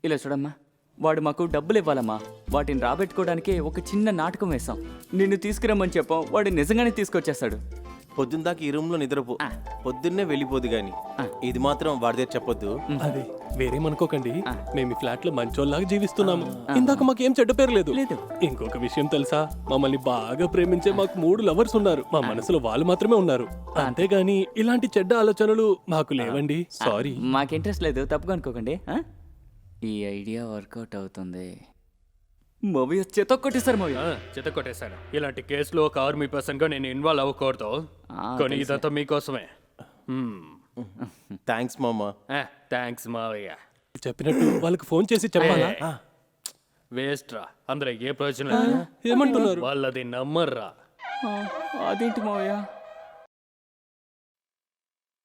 ఇలా చూడమ్మా, వాడు మాకు డబ్బులు ఇవ్వాలమ్మా. వాటిని రాబెట్టుకోవడానికి ఒక చిన్న నాటకం వేసాం. నిన్ను తీసుకురమ్మని చెప్పాం, వాడు నిజంగానే తీసుకొచ్చేస్తాడు. పొద్దున్న దాకా ఈ రూమ్ లో నిద్రపో, పొద్దున్నే వెళ్ళిపోదు గాని ఇది మాత్రం వాడి దగ్గర చెప్పొద్దు. అదే వేరేమనుకోకండి, మేము ఈ ఫ్లాట్ లో మంచోళ్ళలాగా జీవిస్తున్నాము. ఇందాక మాకేం చెడ్డ పేరు లేదు. ఇంకొక విషయం తెలుసా, మమ్మల్ని బాగా ప్రేమించే మాకు 3 లవర్స్ ఉన్నారు. మా మనసులో వాళ్ళు మాత్రమే ఉన్నారు. అంతేగాని ఇలాంటి చెడ్డ ఆలోచనలు మాకు లేవండి. సారీ. మాకు ఇంట్రెస్ట్ లేదు, తప్పుగా అనుకోకండి. ఈ ఐడియా వర్కౌట్ అవుతుంది. మవి చేత కొట్టేశారు. మవి చేత కొట్టేశాను. ఇలాంటి కేసులో ఒక ఆర్మీ పర్సన్ గా నేను ఇన్వాల్వ్ అవ్వకూడదు, కానీ ఇదంతా మీకోసమే. థ్యాంక్స్ మామా. థ్యాంక్స్ మావయ్య. చెప్పినట్టు వాళ్ళకి ఫోన్ చేసి చెప్పాలా? వేస్ట్ రా, అందరూ ఏ ప్రయోజనం లేదు. ఏమంటున్నారు? వాళ్ళది నమ్మర్రా. అదేంటి మావయ్య?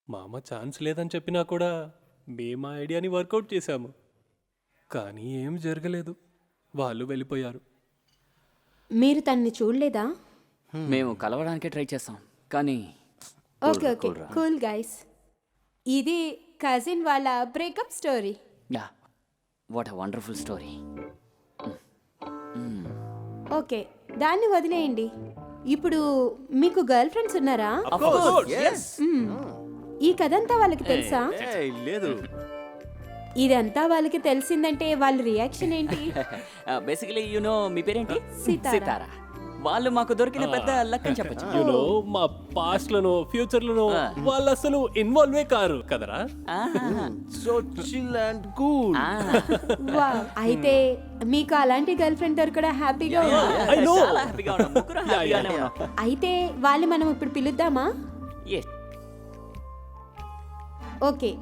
మామ ఛాన్స్ లేదని చెప్పినా కూడా మేము ఆ ఐడియాని వర్కౌట్ చేశాము. కానీ ఏం జరగలేదు, వాళ్ళు వెళ్ళిపోయారు. మీరు తనని చూడలేదా? మేము కలవడానికే ట్రై చేస్తాం కానీ. Okay okay cool guys. ఇది కజిన్ వాళ్ళ breakup story. Yeah, what a wonderful story. Okay దాన్ని వదిలేయండి. ఇప్పుడు మీకు గర్ల్ ఫ్రెండ్స్ ఉన్నారా? ఈ కథ అంతా వాళ్ళకి తెలుసా? లేదు. ఇదంతా వాళ్ళకి తెలిసిందంటే వాళ్ళ రియాక్షన్ ఏంటి? బేసికలీ యు నో, మీ పేరేంటి? సీతారా. వాళ్ళు మాకు దొరికిన పెద్ద లక్ అని చెప్పొచ్చు. యూనో మా పాస్ట్ లను ఫ్యూచర్ లను వాళ్ళు అసలు ఇన్వాల్వే కారు కదరా. So chill and cool. Wow, అయితే మీకు అలాంటి గర్ల్ ఫ్రెండ్ దొరకడం హ్యాపీగా అయితే వాళ్ళు మనం ఇప్పుడు పిలుద్దామా? Okay,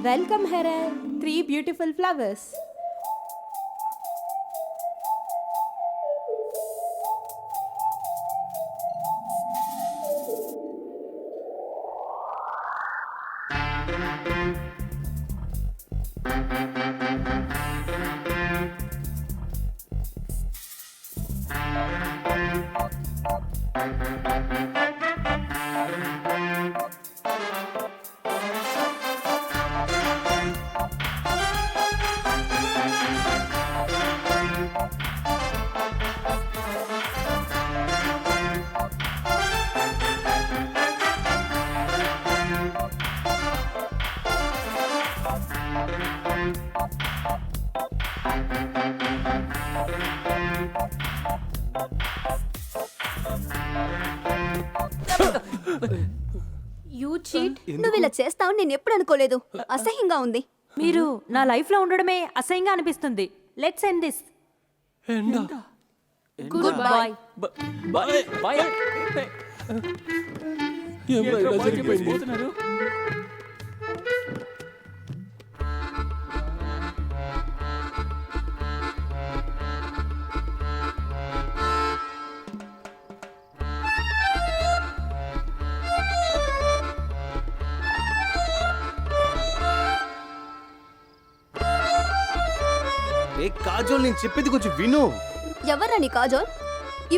welcome her 3 beautiful flowers. You cheat. నువ్వు ఇలా చేస్తావు నేను ఎప్పుడు అనుకోలేదు. అసహ్యంగా ఉంది. మీరు నా లైఫ్ లో ఉండడమే అసహ్యంగా అనిపిస్తుంది. Let's end this. Goodbye. Bye bye. Kajol, నేను చెప్పేది కొంచెం విను. ఎవర్రా నీ కాజోల్?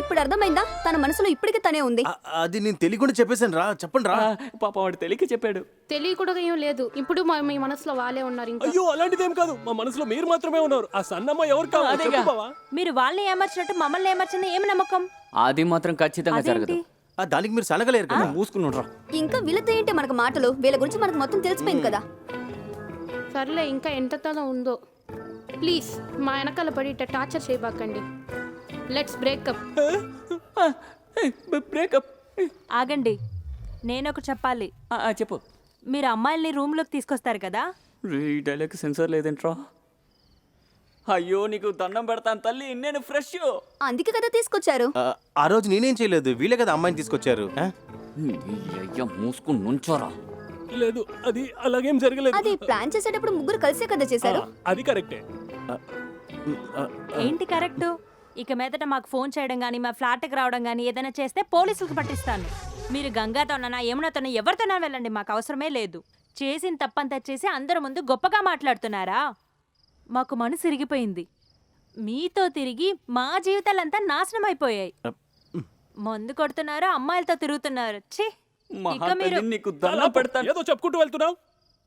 ఇప్పుడు అర్థమైందా? తన మనసులో ఇప్పటికే తనే ఉంది. అది నేను తెలియకుండా చెప్పేశాను రా. చెప్పండి రా. పాప వాడు తెలియక చెప్పాడు. తెలియకూడదు ఏం లేదు. ఇప్పుడు మీ మనసులో వాళ్ళే ఉన్నారు. ఇంకా అయ్యో అలాంటిదేం కాదు, మా మనసులో మీరు మాత్రమే ఉన్నారు. ఆ సన్నమ్మ ఎవరు కావాలి? మీరు వాళ్ళని ఏమర్చినట్టు మమ్మల్ని ఏమర్చింది ఏమి నమ్మకం? అది మాత్రం ఖచ్చితంగా జరగదు. దానికి మీరు సనగలేరు కదా. మూసుకున్నారా? ఇంకా వీళ్ళతో ఏంటి మనకు మాటలు? వీళ్ళ గురించి మనకు మొత్తం తెలిసిపోయింది కదా. సర్లే, ఇంకా ఎంతతో ఉందో. ప్లీజ్ మా వెనకాల పడి ఇట్లా టార్చర్ చేయబాకండి. Let's break up. బ్రేకప్. ఆగండి, నేను ఒకటి చెప్పాలి. చెప్పు. మీరు అమ్మాయిల్ని రూమ్ లోకి తీసుకొస్తారు కదా. ఈ డైలాగ్ సెన్సర్ లేదేంట్రా? అయ్యో నీకు దండం పెడతాను తల్లి, నేను ఫ్రెష్. అందుకే కదా తీసుకొచ్చారు. ఆ రోజు నేనేం చేయలేదు, వీళ్ళే కదా అమ్మాయిని తీసుకొచ్చారు. అయ్యా మూసుకుని నుంచోరా. లేదు అది అలాగేం జరగలేదు. అది ప్లాన్ చేసేటప్పుడు ముగ్గురు కలిసే కదా చేశారు. అది కరెక్టే. ఏంటి కరెక్ట్? ఇక మీదట మాకు ఫోన్ చేయడం కానీ మా ఫ్లాట్కి రావడం కానీ ఏదైనా చేస్తే పోలీసులకు పట్టిస్తాను. మీరు గంగాతోనన్నా యమునతోనన్నా ఎవరితోనా వెళ్ళండి, మాకు అవసరమే లేదు. చేసిన తప్పంతా చేసి అందరి ముందు గొప్పగా మాట్లాడుతున్నారా? మాకు మనసు ఇరిగిపోయింది. మీతో తిరిగి మా జీవితాలంతా నాశనం అయిపోయాయి. మందు కొడుతున్నారు, అమ్మాయిలతో తిరుగుతున్నారు. ఛీ! ఇక మీరు నీకు దండం పెడతాను. ఏదో చెప్పుకుంటూ వెళ్తున్నావు.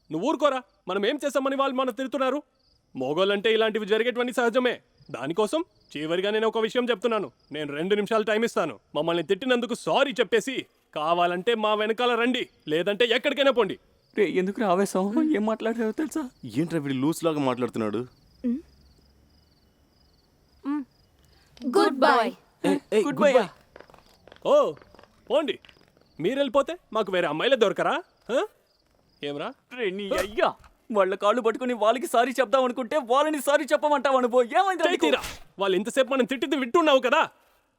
నువ్వు ఊరుకోరా. మనం ఏం చేస్తామని వాళ్ళు మనం తిరుగుతున్నారు. మోగోళ్ళంటే ఇలాంటివి జరిగేటువంటి సహజమే. దానికోసం చివరిగా నేను ఒక విషయం చెప్తున్నాను. నేను 2 నిమిషాలు టైం ఇస్తాను. మమ్మల్ని తిట్టినందుకు సారీ చెప్పేసి కావాలంటే మా వెనకాల రండి, లేదంటే ఎక్కడికైనా పోండి. రే ఎందుకు ఆవేశం? ఏం మాట్లాడారో తెలుసా? ఏంట్రా వీడు లూస్ లాగా మాట్లాడుతున్నాడు. Good bye. Good bye. ఓ పోండి. మీరు వెళ్ళిపోతే మాకు వేరే అమ్మాయిలే దొరకరా? ఏమరా? రే నీ అయ్యా, వాళ్ళ కాళ్ళు పట్టుకుని వాళ్ళకి సారీ చెప్దాం అనుకుంటే వాళ్ళని సారీ చెప్పమంటావు అనుకో. ఏమైంది? వాళ్ళు ఇంతసేపు మనం తిట్టింది వింటున్నావు కదా,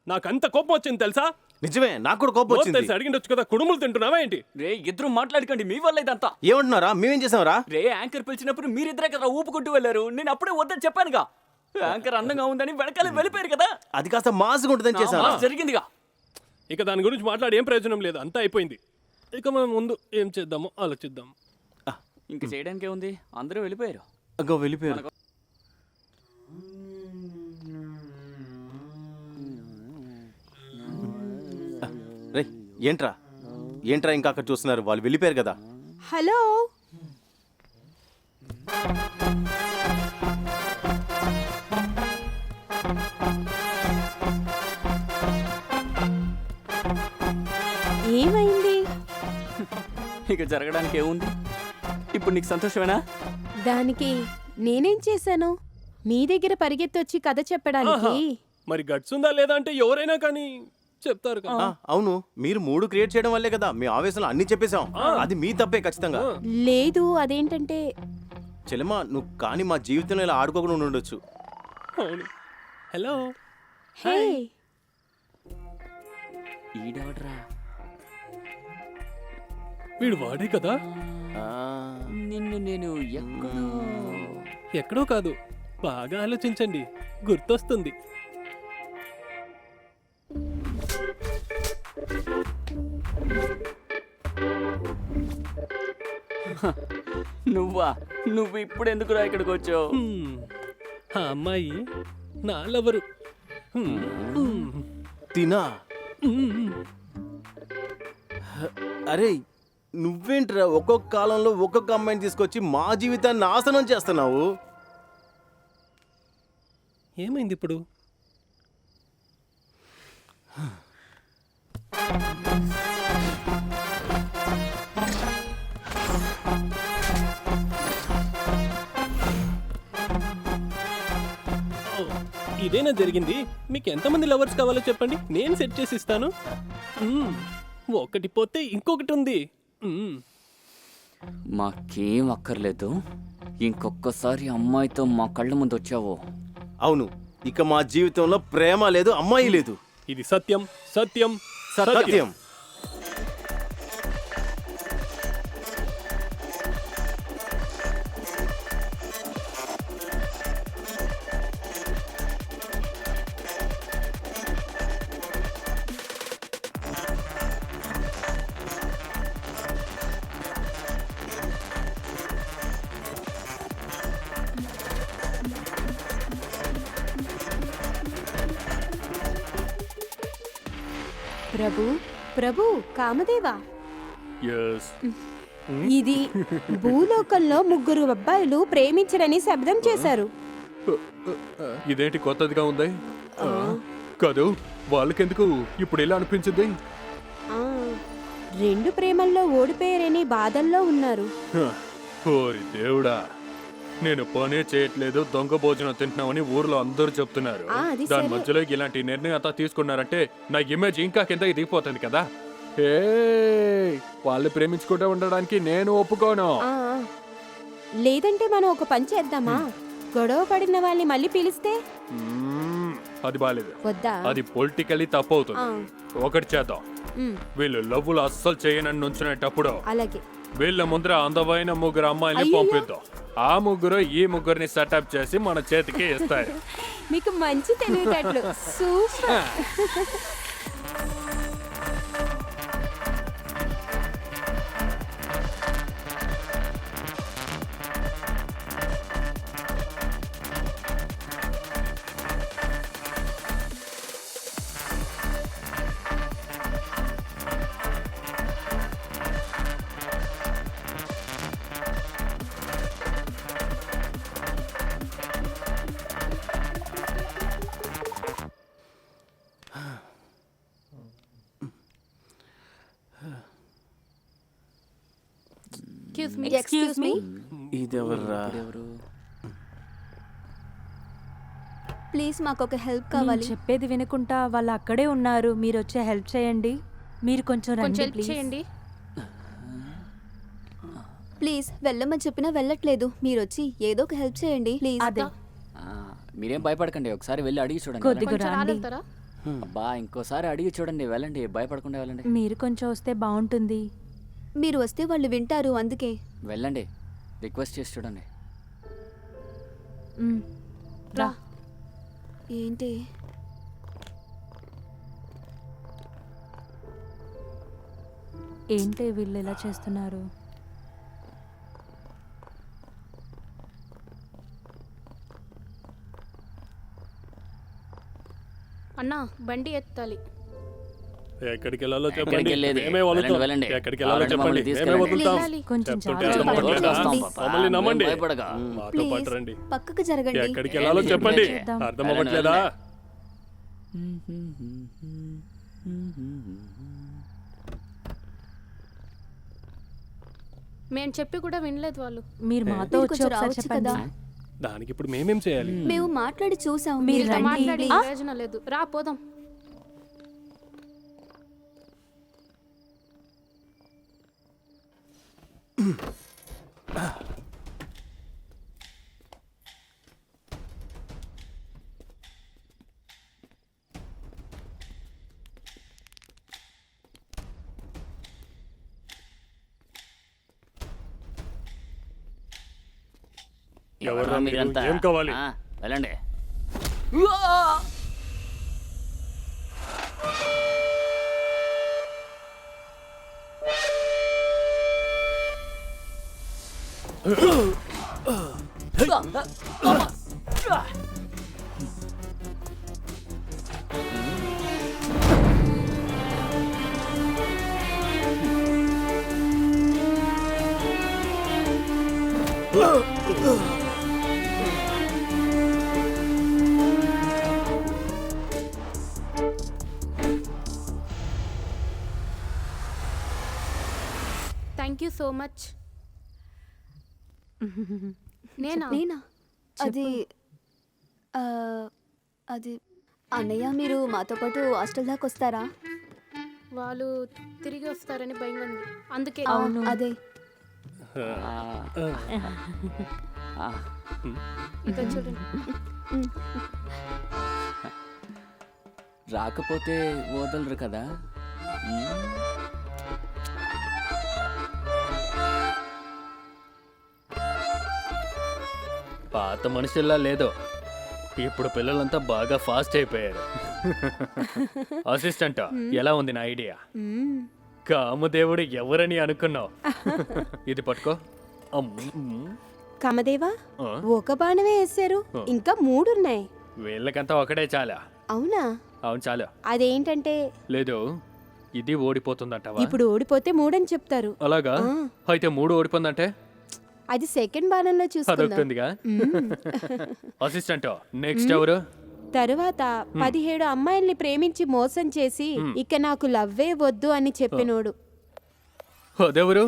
నాకంత కోపం వచ్చింది తెలుసా? నిజమే, నాకు కూడా కోపం వచ్చింది. తెలిసి అడిగిండొచ్చు కదా, కుడుములు తింటున్నావా ఏంటి? రే ఇద్దరు మాట్లాడకండి, మీ వల్ల ఇదంతా. ఏమంటున్నారా? మేమేం చేసామరా? రే యాంకర్ పిలిచినప్పుడు మీరిద్దరే కదా ఊపుకుంటూ వెళ్ళారు. నేను అప్పుడే వద్దని చెప్పానుగా. యాంకర్ అందంగా ఉందని వెనకాల వెళ్ళిపోయారు కదా. అది కాస్త మాసుగా ఉంటుందని చేసావా? జరిగిందిగా. ఇక దాని గురించి మాట్లాడి ఏం ప్రయోజనం లేదు, అంతా అయిపోయింది. ఇక మనం ముందు ఏం చేద్దామో ఆలోచిద్దాం. ఇంకా చేయడానికే ఉంది, అందరూ వెళ్ళిపోయారు. వెళ్ళిపోయారు. రే ఏంట్రా ఏంట్రా ఇంకా అక్కడ చూస్తున్నారు? వాళ్ళు వెళ్ళిపోయారు కదా. హలో, ఏమైంది? ఇక జరగడానికి ఏముంది? ఇప్పుడు నీకు సంతోషమేనా? దానికి నేనేం చేశాను? మీ దగ్గర పరిగెత్తొచ్చి కథ చెప్పడానికి. మరి గట్స్ ఉందా లేదా అంటే ఎవరైనా కానీ చెప్తారు కదా. అవును, మీరు 3 క్రియేట్ చేయడం వల్లే కదా మీ ఆవేశంలో అన్ని చెప్పేశాం. అది మీ తప్పే ఖచ్చితంగా. లేదు, అదేంటంటే చెల్లెమ్మా, నువ్వు కానీ మా జీవితంలో ఇలా ఆడుకోకుండా ఉండొచ్చు. హలో. హే, ఈడవడ్రా. వీడు వాడే కదా. నిన్ను నేను ఎక్కడో కాదు, బాగా ఆలోచించండి, గుర్తొస్తుంది. నువ్వా? నువ్వు ఇప్పుడు ఎందుకురా ఇక్కడికి వచ్చావు? ఆ అమ్మాయి నా లవరు. తినా? అరే నువ్వేంట్రా ఒక్కొక్క కాలంలో ఒక్కొక్క అమ్మాయిని తీసుకొచ్చి మా జీవితాన్ని నాశనం చేస్తున్నావు. ఏమైంది ఇప్పుడు? ఇదేనా జరిగింది? మీకు ఎంతమంది లవర్స్ కావాలో చెప్పండి, నేను సెట్ చేసి ఇస్తాను. ఒకటి పోతే ఇంకొకటి ఉంది. మాకేం అక్కర్లేదు. ఇంకొకసారి అమ్మాయితో మా కళ్ళ ముందు వచ్చావో. అవును, ఇక మా జీవితంలో ప్రేమ లేదు, అమ్మాయి లేదు. ఇది సత్యం, సత్యం, సత్యం. ప్రభు, ప్రభు కామదేవా, ఇది భూలోకంలో 3 అబ్బాయిలు ప్రేమించరని శబ్దం చేశారు. ఇదేంటి కొత్తదిగా ఉంది? కాదు, వాళ్ళకెందుకు ఇప్పుడు ఎలా అనిపించింది? 2 ప్రేమల్లో ఓడిపోయారని బాధల్లో ఉన్నారు. ఓరి దేవుడా, నేను పనే చేయట్లేదు, దొంగ భోజనం తింటున్నామని ఊర్లో అందరూ చెప్తున్నారు. దాని మధ్యలో ఇలాంటి నిర్ణయం అంతా తీసుకున్నారంటే నా ఇమేజ్ ఇంకా కింద దిగిపోతుంది కదా. వాళ్ళు ప్రేమించుకుంటూ ఉండడానికి నేను ఒప్పుకోను. లేదంటే మనం ఒక పని చేద్దామా? గొడవ పడిన వాళ్ళని మళ్ళీ పిలిస్తే? అది బాలేదు, వద్దా? అది పొలిటికల్లీ తప్పు అవుతుంది. ఒకటి చేద్దాం, వీళ్ళు లవ్వులు అస్సలు చేయనని నుంచునేటప్పుడు అలాగే వీళ్ళ ముందర అందమైన ముగ్గురు అమ్మాయిని పంపిద్దాం. ఆ ముగ్గురు ఈ ముగ్గురిని సెటప్ చేసి మన చేతికి ఇస్తారు. మీకు మంచి తెలివితేటలు. సూపర్. Excuse me. ఇదెవర్రా? ప్లీజ్ మాకు ఒక హెల్ప్ నేను కావాలి. చెప్పేది వినుకుంటా వాళ్ళు అక్కడే ఉన్నారు. మీరు వచ్చే హెల్ప్ చేయండి. మీరు కొంచెం కొంచెం రండి హెల్ప్ ప్లీజ్. చేయండి. ప్లీజ్ వెళ్ళమని చెప్పినా వెళ్ళట్లేదు. మీరు వచ్చి ఏదో ఒక హెల్ప్ చేయండి ప్లీజ్. అదే మీరేం భయపడకండి, ఒకసారి వెళ్ళి అడిగి చూడండి. కొద్దిగా కొంచెం రండి. రాగలుగుతారా? అబ్బా ఇంకోసారి అడిగి చూడండి, వెళ్ళండి, భయపడకుండా వెళ్ళండి. మీరు కొంచెం వస్తే బాగుంటుంది. మీరు వస్తే వాళ్ళు వింటారు, అందుకే. వెళ్ళండి, రిక్వెస్ట్ చేసి చూడండి. మ్, రా. ఏంటి ఏంటి వీళ్ళు ఇలా చేస్తున్నారు? అన్నా బండి ఎత్తాలి. ఎక్కడికి వెళ్ళాలో చెప్పండి, ఎక్కడికి వెళ్ళేది? మేమే వదులుతాం. వెళ్ళండి. ఎక్కడికి వెళ్ళాలో కావాలంటే చెప్పండి, మమ్మల్ని మేమే వదులుతాం. వెళ్ళాలి. కొంచెం చెప్తుంటే చాలా నమ్మట్లేదా? వస్తాం, మమ్మల్ని నమ్మండి. భయపడగా. మాతో పాటు రండి. పక్కకు జరగండి. ఎక్కడికి వెళ్ళాలో చెప్పండి, చేద్దాం. అర్థం అవ్వట్లేదా? మేము చెప్పి కూడా వినలేదు వాళ్ళు. మీరు మాతో మీరు వచ్చి కొంచెం ఒకసారి రావచ్చు చెప్పండి. కదా. దానికి ఇప్పుడు మేమేం చేయాలి? మేము మాట్లాడి చూసాం. మీరు మీరు రండి, మాట్లాడి please. ప్రయోజనం లేదు. రా పోదాం. ఎవర్రా మీరు? మీరంతా? ఏం కావాలి? వెళ్ళండి. Thank you so much. నేనా? నేనా? అది ఆ, అది అన్నయ్య, మీరు మాతో పాటు హాస్టల్ దాకా వస్తారా? వాళ్ళు తిరిగి వస్తారని భయంగా ఉంది, అందుకే. అవును. అదే ఇదో చూడండి. రాకపోతే వదలరు కదా. పాత మనుషుల్లా లేదు, ఇప్పుడు పిల్లలంతా బాగా ఫాస్ట్ అయిపోయారు. అసిస్టెంట్, ఎలా ఉంది నా ఐడియా? కామదేవుడు ఎవరని అనుకున్నావు? ఇది పట్టుకో. కామదేవా, ఆ? ఒక బాణమే వేశారు, ఇంకా 3 ఉన్నాయి. వీళ్ళకంతా ఒకటే చాలా. అవునా? అవును చాలు. అదేంటంటే లేదు, ఇది ఓడిపోతుందంటవా? ఇప్పుడు ఓడిపోతే 3 అని చెప్తారు. అలాగా? అయితే 3 ఓడిపోయిందంటే అది సెకండ్ బాణంలో చూసుకుందాం. అదొక్తుందిగా. అసిస్టెంట్, నెక్స్ట్ ఎవరు? తరువాత 17 అమ్మాయిల్ని ప్రేమించి మోసం చేసి ఇక నాకు లవ్వే వద్దు అని చెప్పినోడు. అదెవరు?